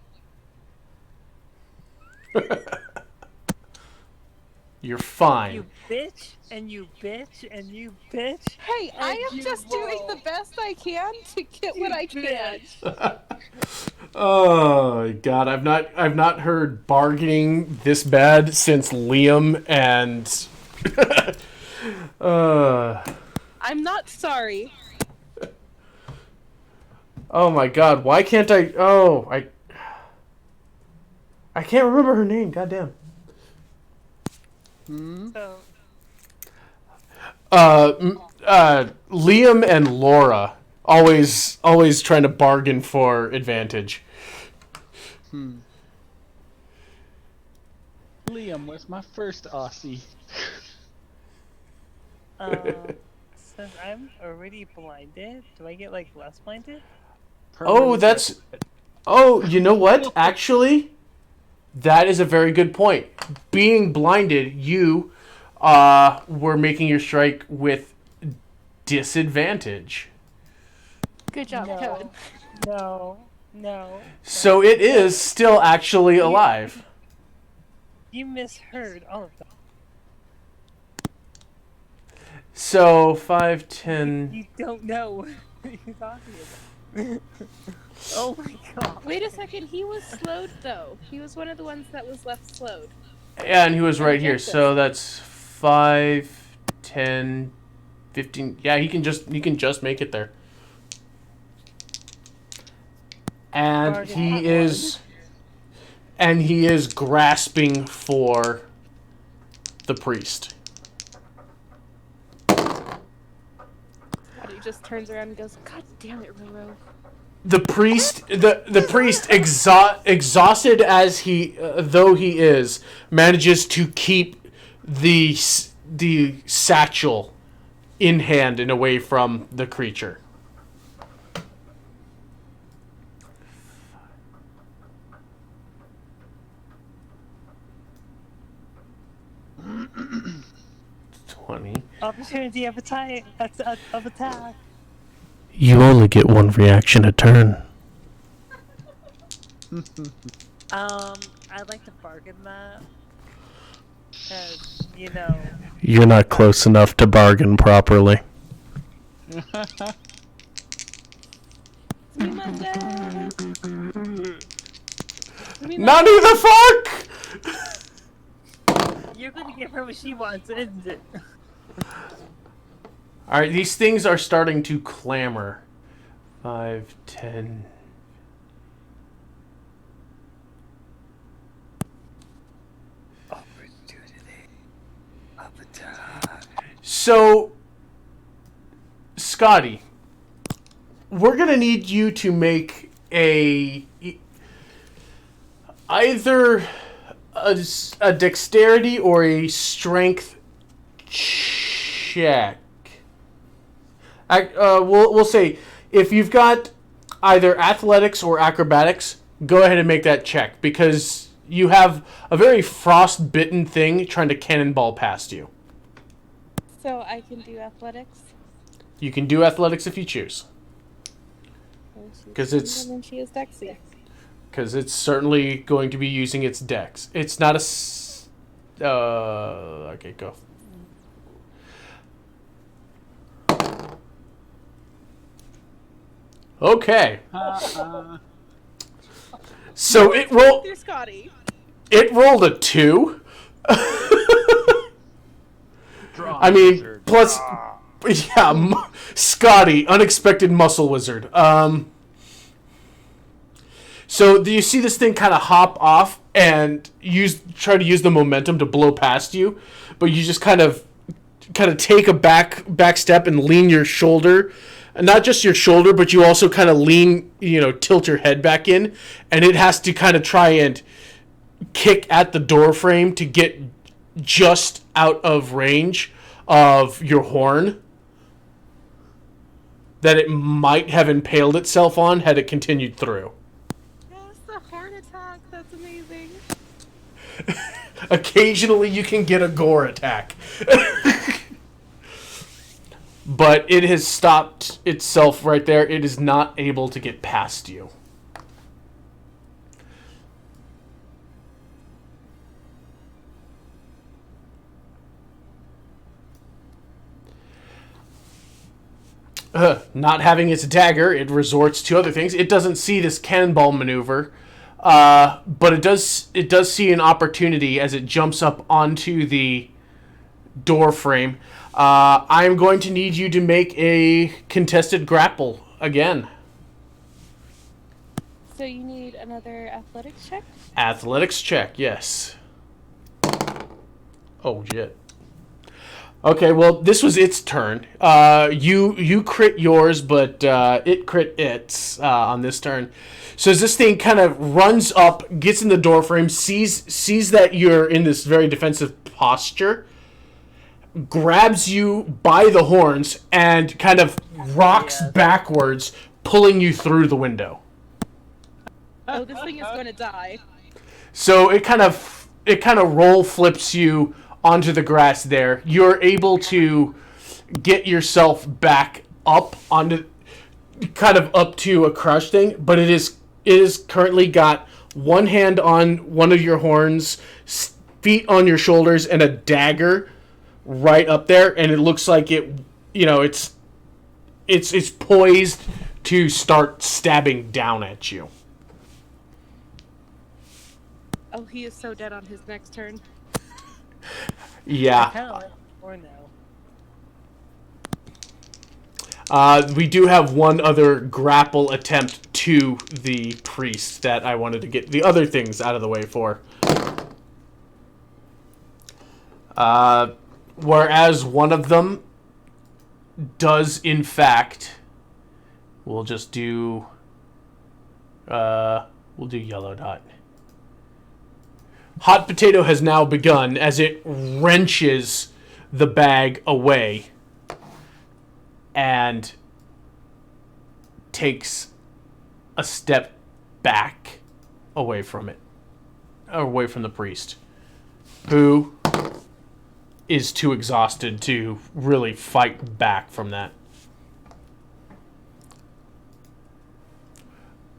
You're fine. You bitch, and you bitch, and you bitch. Hey, I And am you just doing roll. the best I can to get what I can. Oh God, I've not heard bargaining this bad since Liam and. I'm not sorry. Oh my God, why can't I? Oh, I can't remember her name. Goddamn. So, Liam and Laura always trying to bargain for advantage. Liam was my first Aussie. since I'm already blinded, do I get like less blinded? Oh, that's. Oh, you know what? Actually, that is a very good point. Being blinded, you were making your strike with disadvantage. Good job, Kevin. No. So it is still actually alive. You misheard all of that. So 5, 10. You don't know what you're talking about. Oh my god. Wait a second, he was slowed though. He was one of the ones that was left slowed. Yeah, and he was right here. Objective. So that's 5, 10, 15. Yeah, he can just make it there. And Bargain he that is grasping for the priest. God, he just turns around and goes, "God damn it, Roro." The priest, the priest, exhausted as though he is, manages to keep the satchel in hand and away from the creature. Opportunity of attack. Of attack. You only get one reaction a turn. I'd like to bargain that. Because, you know, You're not close enough to bargain properly. Me, my dad. Me, my Nani dad. the fuck! you're going to give her what she wants, isn't it? Alright, these things are starting to clamor. 5, 10. So, Scotty, we're gonna need you to make either a dexterity or a strength check. We'll say if you've got either athletics or acrobatics, go ahead and make that check because you have a very frostbitten thing trying to cannonball past you. So I can do athletics. You can do athletics if you choose. Oh, she's 'Cause female it's- and she is Dexy. Because it's certainly going to be using its dex. It's not a... okay, go. Okay. So it rolled. Dear Scotty. It rolled a 2. I mean, plus, yeah, Scotty, unexpected muscle wizard. So do you see this thing kind of hop off and try to use the momentum to blow past you, but you just kind of take a back step and lean your shoulder, and not just your shoulder, but you also kind of lean, tilt your head back in, and it has to kind of try and kick at the door frame to get just out of range of your horn that it might have impaled itself on had it continued through. Yes, the horn attack. That's amazing. Occasionally you can get a gore attack. But it has stopped itself right there. It is not able to get past you. Not having its dagger, it resorts to other things. It doesn't see this cannonball maneuver, but it does see an opportunity as it jumps up onto the door frame. I'm going to need you to make a contested grapple again. So you need another athletics check? Athletics check, yes. Oh, shit. Okay, well, this was its turn. You crit yours, but it crit its on this turn. So as this thing kind of runs up, gets in the doorframe, sees that you're in this very defensive posture, grabs you by the horns, and kind of rocks backwards, pulling you through the window. Oh, this thing is going to die. So it kind of roll flips you onto the grass there. You're able to get yourself back up onto, kind of up to a crush thing, but it is currently got one hand on one of your horns, feet on your shoulders, and a dagger right up there, and it looks like it's poised to start stabbing down at you. Oh, he is so dead on his next turn. Yeah. Kind of like before now. We do have one other grapple attempt to the priest that I wanted to get the other things out of the way for. Whereas one of them does, in fact, we'll just do, we'll do yellow dot. Hot Potato has now begun as it wrenches the bag away and takes a step back away from it, away from the priest, who is too exhausted to really fight back from that.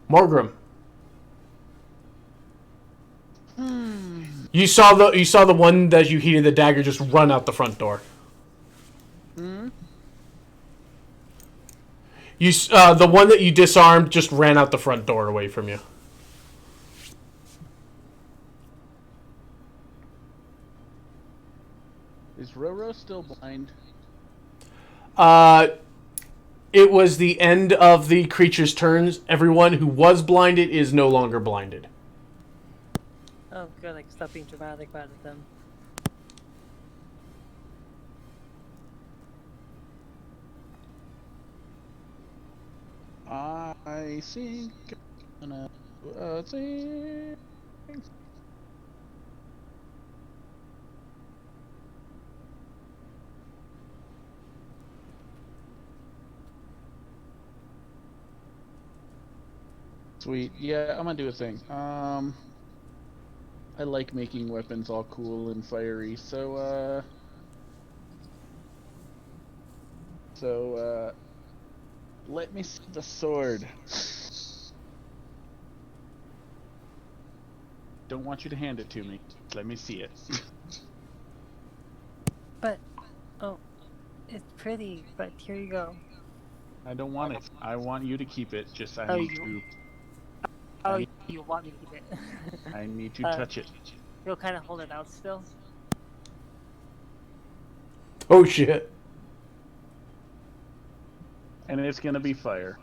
Morgrim. You saw the one that you heated the dagger just run out the front door. Hmm. The one that you disarmed just ran out the front door away from you. Is Roro still blind? It was the end of the creature's turns. Everyone who was blinded is no longer blinded. Oh, good. Like, stop being dramatic about it then. I think I'm gonna think. Sweet. Yeah, I'm gonna do a thing. I like making weapons all cool and fiery, so let me see the sword. Don't want you to hand it to me. Let me see it. But, oh, it's pretty, but here you go. I don't want it. I want you to keep it. Just I Oh, need you- to. Oh, I- you want me to keep it? I need to Uh, touch it. You'll kind of hold it out still? Oh shit. And it's gonna be fire.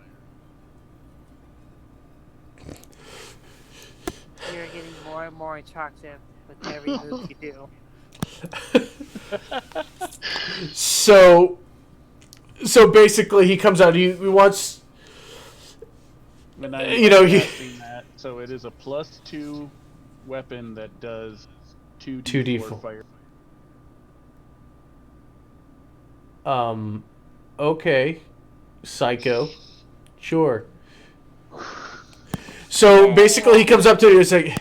You're getting more and more attractive with every move you do. So basically, he comes out. He wants. When I You know, casting that, so it is a +2 weapon that does 2d4 fire. Okay, psycho, sure. So basically, he comes up to you and is like,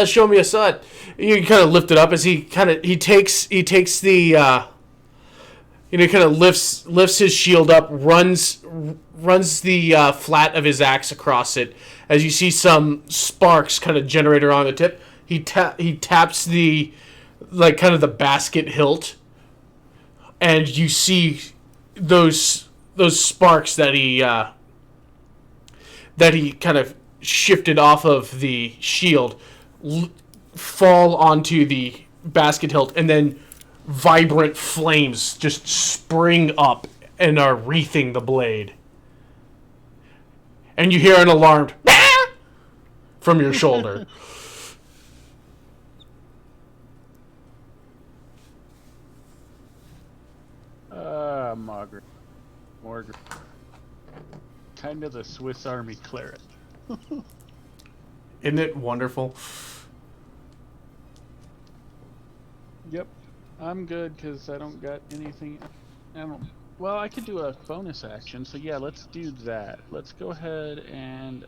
"Show me a sword." You kind of lift it up as he takes the kind of lifts his shield up, runs the flat of his axe across it. As you see some sparks kind of generate around the tip, he taps the kind of the basket hilt, and you see those sparks that he kind of shifted off of the shield fall onto the basket hilt, and then vibrant flames just spring up and are wreathing the blade. And you hear an alarmed from your shoulder. Margaret. Kind of the Swiss Army cleric. Isn't it wonderful? Yep. I'm good because I don't got anything. Well, I could do a bonus action, so yeah, let's do that. Let's go ahead and.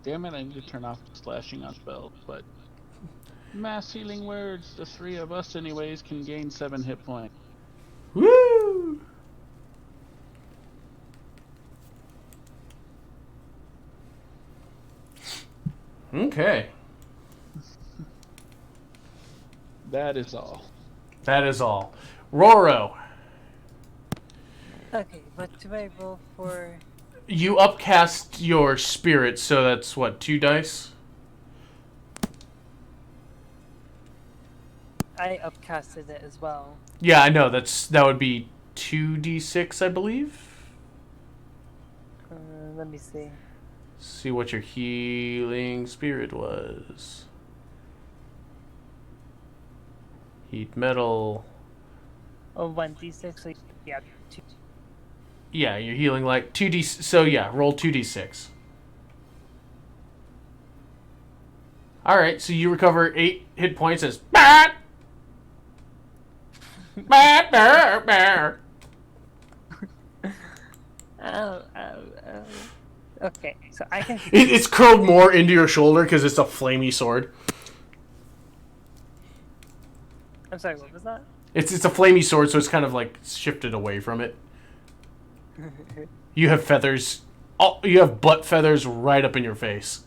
Damn it, I need to turn off the slashing on spell, but. Mass healing words, the 3 of us, anyways, can gain 7 hit points. Woo! Okay. That is all. That is all. Roro, Okay, what do I roll for? you upcast your spirit, so that's what, 2 dice? I upcasted it as well. Yeah, I know. That would be 2d6, I believe. Let me see. See what your healing spirit was. Heat metal. Oh, 1d6, so yeah, 2. Yeah, you're healing like 2d. So yeah, roll 2d6. All right, so you recover 8 hit points as bat. Bat, bear, bear. Oh. Okay, so I can. It's curled more into your shoulder because it's a flamey sword. I'm sorry, what was that? It's a flamey sword, so it's kind of like shifted away from it. You have feathers Oh, you have butt feathers right up in your face.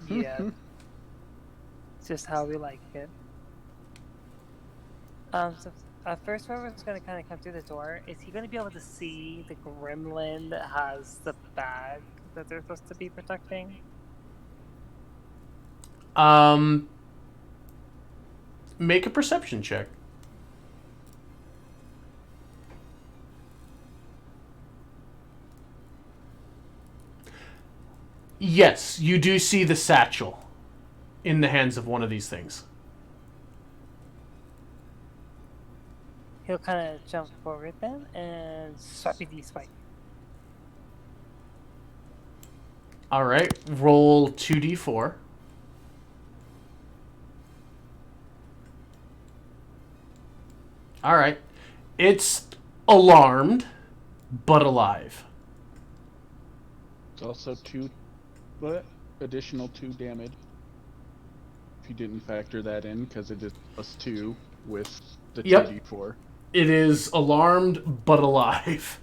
Yeah. It's just how we like it. So first whoever's gonna kind of come through the door, is he gonna be able to see the gremlin that has the bag that they're supposed to be protecting? Make a perception check. Yes, you do see the satchel in the hands of one of these things. He'll kind of jump forward then and swipe swipe. All right, roll 2d4. All right, it's alarmed, but alive. It's also additional 2 damage. If you didn't factor that in, because it is +2 with the Yep. 2d4. It is alarmed, but alive.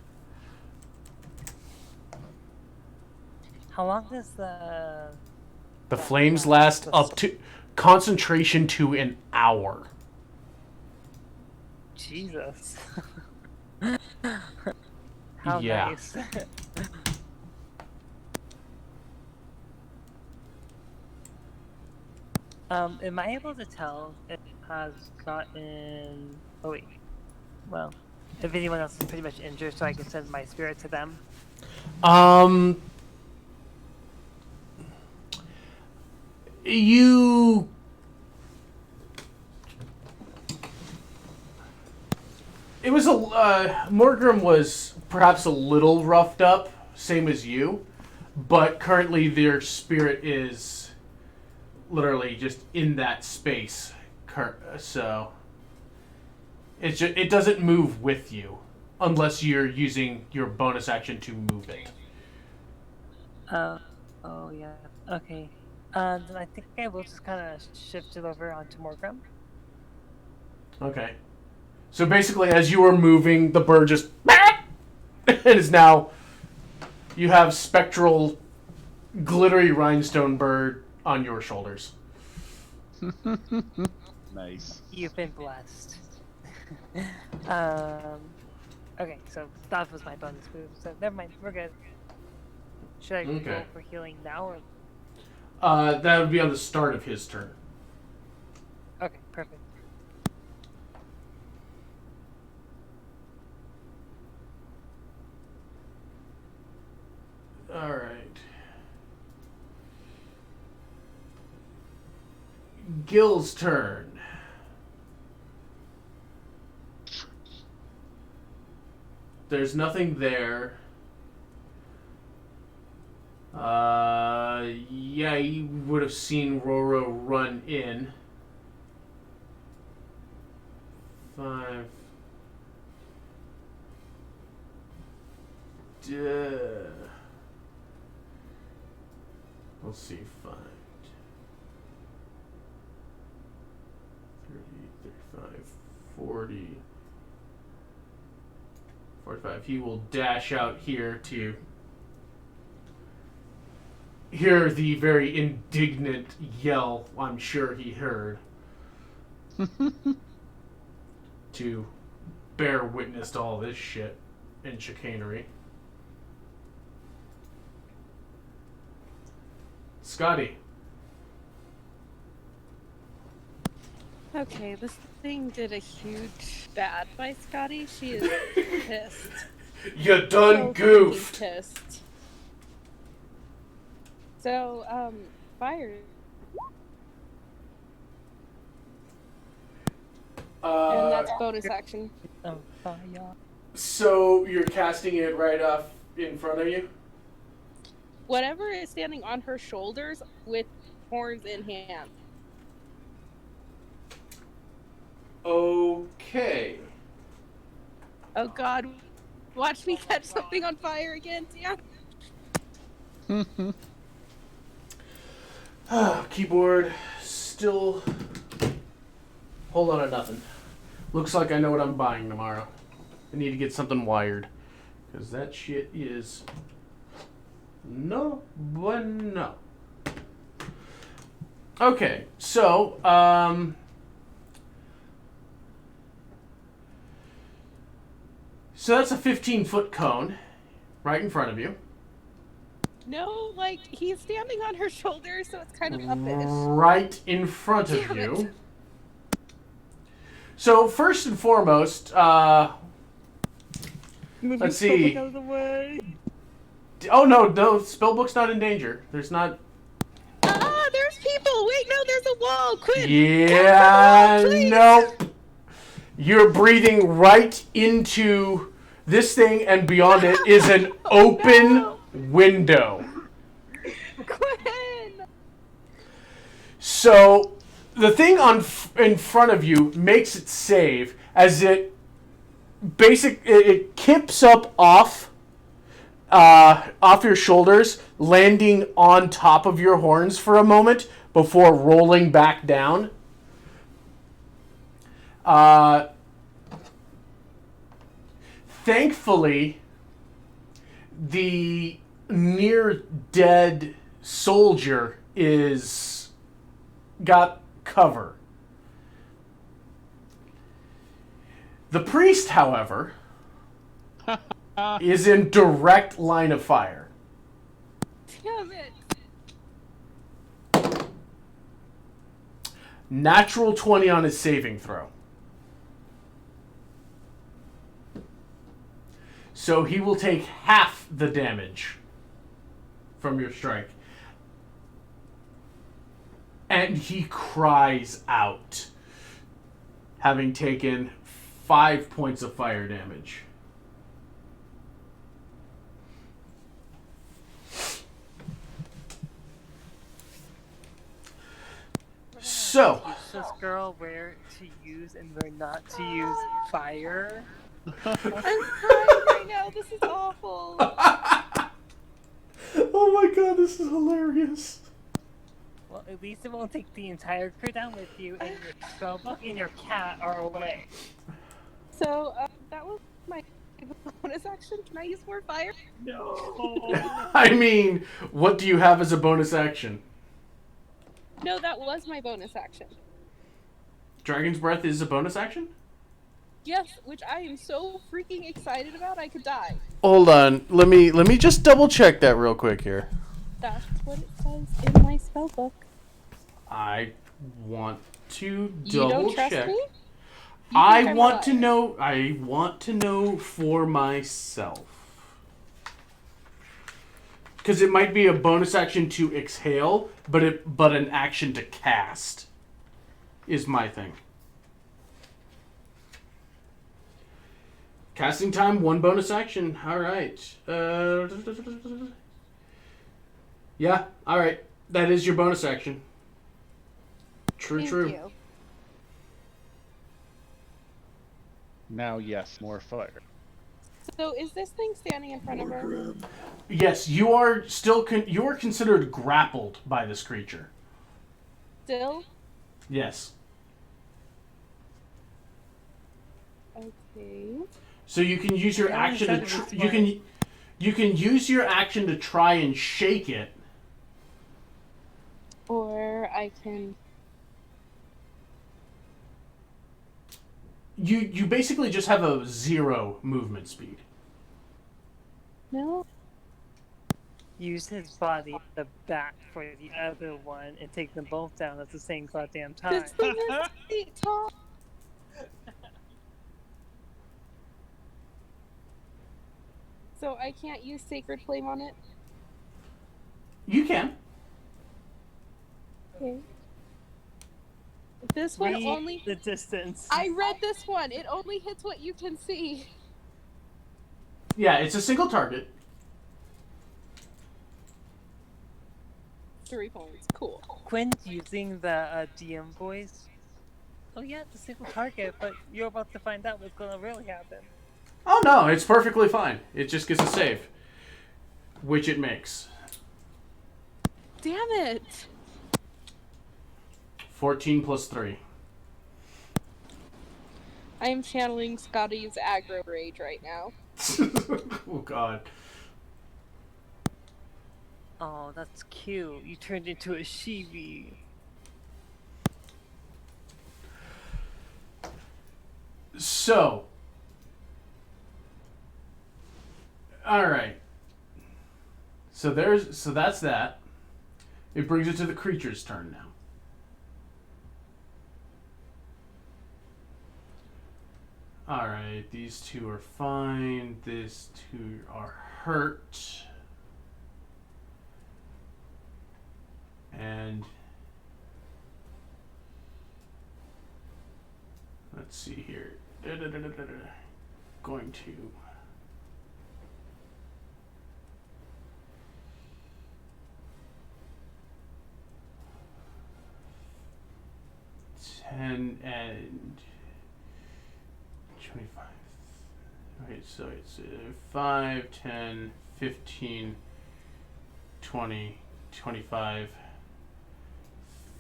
How long does the The flames last up to concentration to an hour. Jesus? How Yeah. nice. Am I able to tell if it has gotten... Oh wait. Well, if anyone else is pretty much injured, so I can send my spirit to them? You... It was Morgrim was perhaps a little roughed up, same as you, but currently their spirit is literally just in that space. So it doesn't move with you unless you're using your bonus action to move it. Oh yeah. Okay. Then I think I will just kind of shift it over onto Morgrim. Okay. So basically, as you were moving, the bird just... It is now... You have spectral, glittery rhinestone bird on your shoulders. Nice. You've been blessed. Okay, so that was my bonus move, so never mind, we're good. Should I Okay. roll for healing now, or... That would be on the start of his turn. Okay, perfect. All right. Gil's turn. There's nothing there. Yeah, you would have seen Roro run in. 5. Let's see, 5. 30, 35, 40, 45. He will dash out here to hear the very indignant yell I'm sure he heard to bear witness to all this shit and chicanery. Scotty. Okay, this thing did a huge bad by Scotty. She is pissed. You done So goofed. fucking pissed. So, fire. And that's bonus action. Oh, yeah. So you're casting it right off in front of you? Whatever is standing on her shoulders with horns in hand. Okay. Oh god. Watch me catch something on fire again, damn. Keyboard still... Hold on to nothing. Looks like I know what I'm buying tomorrow. I need to get something wired. Because that shit is No bueno. Okay, so, so that's a 15-foot cone right in front of you. No, like, he's standing on her shoulder, so it's kind of uppish. Right in front of Damn it. you. So, first and foremost, Move Let's your spellbook see. out of the way. oh no, spellbook's not in danger. There's not... Ah, there's people! Wait, no, there's a wall! Quinn! Yeah, Come on, please! nope. You're breathing right into this thing, and beyond it is an open No. window. Quinn! So the thing in front of you makes it save as it kips up off your shoulders, landing on top of your horns for a moment before rolling back down. Thankfully, the near dead soldier got cover. The priest, however, is in direct line of fire. Damn it! Natural 20 on his saving throw. So he will take half the damage from your strike. And he cries out, having taken 5 points of fire damage. So, Teach this girl where to use and where not to use fire. I'm crying right now, this is awful. oh my god, this is hilarious. Well, at least it won't take the entire crew down with you, and your spellbook and your cat are away. So, that was my bonus action. Can I use more fire? No. I mean, what do you have as a bonus action? No, that was my bonus action. Dragon's Breath is a bonus action? Yes, which I am so freaking excited about, I could die. Hold on. Let me just double check that real quick here. That's what it says in my spellbook. I want to You double don't trust check. me? You I think I'm want to lying. know. I want to know for myself. Because it might be a bonus action to exhale, but an action to cast is my thing. Casting time, 1 bonus action. All right. Yeah. All right. That is your bonus action. True. Thank True. you. Now, yes, more fire. So, is this thing standing in front of her? Yes, you are still you are considered grappled by this creature. Still? Yes. Okay. So you can use your Yeah, I action said to it was you can use your action to try and shake it. Or I can... You basically just have a 0 movement speed. No? Use his body at the back for the other one and take them both down at the same goddamn time. This thing is 8 tall. So I can't use Sacred Flame on it? You can. Okay. This one Read only... the distance. I read this one. It only hits what you can see. Yeah, it's a single target. 3 points. Cool. Quinn's using the DM voice. Oh yeah, it's a single target, but you're about to find out what's gonna really happen. Oh no, it's perfectly fine. It just gets a save, which it makes. Damn it! 14 plus 3. I am channeling Scotty's aggro rage right now. Oh god. Oh, that's cute. You turned into a Shibi. So, all right. So that's that. It brings it to the creature's turn now. All right, these two are fine. These two are hurt. And let's see here. Going to 10 and 25. Right, so it's 5, 10, 15, 20, 25,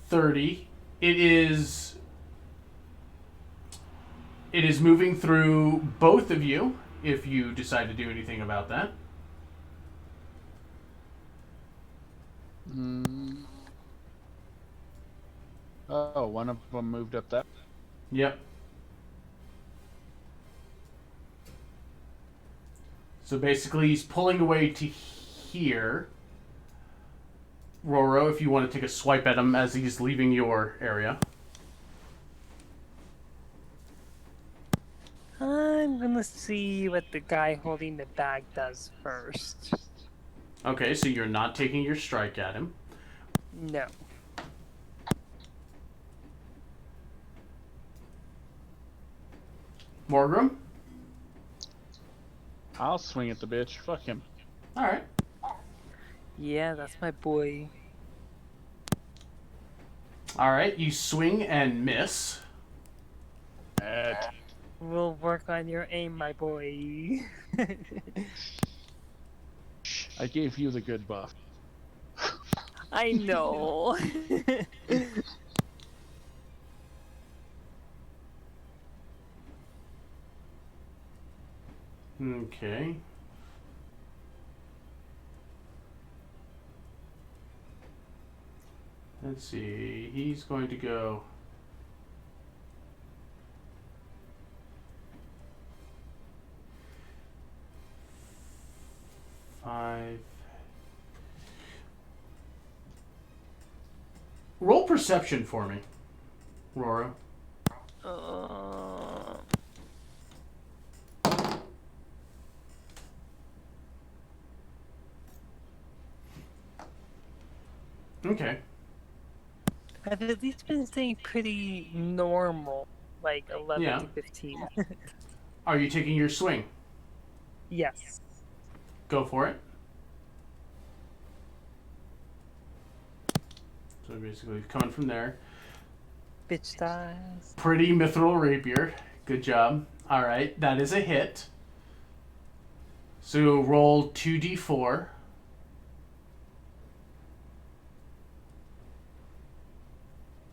30. It is moving through both of you if you decide to do anything about that. Oh, one of them moved up that. Yep. So basically he's pulling away to here. Roro, if you want to take a swipe at him as he's leaving your area. I'm gonna see what the guy holding the bag does first. Okay, so you're not taking your strike at him. No. Morgrim? I'll swing at the bitch. Fuck him. Alright. Yeah, that's my boy. Alright, you swing and miss. We'll work on your aim, my boy. I gave you the good buff. I know. Okay. Let's see. He's going to go. Five. Roll perception for me, Roro. Okay. I've at least been staying pretty normal, like 11 Yeah. to 15. Are you taking your swing? Yes. Go for it. So basically, coming from there. Bitch dies. Pretty mithril rapier. Good job. All right, that is a hit. So roll 2d4.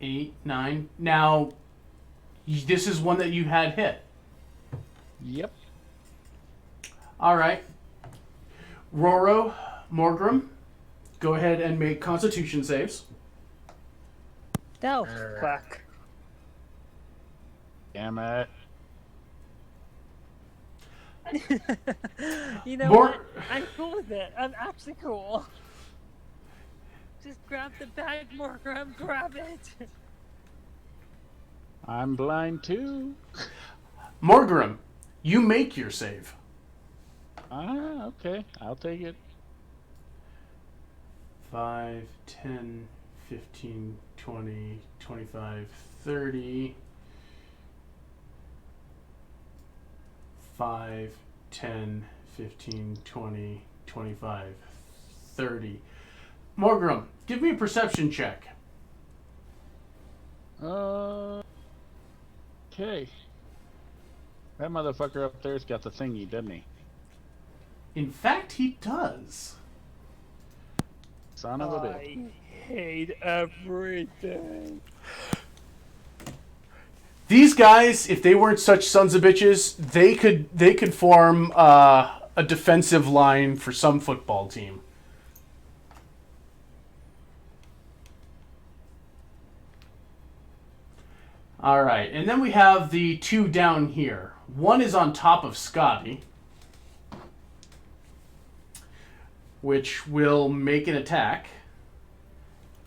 Eight, 9. Now, this is one that you had hit. Yep. All right. Roro, Morgrim, go ahead and make Constitution saves. No, fuck. Damn it. You know More- what? I'm cool with it. I'm actually cool. Just grab the bag, Morgram. Grab it. I'm blind too. Morgrim, you make your save. Ah, okay. I'll take it. 5, 10, 15, 20, 25, 30. 5, 10, 15, 20, 25, 30. Morgrim, give me a perception check. Okay. That motherfucker up there's got the thingy, doesn't he? In fact, he does. Son of a bitch. I hate everything. These guys, if they weren't such sons of bitches, they could form a defensive line for some football team. All right, and then we have the two down here. One is on top of Scotty, which will make an attack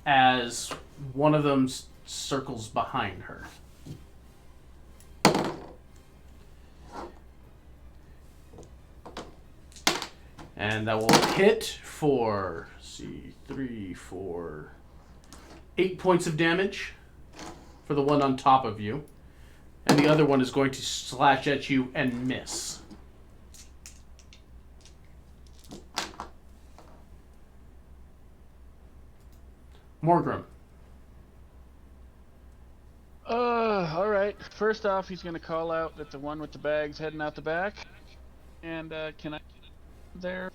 as one of them circles behind her. And that will hit for, 3, 4, 8 points of damage for the one on top of you. And the other one is going to slash at you and miss. Morgrim. All right. First off, he's gonna call out that the one with the bag's heading out the back. And can I there?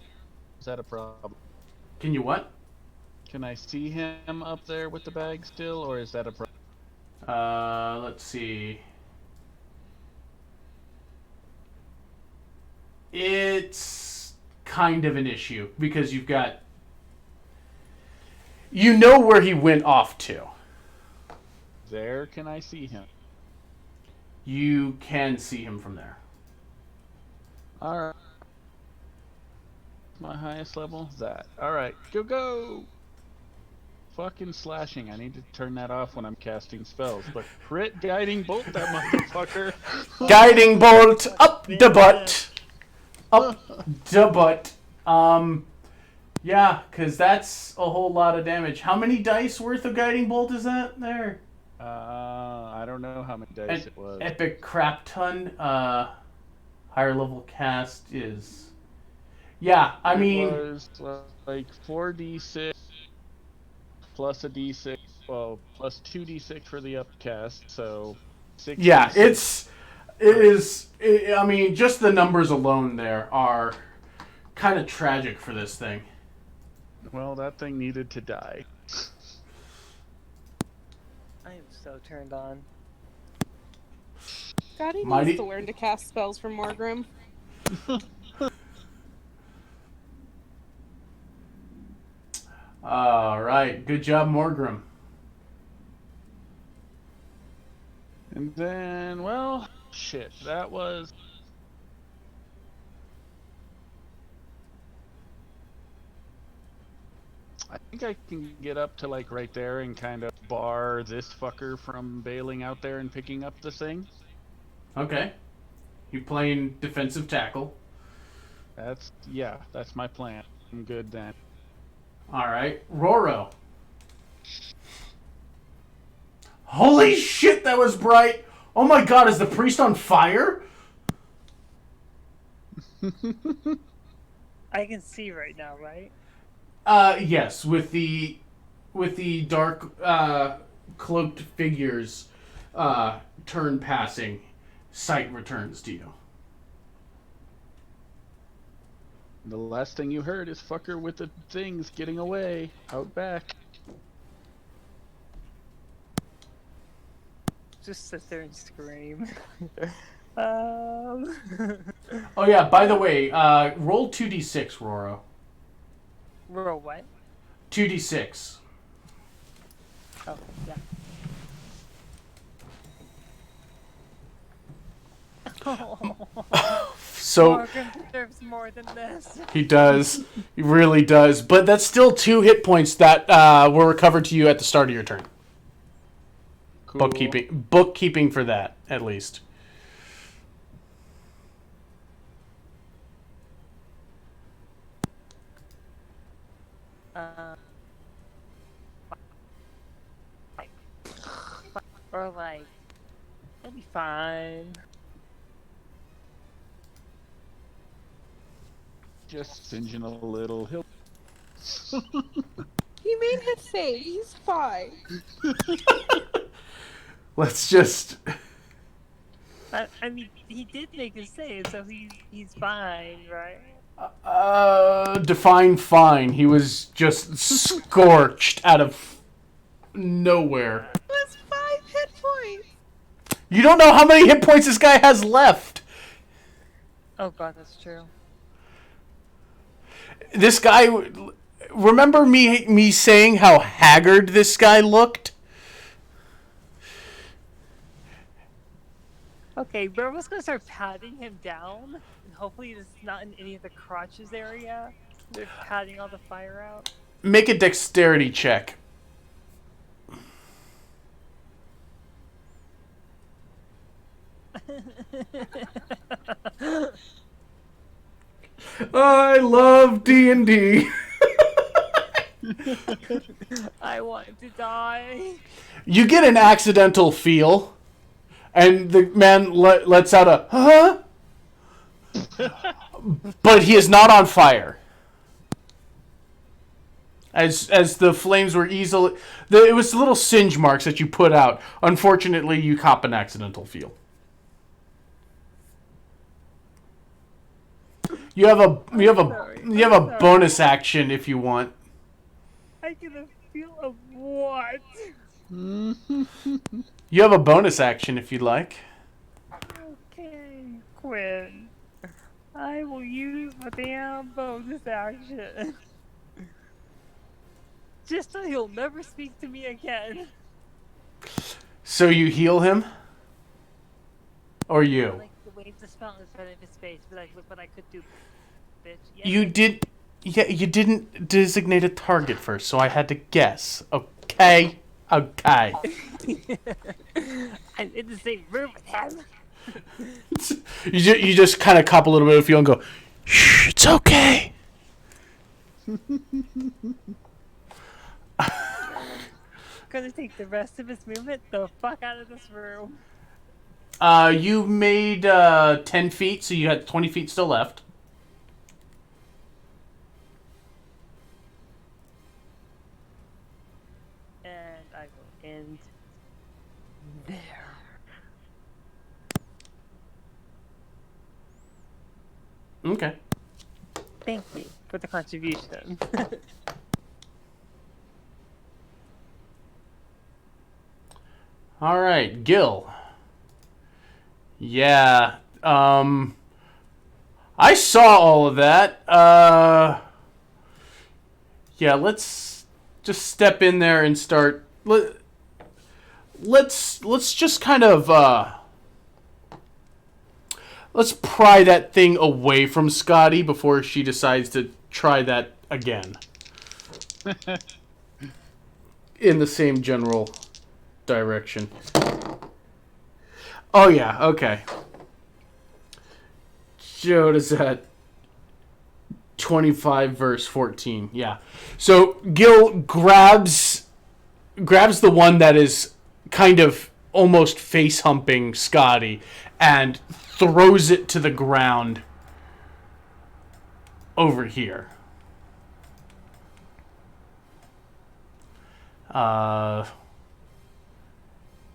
Is that a problem? Can you what? Can I see him up there with the bag still, or is that a problem? Let's see. It's kind of an issue because you've got... You know where he went off to. There, can I see him? You can see him from there. Alright. My highest level? That. Alright, go! Fucking slashing. I need to turn that off when I'm casting spells. But crit guiding bolt that motherfucker. Guiding bolt up the butt. Up the butt. Yeah, because that's a whole lot of damage. How many dice worth of guiding bolt is that there? I don't know how many dice it was. Epic crap ton. Higher level cast is... Yeah, I mean... It was like 4d6 plus a d6, well, plus 2d6 for the upcast, so 6 Yeah, d6. I mean, just the numbers alone there are kind of tragic for this thing. Well, that thing needed to die. I am so turned on. Scotty Mighty- needs to learn to cast spells from Morgrim. Alright, good job, Morgrim. And then, well, shit, that was... I think I can get up to, like, right there and kind of bar this fucker from bailing out there and picking up the thing. Okay. You playing defensive tackle. That's my plan. I'm good then. Alright, Roro. Holy shit, that was bright! Oh my god, is the priest on fire? I can see right now, right? Yes, with the dark cloaked figures turn passing, sight returns to you. The last thing you heard is fucker with the things getting away out back. Just sit there and scream. Oh yeah, by the way, roll 2d6, Roro. Roll what? 2d6. Oh, yeah. So Morgan deserves more than this. he does. He really does. But that's still 2 hit points that were recovered to you at the start of your turn. Cool. Bookkeeping for that, at least. Or like, it'll be fine. Just singeing a little. He'll... He made his save. He's fine. Let's just... I mean, he did make a save, so he's fine, right? Define fine. He was just scorched out of nowhere. That's 5 hit points. You don't know how many hit points this guy has left. Oh god, that's true. This guy... Remember me saying how haggard this guy looked? Okay, Burba's gonna start patting him down, and hopefully it's not in any of the crotches area. They're patting all the fire out. Make a dexterity check. I love D&D. I want to die. You get an accidental feel, and the man lets out a huh? But he is not on fire. As the flames were easily... It was little singe marks that you put out. Unfortunately, you cop an accidental feel. You have a bonus action if you want. I get a feel of what? You have a bonus action if you'd like. Okay, Quinn. I will use my damn bonus action. Just so he'll never speak to me again. So you heal him? Or I you? like the wave the spell in front of his face, but look what I could do, bitch. Yes, You did... Yeah, you didn't designate a target first, so I had to guess. Okay? Okay. I'm in the same room with him. You just kind of cop a little bit of feel and go, shh, it's okay. Gonna take the rest of his movement the fuck out of this room. You made 10 feet, so you had 20 feet still left. And I will end there. Okay. Thank you for the contribution. All right, Gil. Yeah. I saw all of that. Yeah, let's just step in there and start. Let's just kind of let's pry that thing away from Scotty before she decides to try that again. In the same general direction. Oh yeah, okay. What is that? 25 verse 14. Yeah. So Gil grabs the one that is kind of almost face humping Scotty and throws it to the ground over here.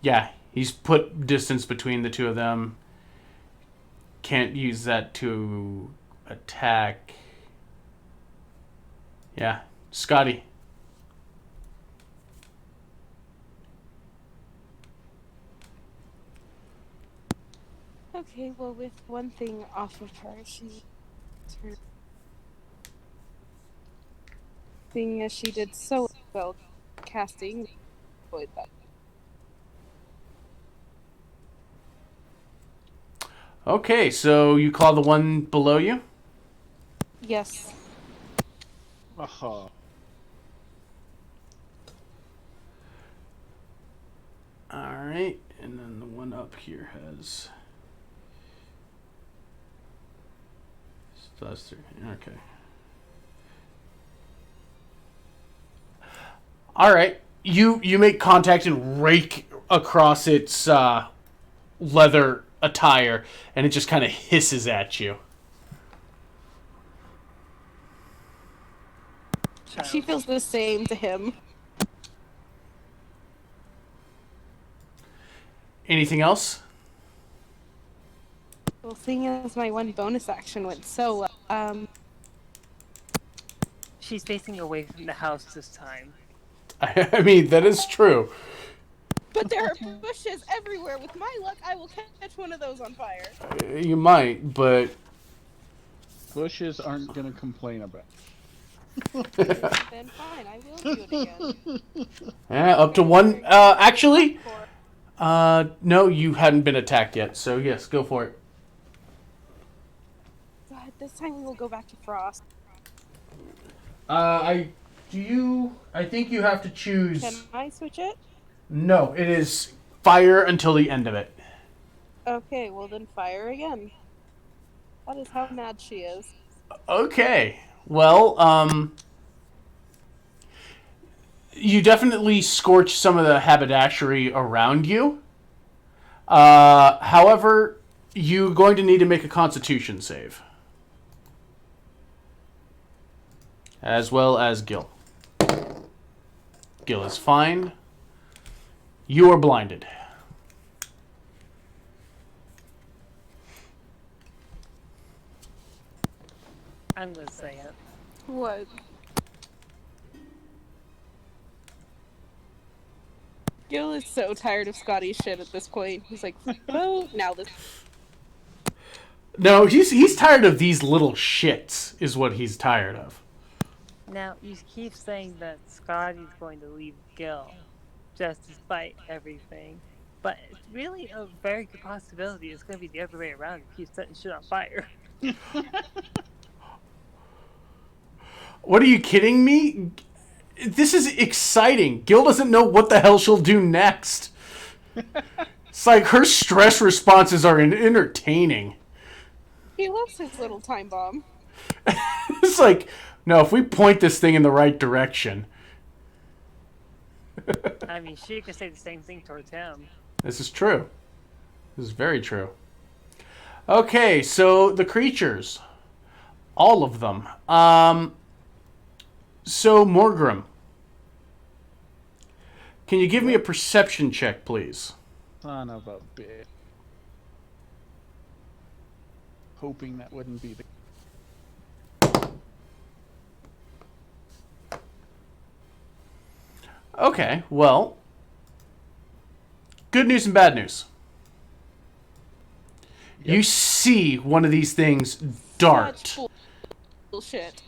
Yeah, he's put distance between the two of them. Can't use that to attack. Yeah, Scotty. Okay, well, with one thing off of her, she... her thing as she did so well casting, avoid that. Okay, so you call the one below you? Yes. Aha. Alright, and then the one up here has... That's three. Okay. Alright, you make contact and rake across its leather attire, and it just kind of hisses at you. She feels the same to him. Anything else? Well, seeing as my one bonus action went so well, She's facing away from the house this time. I mean, that is true. but there are bushes everywhere. With my luck, I will catch one of those on fire. You might, but... Bushes aren't gonna complain about it. Then fine, I will do it again. Up to one... actually, No, you hadn't been attacked yet, so yes, go for it. God, this time we will go back to Frost. I think you have to choose. Can I switch it? No, it is fire until the end of it. Okay, well then fire again. That is how mad she is. Okay. Well, you definitely scorch some of the haberdashery around you. However, you're going to need to make a Constitution save. As well as Gil. Gil is fine. You are blinded. I'm gonna say it. What? Gil is so tired of Scotty's shit at this point. He's like, oh, now this. No, he's tired of these little shits, is what he's tired of. Now, you keep saying that Scotty's going to leave Gil, just despite everything. But it's really a very good possibility it's going to be the other way around if he's setting shit on fire. What are you kidding me? This is exciting. Gil doesn't know what the hell she'll do next. It's like her stress responses are entertaining. He loves his little time bomb. It's like, no, if we point this thing in the right direction. I mean, she could say the same thing towards him. This is true. This is very true. Okay, so the creatures. All of them. So, Morgrim. Can you give me a perception check, please? Son of a bitch. Hoping that wouldn't be the... Okay, well. Good news and bad news. Yep. You see one of these things dart. Such bullshit.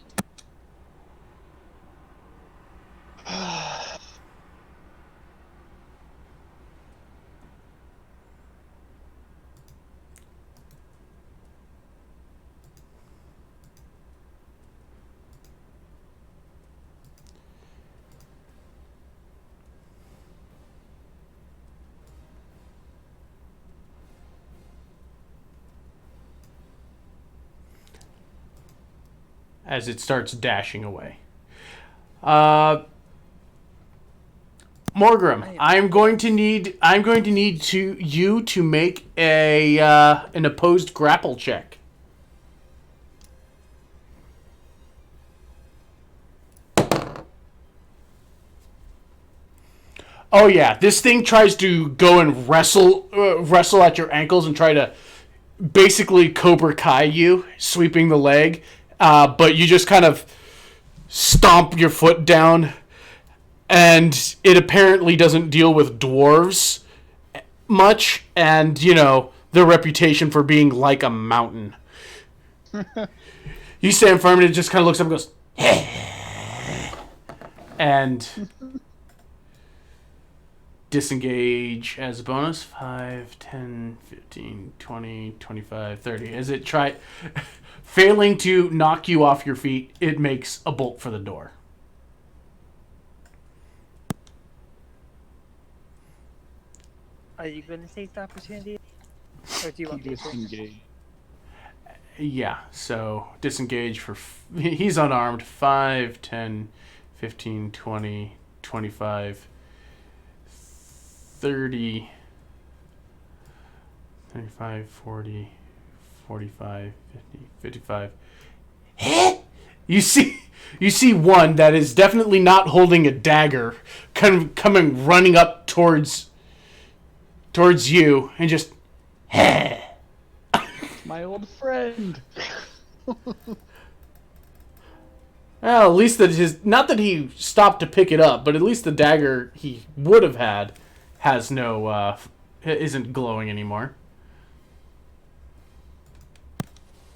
As it starts dashing away. Morgrim, I'm going to need you to make an opposed grapple check. Oh yeah, this thing tries to go and wrestle at your ankles and try to basically Cobra Kai you, sweeping the leg, but you just kind of stomp your foot down. And it apparently doesn't deal with dwarves much, and, you know, their reputation for being like a mountain. You stand firm, and it just kind of looks up and goes, and disengage as a bonus. 5, 10, 15, 20, 25, 30. As it failing to knock you off your feet, it makes a bolt for the door. Are you going to take the opportunity? Or do you want me to? Disengage. Yeah, so disengage for... He's unarmed. 5, 10, 15, 20, 25, 30, 35, 40, 45, 50, 55. You see one that is definitely not holding a dagger, kind of coming running up towards you, and just My old friend. well, at least that not that he stopped to pick it up, but at least the dagger he would have had has no isn't glowing anymore.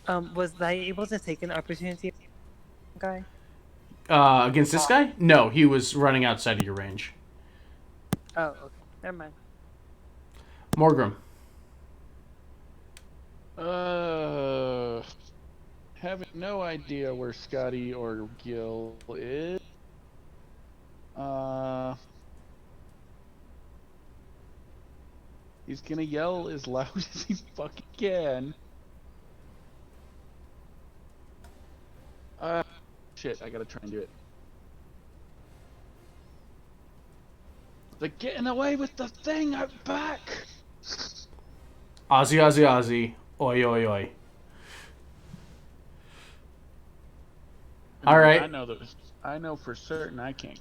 Was I able to take an opportunity, guy? Against this guy? No, he was running outside of your range. Oh, okay. Never mind. Morgrim. Having no idea where Scotty or Gil is. He's gonna yell as loud as he fucking can. Shit, I gotta try and do it. They're getting away with the thing out back! Ozzy, Ozzy, Ozzy. Oi, oi, oi. All right. I know for certain I can't.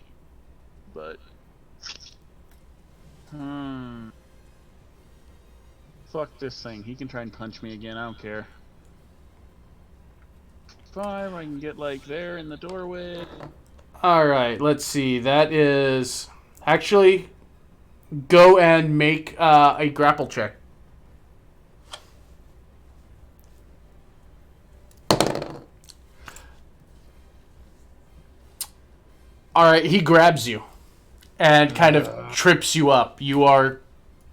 But. Fuck this thing. He can try and punch me again. I don't care. 5. I can get like there in the doorway. All right. Let's see. That is actually go and make a grapple check. All right. He grabs you and kind of trips you up. You are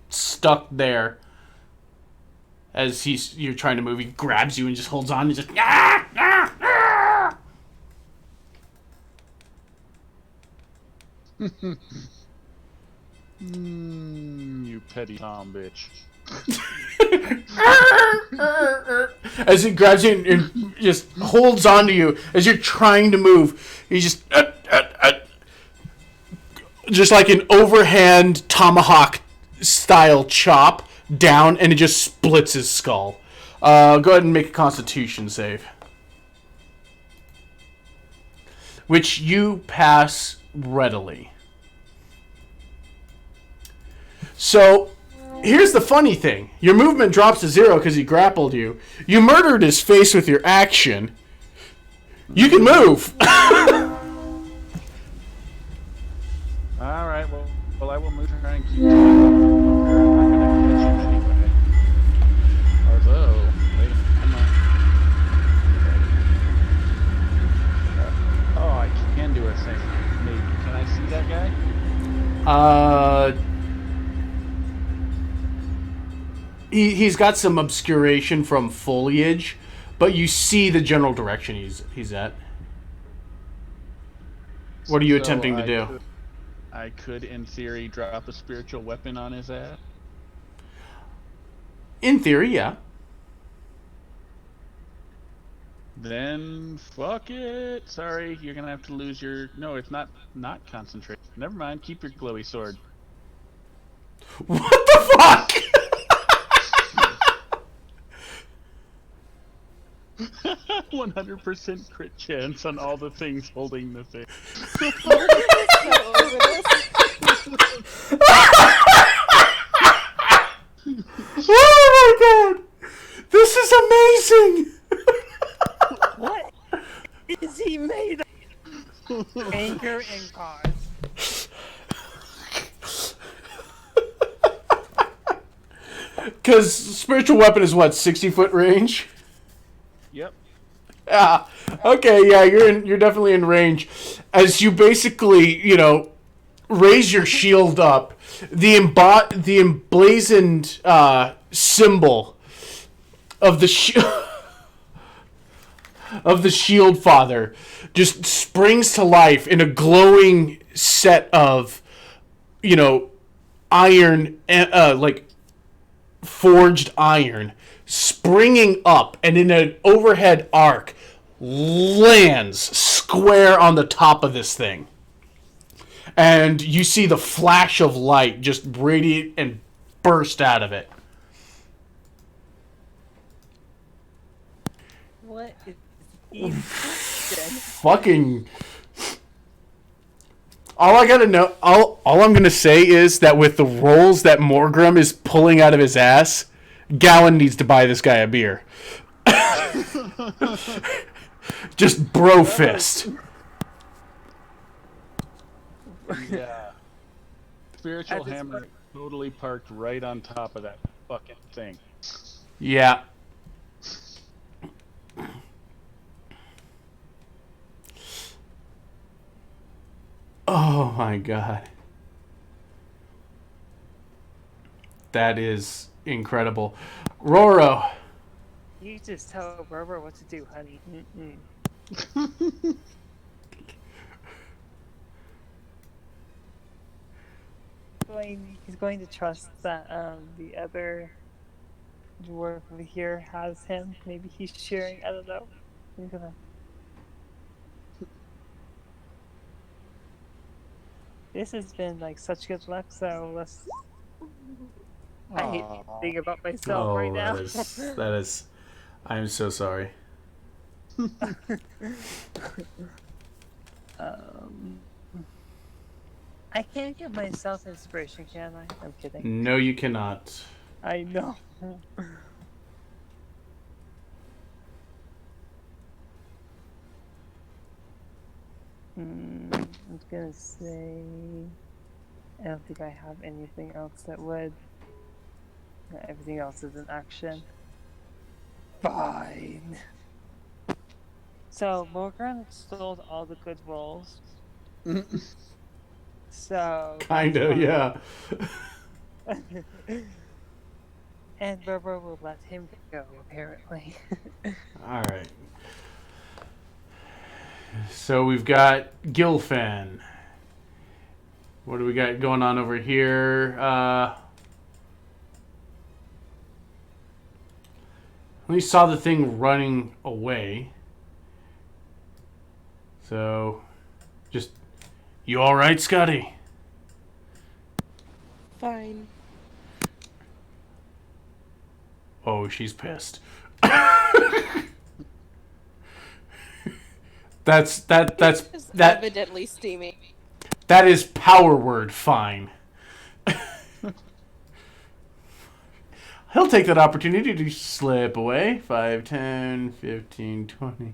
stuck there. As you're trying to move, he grabs you and just holds on and just You petty Tom bitch. As he grabs you and just holds on to you as you're trying to move. He just like an overhand tomahawk style chop down, and it just splits his skull. Go ahead and make a Constitution save, which you pass readily. So, here's the funny thing. Your movement drops to 0 because he grappled you. You murdered his face with your action. You can move. Alright, well, I will move her and keep anyway. Although, wait, come on. Oh, I can do a thing. Maybe. Can I see that guy? He's got some obscuration from foliage, but you see the general direction he's at. What are you attempting to do? I could, in theory, drop a spiritual weapon on his ass. In theory, yeah. Then fuck it. Sorry, you're gonna have to lose your. No, it's not concentrate. Never mind. Keep your glowy sword. What the fuck? 100% crit chance on all the things holding the thing. Oh my god! This is amazing! What is he made of? Anger and cause. Because spiritual weapon is what, 60-foot range? Yep. Yeah. Okay, yeah, you're definitely in range. As you basically, raise your shield up, the emblazoned symbol of the of the Shield Father just springs to life in a glowing set of, iron, like forged iron, springing up, and in an overhead arc lands square on the top of this thing. And you see the flash of light just radiate and burst out of it. What is he Fucking... All I'm gonna say is that with the rolls that Morgrim is pulling out of his ass, Gowan needs to buy this guy a beer. Just bro fist. Yeah. Spiritual hammer totally parked right on top of that fucking thing. Yeah. Oh my god. That is incredible. Roro. You just tell Roro what to do, honey. Mm-mm. He's going to trust that the other dwarf over here has him. Maybe he's sharing. I don't know. He's gonna. This has been like such good luck. So let's. I hate Aw. thinking about myself right now. that is. I'm so sorry. I can't give myself inspiration, can I? I'm kidding. No, you cannot. I know. I'm gonna say I don't think I have anything else that would. No, everything else is an action. Fine. So Morgan stole all the good rolls. So Kinda, yeah. And Robo will let him go, apparently. Alright. So we've got Gilfan. What do we got going on over here? We saw the thing running away. So, just... You alright, Scotty? Fine. Oh, she's pissed. That's It's evidently steaming. that is power word fine. He'll take that opportunity to slip away. 5, 10, 15, 20,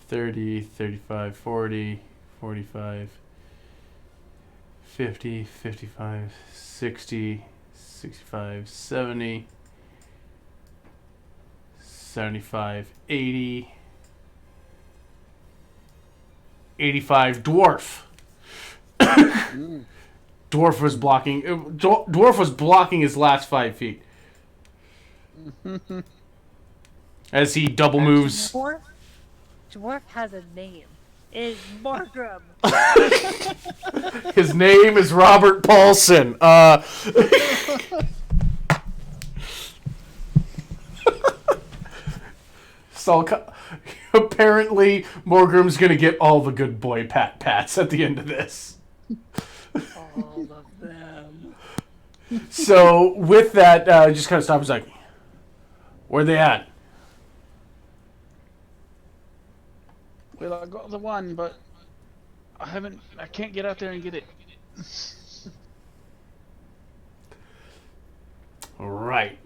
30, 35, 40, 45, 50, 55, 60, 65, 70, 75, 80, 85, dwarf. Dwarf was blocking. Dwarf was blocking his last 5 feet as he double moves. Dwarf has a name. It's Morgrim. His name is Robert Paulson. So apparently Morgrim's gonna get all the good boy pats at the end of this. All of them. So with that, just kind of stop. He's like, "Where they at?" Well, I got the one, but I can't get out there and get it. All right,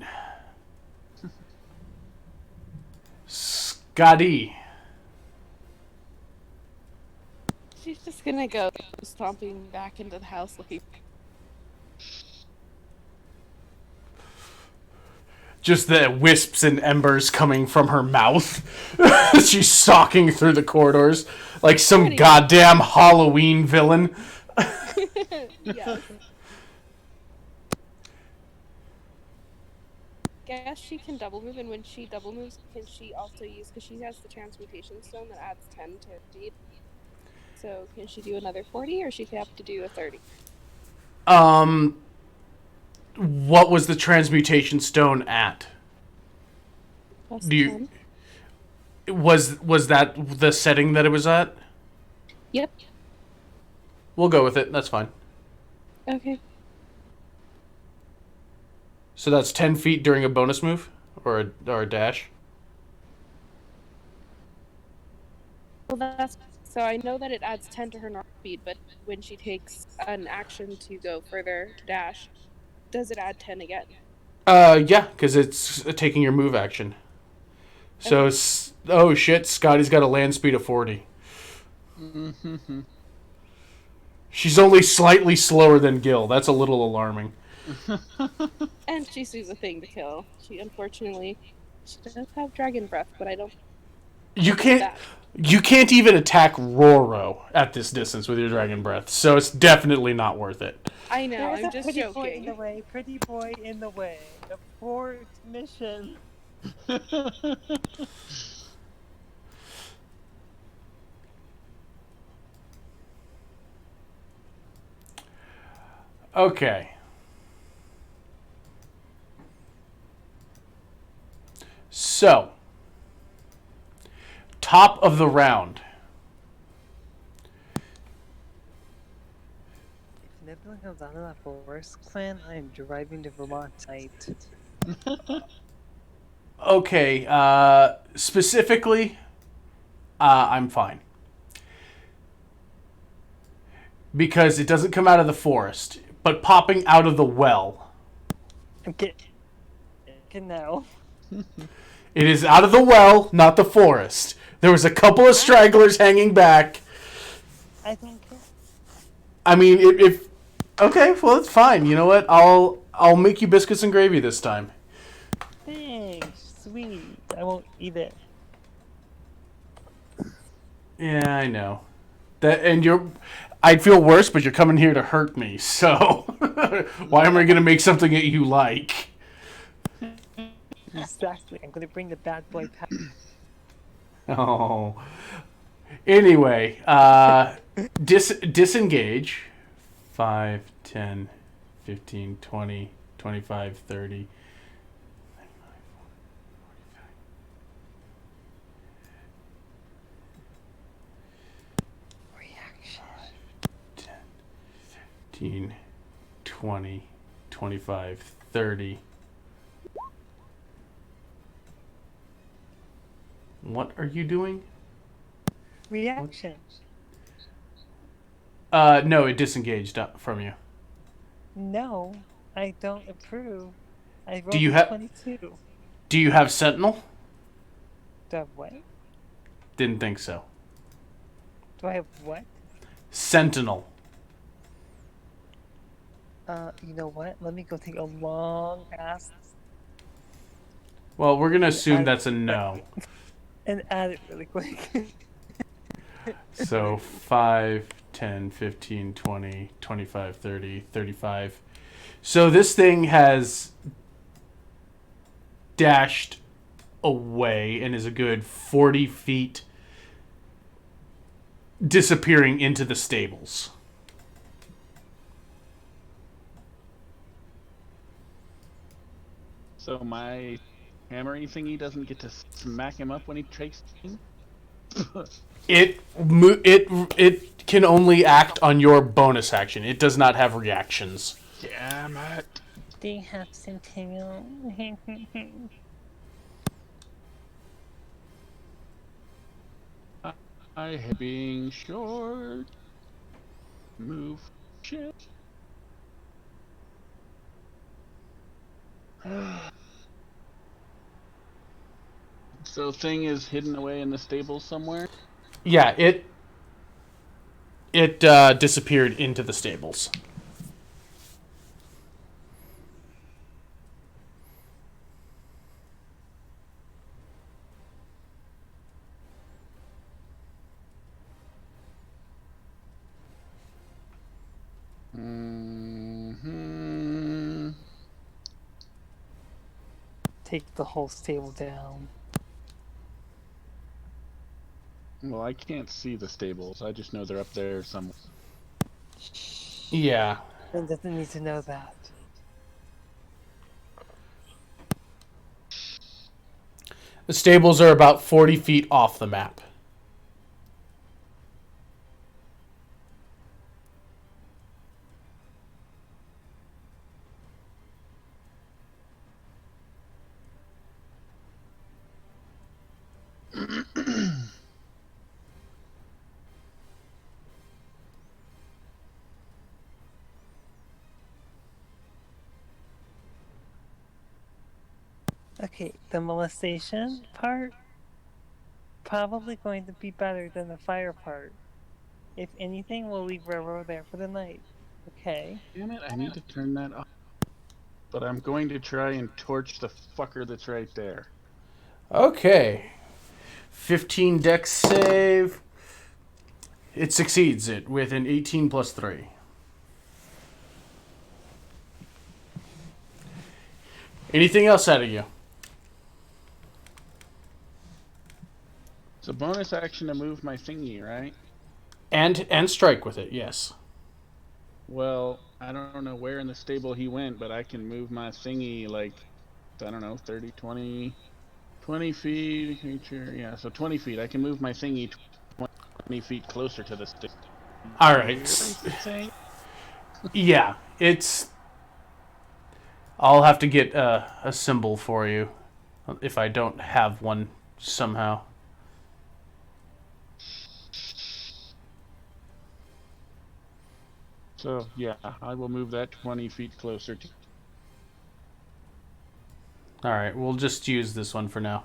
Scotty. She's just gonna go stomping back into the house looking. Just the wisps and embers coming from her mouth. She's stalking through the corridors like some goddamn Halloween villain. Yes. Guess she can double move, and when she double moves, can she also use, because she has the transmutation stone that adds 10 to her speed. So can she do another 40, or she have to do a 30? What was the transmutation stone at? Plus Do you 10. was that the setting that it was at? Yep. We'll go with it. That's fine. Okay. So that's 10 feet during a bonus move or a dash. Well, that's so I know that it adds 10 to her normal speed, but when she takes an action to go further to dash, does it add 10 again? Yeah, because it's taking your move action. So, oh shit, Scotty's got a land speed of 40. She's only slightly slower than Gil. That's a little alarming. And she sees a thing to kill. She does have dragon breath, but I don't. You can't even attack Roro at this distance with your dragon breath. So it's definitely not worth it. I know, There's I'm a just pretty boy in the joking. way. Pretty boy in the way. Abort mission. Okay. So, top of the round. If Nebula comes out of that forest clan, I am driving to Vermont tonight. Okay, specifically, I'm fine. Because it doesn't come out of the forest, but popping out of the well. I'm getting now. It is out of the well, not the forest. There was a couple of stragglers hanging back. I don't care. I mean, if okay, well, it's fine. You know what? I'll make you biscuits and gravy this time. Thanks, sweet. I won't eat it. Yeah, I know. I'd feel worse, but you're coming here to hurt me. So why am I going to make something that you like? Exactly. I'm gonna bring the bad boy pack. Oh. Anyway, disengage. 5, 10, 15, 20, 25, 30. Reaction. 10, 15, 20, 25, 30. What are you doing? Reaction. No, it disengaged from you. No, I don't approve. I rolled Do you have 22. Do you have Sentinel? Do I have what? Didn't think so. Do I have what? Sentinel. You know what? Let me go take a long ass Well, we're gonna assume that's a no. and add it really quick. So 5, 10, 15, 20, 25, 30, 35. So this thing has dashed away and is a good 40 feet disappearing into the stables. So my hammery thingy doesn't get to smack him up when he takes him? It can only act on your bonus action. It does not have reactions. Damn it. They have Centennial. I have being short. Move. Shit. So thing is hidden away in the stable somewhere? Yeah, it disappeared into the stables. Mm-hmm. Take the whole stable down. Well, I can't see the stables. I just know they're up there somewhere. Yeah. Ben doesn't need to know that. The stables are about 40 feet off the map. Okay, the molestation part probably going to be better than the fire part. If anything, we'll leave Railroad there for the night. Okay. Damn it, I need to turn that off. But I'm going to try and torch the fucker that's right there. Okay. 15 dex save. It succeeds it with an 18 plus 3. Anything else out of you? It's a bonus action to move my thingy, right? And strike with it, yes. Well, I don't know where in the stable he went, but I can move my thingy like, I don't know, 30, 20, 20 feet. Creature, yeah, so 20 feet. I can move my thingy 20 feet closer to the stable. All right. I think. Yeah, it's. I'll have to get a symbol for you if I don't have one somehow. So, yeah, I will move that 20 feet closer to. All right, we'll just use this one for now.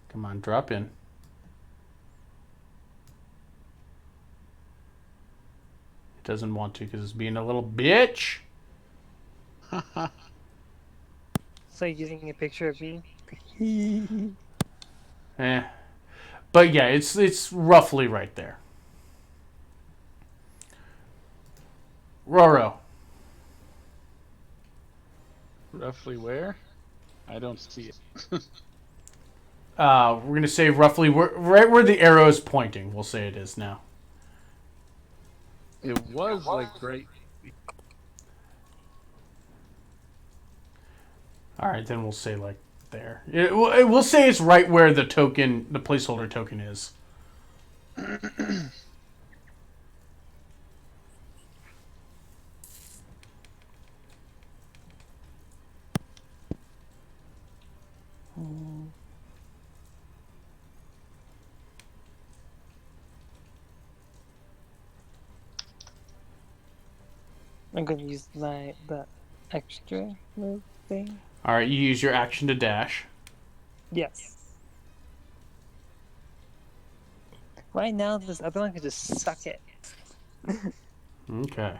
Come on, drop in. It doesn't want to because it's being a little bitch. So using a picture of me. Eh. But yeah, it's roughly right there. Roro. Roughly where? I don't see it. We're going to say roughly right where the arrow is pointing. We'll say it is now. It was like right. All right, then we'll say like there. We'll say it's right where the placeholder token is. I'm gonna use the extra move thing. All right, you use your action to dash. Yes. Right now, this other one can just suck it. Okay.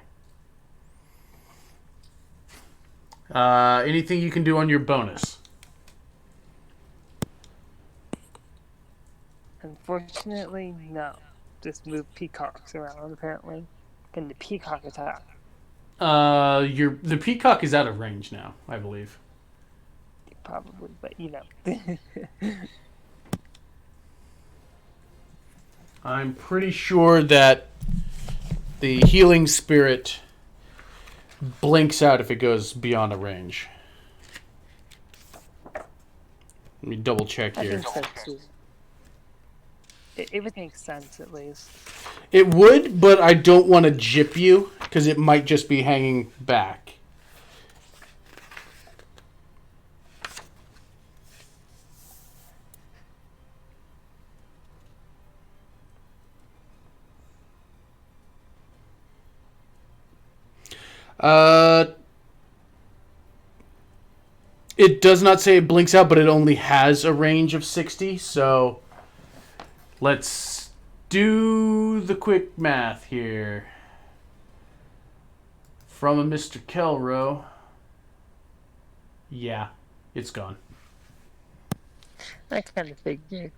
Anything you can do on your bonus? Unfortunately, no. Just move peacocks around, apparently. Can the peacock attack? The peacock is out of range now, I believe. Probably, but you know. I'm pretty sure that the healing spirit blinks out if it goes beyond a range. Let me double check I here. think so too. It would make sense, at least. It would, but I don't want to jip you because it might just be hanging back. It does not say it blinks out, but it only has a range of 60, so let's do the quick math here. From a Mr. Kelro. Yeah, it's gone. I kind of figured.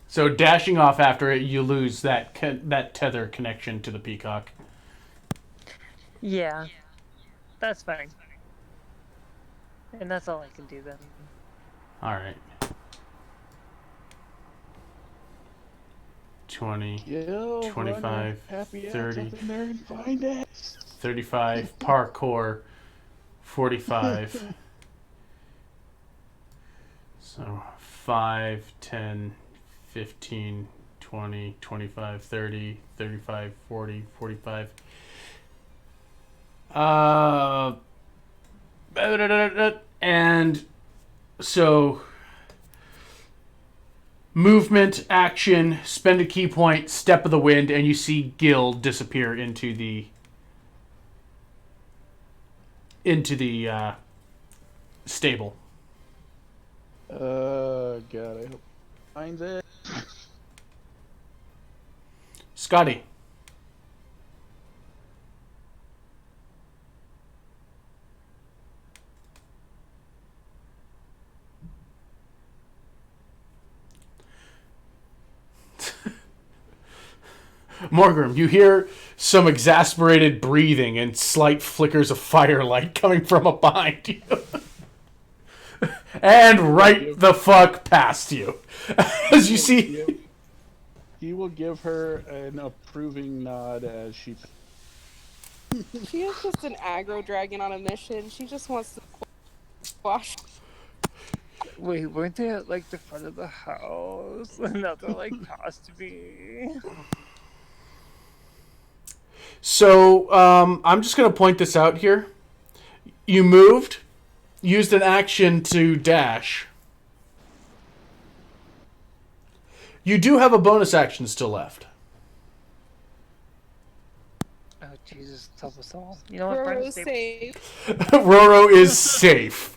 So dashing off after it, you lose that tether connection to the peacock. Yeah, that's fine. And that's all I can do then. All right. 20, Yo, 25, happy 30. Up in there and find it. 35, parkour, 45. So 5, 10, 15, 20, 25, 30, 35, 40, 45. And so movement, action, spend a key point, step of the wind, and you see Gil disappear into the stable. God, I hope finds it. Scotty. Morgrim, you hear some exasperated breathing and slight flickers of firelight coming from up behind you. And right the fuck past you. As you see... He will give her an approving nod as she... She is just an aggro dragon on a mission. She just wants to squash. Wait, weren't they at like the front of the house? And now they're like past me. So, I'm just going to point this out here. You moved, used an action to dash. You do have a bonus action still left. Oh Jesus, help us all. You know what? Roro's safe. Roro is safe.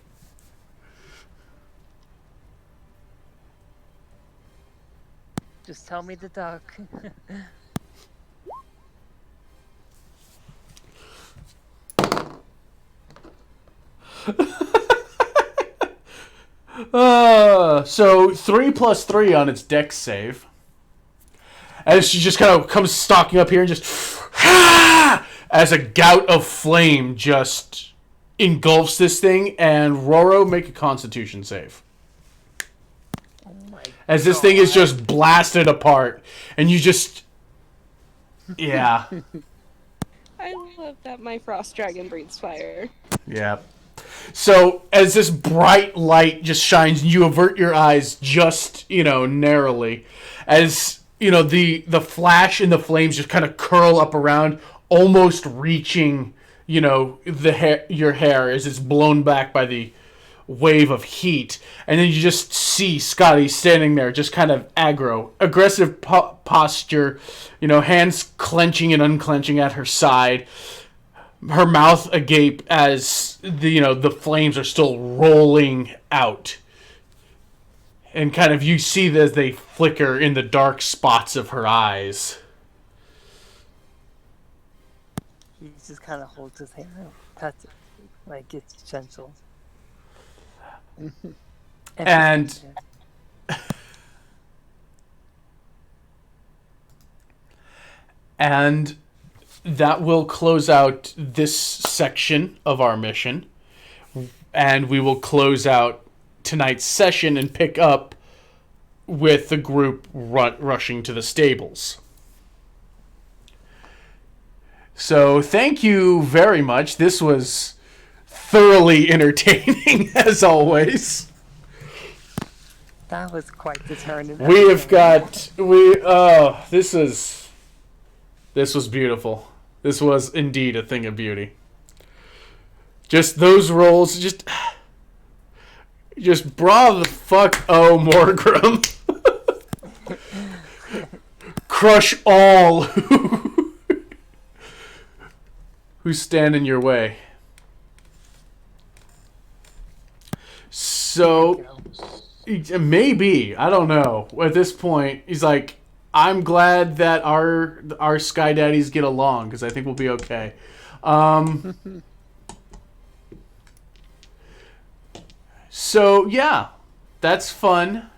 Just tell me the duck. So 3 plus 3 on its dex save. As she just kind of comes stalking up here and just as a gout of flame just engulfs this thing, and Roro, make a Constitution save. Oh my As this thing is just blasted apart, and you just... Yeah. I love that my frost dragon breathes fire. Yeah. So, as this bright light just shines, you avert your eyes just, narrowly. As, the flash and the flames just kind of curl up around, almost reaching, your hair as it's blown back by the wave of heat. And then you just see Scotty standing there, just kind of aggressive posture, hands clenching and unclenching at her side. Her mouth agape as the flames are still rolling out. And kind of you see as they flicker in the dark spots of her eyes. He just kind of holds his hair and pets it, like it's gentle. And that will close out this section of our mission. And we will close out tonight's session and pick up with the group rushing to the stables. So thank you very much. This was thoroughly entertaining, as always. That was quite the turn. This was beautiful. This was indeed a thing of beauty. Just those rolls, just bra the fuck Morgrim. Crush all who stand in your way. So, maybe, I don't know. At this point, he's like, I'm glad that our Sky Daddies get along, because I think we'll be okay. So, yeah, that's fun.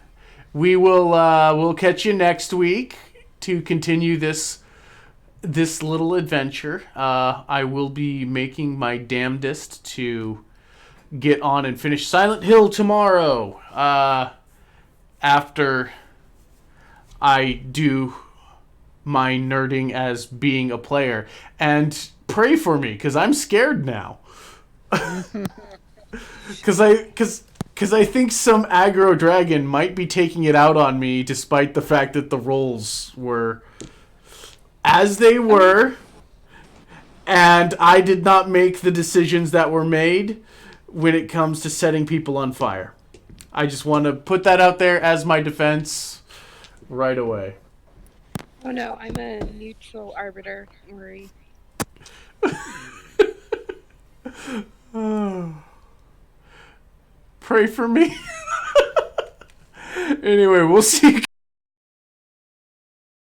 We'll catch you next week to continue this little adventure. I will be making my damnedest to get on and finish Silent Hill tomorrow, after I do my nerding as being a player. And pray for me, because I'm scared now. Because I think some aggro dragon might be taking it out on me, despite the fact that the rolls were as they were, and I did not make the decisions that were made when it comes to setting people on fire. I just want to put that out there as my defense right away. Oh no, I'm a neutral arbiter. Don't worry. Pray for me. Anyway, we'll see you